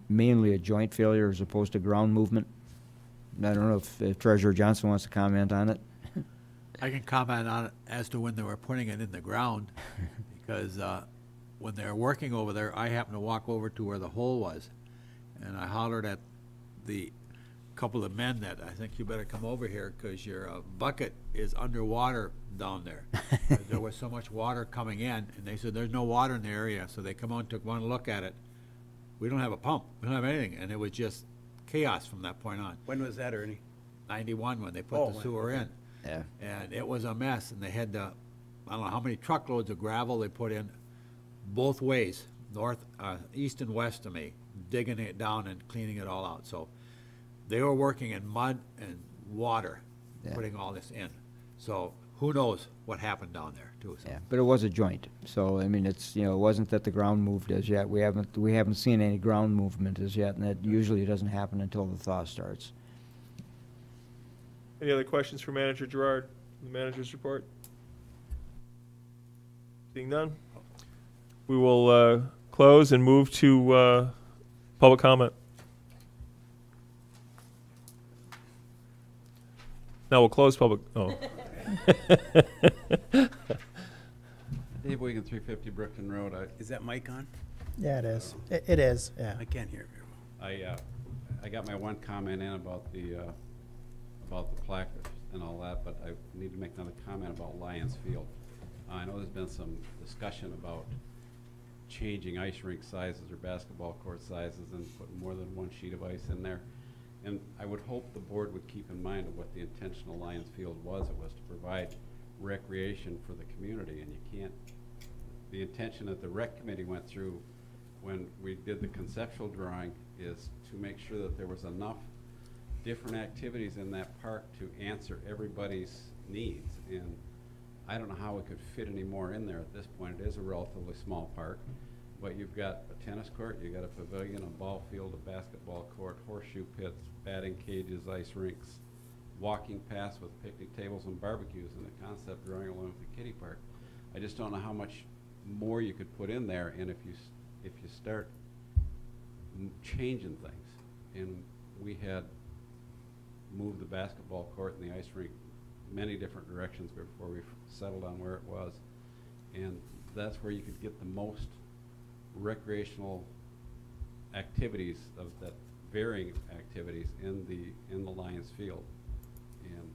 mainly a joint failure as opposed to ground movement. I don't know if Treasurer Johnson wants to comment on it. I can comment on it as to when they were putting it in the ground, because when they were working over there, I happened to walk over to where the hole was, and I hollered at the couple of men that, I think you better come over here because your bucket is underwater down there. There was so much water coming in, and they said there's no water in the area, so they come out and took one look at it. We don't have a pump, we don't have anything, and it was just chaos from that point on. When was that, Ernie? 91, when they put the sewer in. Yeah. And it was a mess, and they had I don't know how many truckloads of gravel they put in both ways, north, east and west of me, digging it down and cleaning it all out. So they were working in mud and water, Yeah. putting all this in. So who knows what happened down there too, so. Yeah, but it was a joint, so, I mean, it's, you know, it wasn't that the ground moved as yet. We haven't seen any ground movement as yet, and that usually doesn't happen until the thaw starts. Any other questions for Manager Gerard, the manager's report? Seeing none, we will close and move to public comment. Now we'll close public, oh. Dave Wigan, 350 Brookton Road. Is that mic on? Yeah, it is. It is, yeah. I can't hear very well. I got my one comment in about the plaque and all that, but I need to make another comment about Lions Field. I know there's been some discussion about changing ice rink sizes or basketball court sizes and putting more than one sheet of ice in there. And I would hope the board would keep in mind of what the intention of Lions Field was. It was to provide recreation for the community, and you can't, the intention that the rec committee went through when we did the conceptual drawing is to make sure that there was enough different activities in that park to answer everybody's needs. And I don't know how we could fit any more in there at this point. It is a relatively small park, but you've got a tennis court, you've got a pavilion, a ball field, a basketball court, horseshoe pits, batting cages, ice rinks, walking paths with picnic tables and barbecues, and a concept drawing along with the kiddie park. I just don't know how much more you could put in there, and if you start changing things, and we had moved the basketball court and the ice rink many different directions before we settled on where it was, and that's where you could get the most recreational activities of that varying activities in the Lions Field. And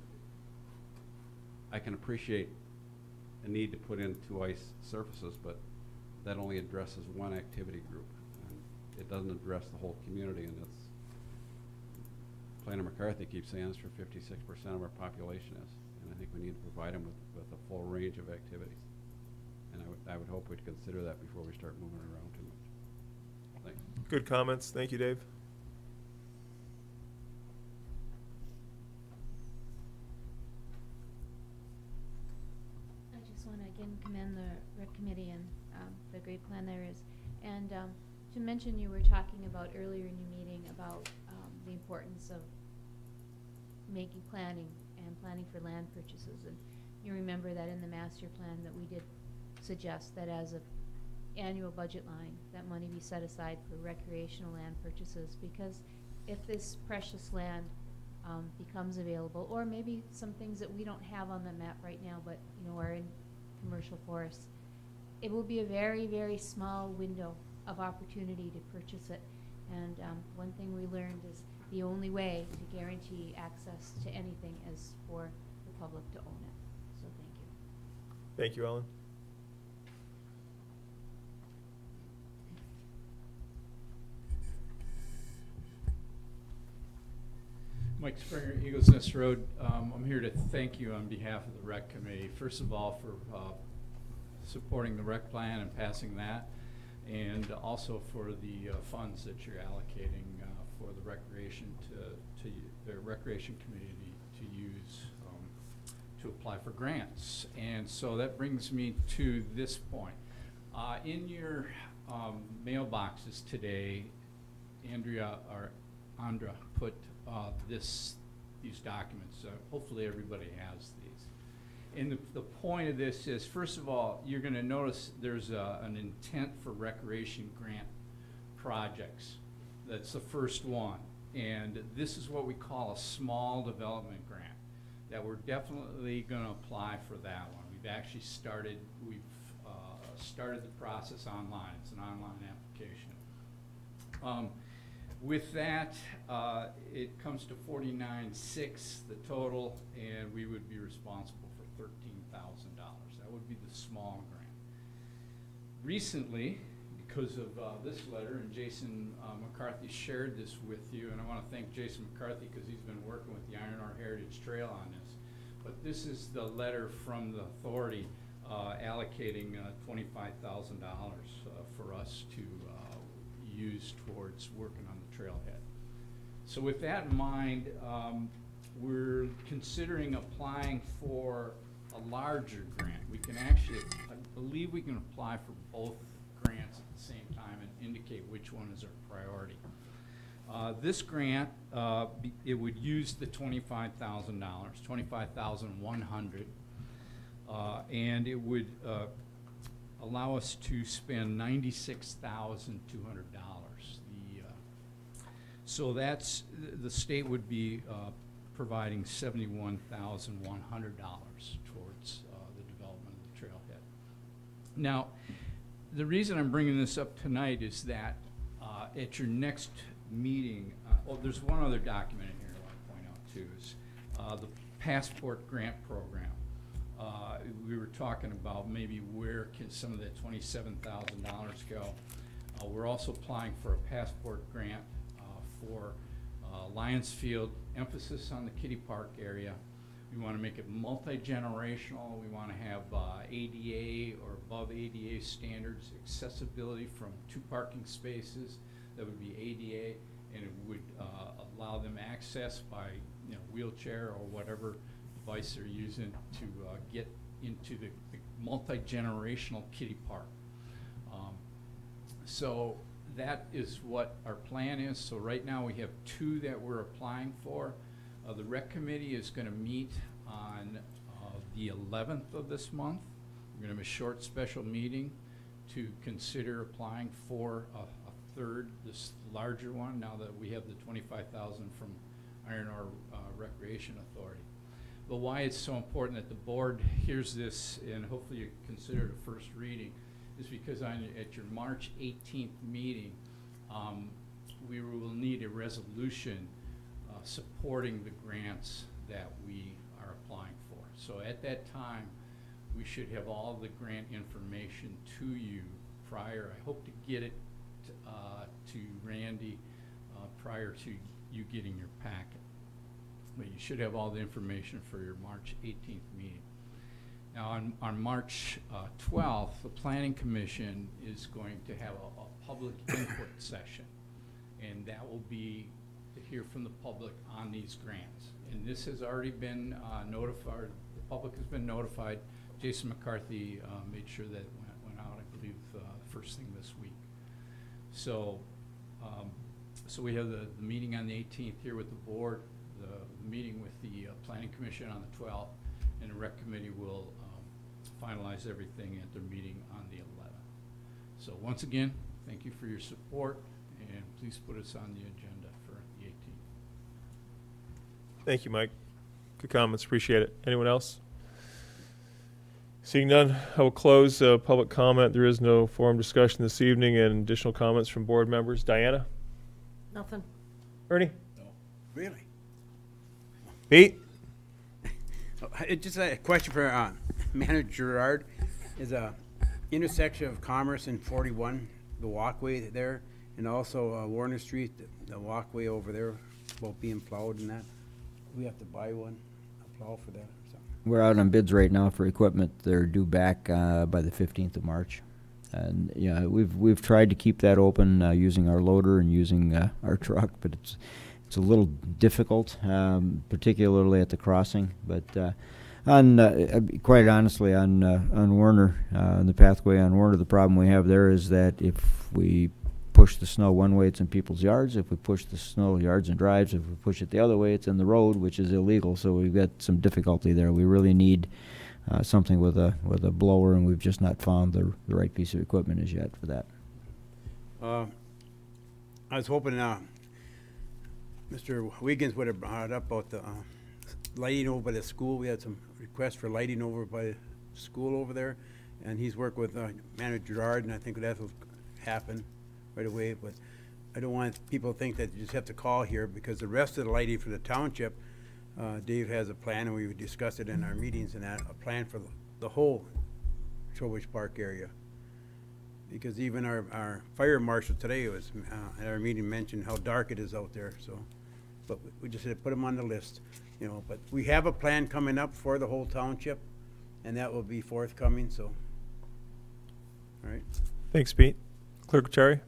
I can appreciate a need to put in 2 ice surfaces, but that only addresses one activity group, and it doesn't address the whole community. And it's Planner McCarthy keeps saying it's for 56% of our population is, and I think we need to provide them with a full range of activities. And I would hope we'd consider that before we start moving around too much. Thanks. Good comments, thank you, Dave. I just want to again commend the rec committee and the great plan there is. And to mention, you were talking about earlier in your meeting about the importance of making planning and planning for land purchases. And you remember that in the master plan that we did suggest that as an annual budget line, that money be set aside for recreational land purchases, because if this precious land becomes available, or maybe some things that we don't have on the map right now, but you know are in commercial forests, it will be a very, very small window of opportunity to purchase it. And one thing we learned is the only way to guarantee access to anything is for the public to own it. So thank you. Thank you, Ellen. Mike Springer, Eagles Nest Road. I'm here to thank you on behalf of the rec committee. First of all, for supporting the rec plan and passing that, and also for the funds that you're allocating for the recreation to the recreation community to use to apply for grants. And so that brings me to this point. In your mailboxes today, Andra put these documents. Hopefully everybody has these. And the point of this is, first of all, you're going to notice there's an intent for recreation grant projects. That's the first one. And this is what we call a small development grant, that we're definitely going to apply for that one. We've actually started the process online. It's an online application. With that, it comes to $49,600, the total, and we would be responsible for $13,000. That would be the small grant. Recently, because of this letter, and Jason McCarthy shared this with you, and I want to thank Jason McCarthy because he's been working with the Iron Ore Heritage Trail on this. But this is the letter from the authority allocating $25,000 for us to use towards working on the trailhead. So with that in mind, we're considering applying for a larger grant. We can actually, I believe we can apply for both grants at the same time and indicate which one is our priority. This grant, it would use the $25,000, $25,100, and it would allow us to spend $96,200. So that's, the state would be providing $71,100 towards the development of the trailhead. Now, the reason I'm bringing this up tonight is that at your next meeting, oh, there's one other document in here I want to point out too, is the Passport Grant Program. We were talking about maybe where can some of that $27,000 go. We're also applying for a passport grant for Lions Field, emphasis on the Kitty Park area. We want to make it multi-generational. We want to have ADA or above ADA standards, accessibility from 2 parking spaces that would be ADA, and it would allow them access by wheelchair or whatever device they're using to get into the multi-generational Kitty Park. So that is what our plan is. So right now we have 2 that we're applying for. The rec committee is going to meet on the 11th of this month. We're going to have a short special meeting to consider applying for a third, this larger one, now that we have the $25,000 from Iron Ore Recreation Authority. But why it's so important that the board hears this and hopefully you consider it a first reading is because at your March 18th meeting, we will need a resolution supporting the grants that we are applying for. So at that time, we should have all the grant information to you prior. I hope to get it to Randy prior to you getting your packet. But you should have all the information for your March 18th meeting. Now on March 12th, the Planning Commission is going to have a public input session, and that will be to hear from the public on these grants. And this has already been notified, the public has been notified. Jason McCarthy made sure that it went out, I believe, first thing this week. So, so we have the meeting on the 18th here with the board, the meeting with the Planning Commission on the 12th, and the Rec Committee will finalize everything at their meeting on the 11th. So once again, thank you for your support, and please put us on the agenda for the 18th. Thank you, Mike. Good comments. Appreciate it. Anyone else? Seeing none, I will close public comment. There is no forum discussion this evening, and additional comments from board members. Diana? Nothing. Ernie? No. Really? Pete? Just a question for Manager Gerard. Is a intersection of Commerce and 41, the walkway there, and also Warner Street, the walkway over there, about being plowed and that. We have to buy one, a plow for that or something. We're out on bids right now for equipment. They're due back by the 15th of March. And yeah, we've tried to keep that open using our loader and using our truck, but it's a little difficult, particularly at the crossing. But quite honestly, on Warner, on the pathway on Warner, the problem we have there is that if we push the snow one way, it's in people's yards. If we push the snow yards and drives, if we push it the other way, it's in the road, which is illegal. So we've got some difficulty there. We really need something with a blower, and we've just not found the right piece of equipment as yet for that. I was hoping Mr. Wiggins would have brought up about the lighting over by the school. We had some requests for lighting over by the school over there, and he's worked with Manager Gerard, and I think that will happen right away. But I don't want people to think that you just have to call here, because the rest of the lighting for the township, Dave has a plan, and we discussed it in our meetings, and that a plan for the whole Trowbridge Park area. Because even our fire marshal today was at our meeting mentioned how dark it is out there. So, but we just had to put them on the list, you know. But we have a plan coming up for the whole township, and that will be forthcoming. So, all right. Thanks, Pete. Clerk Terry?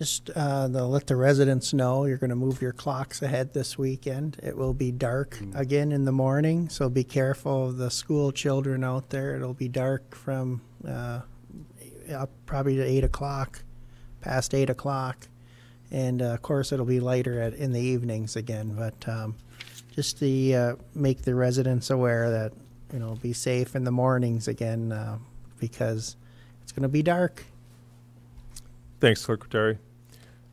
Just they'll let the residents know you're going to move your clocks ahead this weekend. It will be dark again in the morning, so be careful of the school children out there. It'll be dark from up probably to 8 o'clock, past 8 o'clock. And of course, it'll be lighter in the evenings again. But just to make the residents aware that, you know, be safe in the mornings again because it's going to be dark. Thanks, Clerk Terry.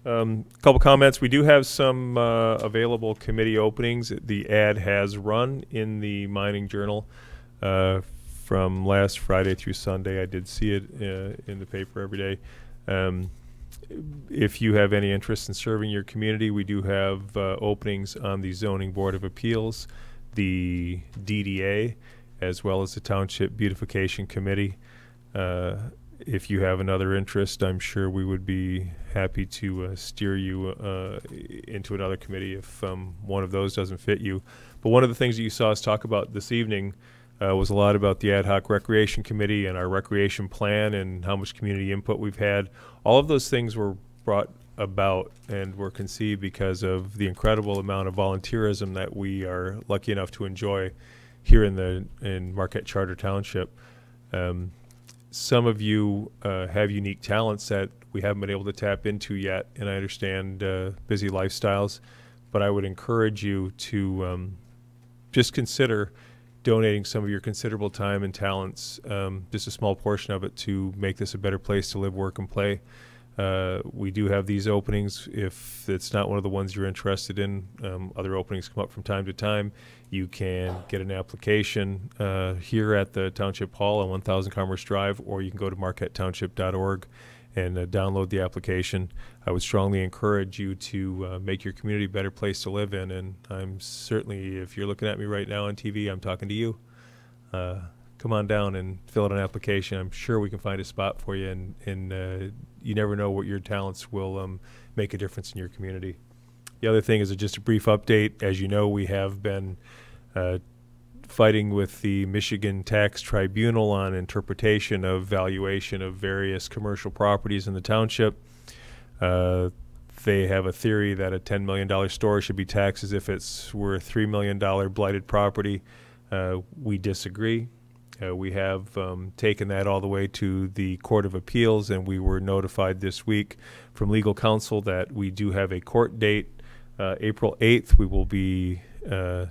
Couple comments. We do have some available committee openings. The ad has run in the Mining Journal from last Friday through Sunday. I did see it in the paper every day. If you have any interest in serving your community, we do have openings on the Zoning Board of Appeals, the DDA, as well as the Township Beautification Committee. If you have another interest, I'm sure we would be happy to steer you into another committee if one of those doesn't fit you. But one of the things that you saw us talk about this evening was a lot about the Ad Hoc Recreation Committee and our recreation plan and how much community input we've had. All of those things were brought about and were conceived because of the incredible amount of volunteerism that we are lucky enough to enjoy here in Marquette Charter Township. Some of you have unique talents that we haven't been able to tap into yet, and I understand busy lifestyles, but I would encourage you to just consider donating some of your considerable time and talents, just a small portion of it, to make this a better place to live, work, and play. We do have these openings. If it's not one of the ones you're interested in, other openings come up from time to time. You can get an application here at the Township Hall on 1000 Commerce Drive, or you can go to marquettetownship.org and download the application. I would strongly encourage you to make your community a better place to live in, and I'm certainly, if you're looking at me right now on TV, I'm talking to you. Come on down and fill out an application. I'm sure we can find a spot for you, and you never know what your talents will make a difference in your community. The other thing is just a brief update. As you know, we have been fighting with the Michigan Tax Tribunal on interpretation of valuation of various commercial properties in the township. They have a theory that a $10 million store should be taxed as if it's worth $3 million blighted property. We disagree. We have taken that all the way to the Court of Appeals, and we were notified this week from legal counsel that we do have a court date. April 8th, we will be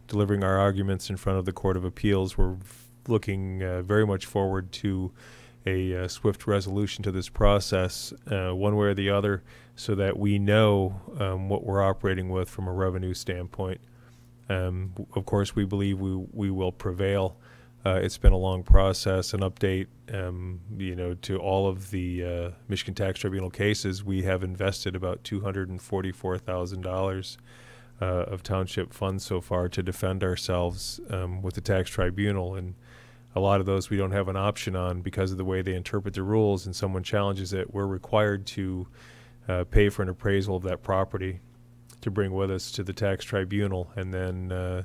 delivering our arguments in front of the Court of Appeals. We're looking very much forward to a swift resolution to this process, one way or the other, so that we know what we're operating with from a revenue standpoint. Of course, we believe we will prevail. It's been a long process. An update, to all of the Michigan Tax Tribunal cases, we have invested about $244,000 of township funds so far to defend ourselves with the Tax Tribunal, and a lot of those we don't have an option on because of the way they interpret the rules, and someone challenges it, we're required to pay for an appraisal of that property to bring with us to the Tax Tribunal, and then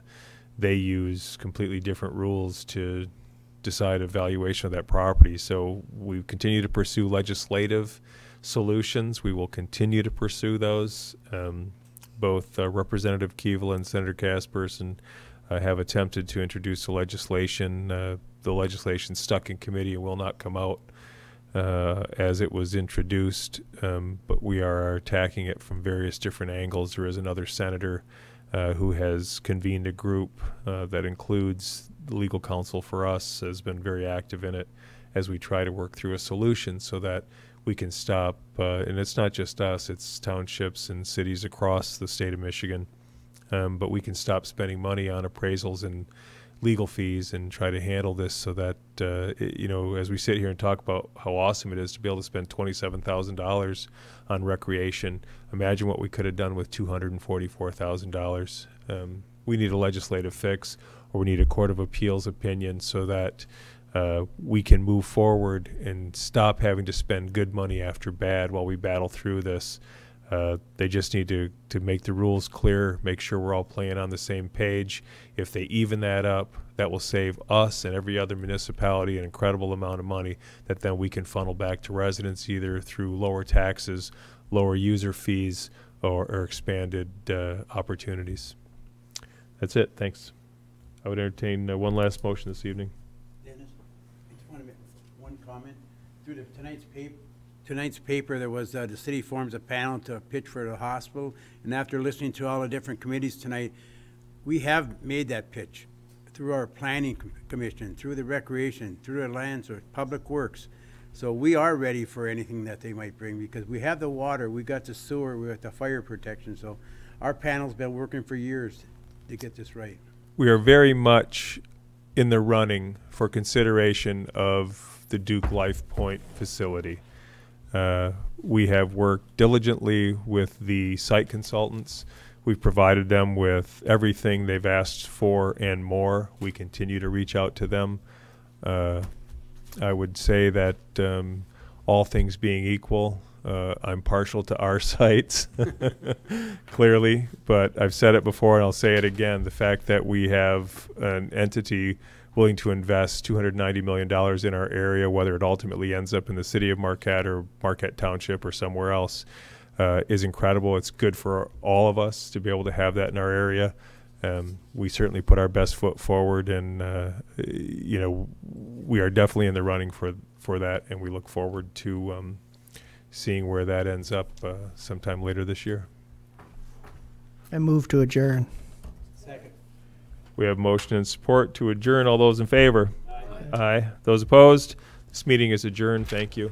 they use completely different rules to decide a valuation of that property. So we continue to pursue legislative solutions. We will continue to pursue those. Both Representative Keeval and Senator Casperson have attempted to introduce the legislation. The legislation stuck in committee and will not come out as it was introduced, but we are attacking it from various different angles. There is another senator who has convened a group that includes legal counsel for us, has been very active in it as we try to work through a solution so that we can stop, and it's not just us, it's townships and cities across the state of Michigan, but we can stop spending money on appraisals and legal fees and try to handle this so that, as we sit here and talk about how awesome it is to be able to spend $27,000 on recreation, imagine what we could have done with $244,000. We need a legislative fix, or we need a Court of Appeals opinion so that we can move forward and stop having to spend good money after bad while we battle through this. They just need to make the rules clear, make sure we're all playing on the same page. If they even that up, that will save us and every other municipality an incredible amount of money that then we can funnel back to residents either through lower taxes, lower user fees or expanded opportunities. That's it. Thanks. I would entertain one last motion this evening. Dennis, I just want to make one comment. Through tonight's paper, there was the city forms a panel to pitch for the hospital, and after listening to all the different committees tonight, we have made that pitch through our planning commission, through the recreation, through the lands or public works. So we are ready for anything that they might bring, because we have the water, we got the sewer, we got the fire protection. So our panel's been working for years to get this right. We are very much in the running for consideration of the Duke Life Point facility. We have worked diligently with the site consultants. We've provided them with everything they've asked for and more. We continue to reach out to them. I would say that all things being equal, I'm partial to our sites, clearly, but I've said it before and I'll say it again. The fact that we have an entity willing to invest $290 million in our area, whether it ultimately ends up in the city of Marquette or Marquette Township or somewhere else, is incredible. It's good for all of us to be able to have that in our area. We certainly put our best foot forward, and you know, we are definitely in the running for that, and we look forward to seeing where that ends up sometime later this year. I move to adjourn. Second. We have motion and support to adjourn. All those in favor? Aye. Aye. Those opposed? This meeting is adjourned. Thank you.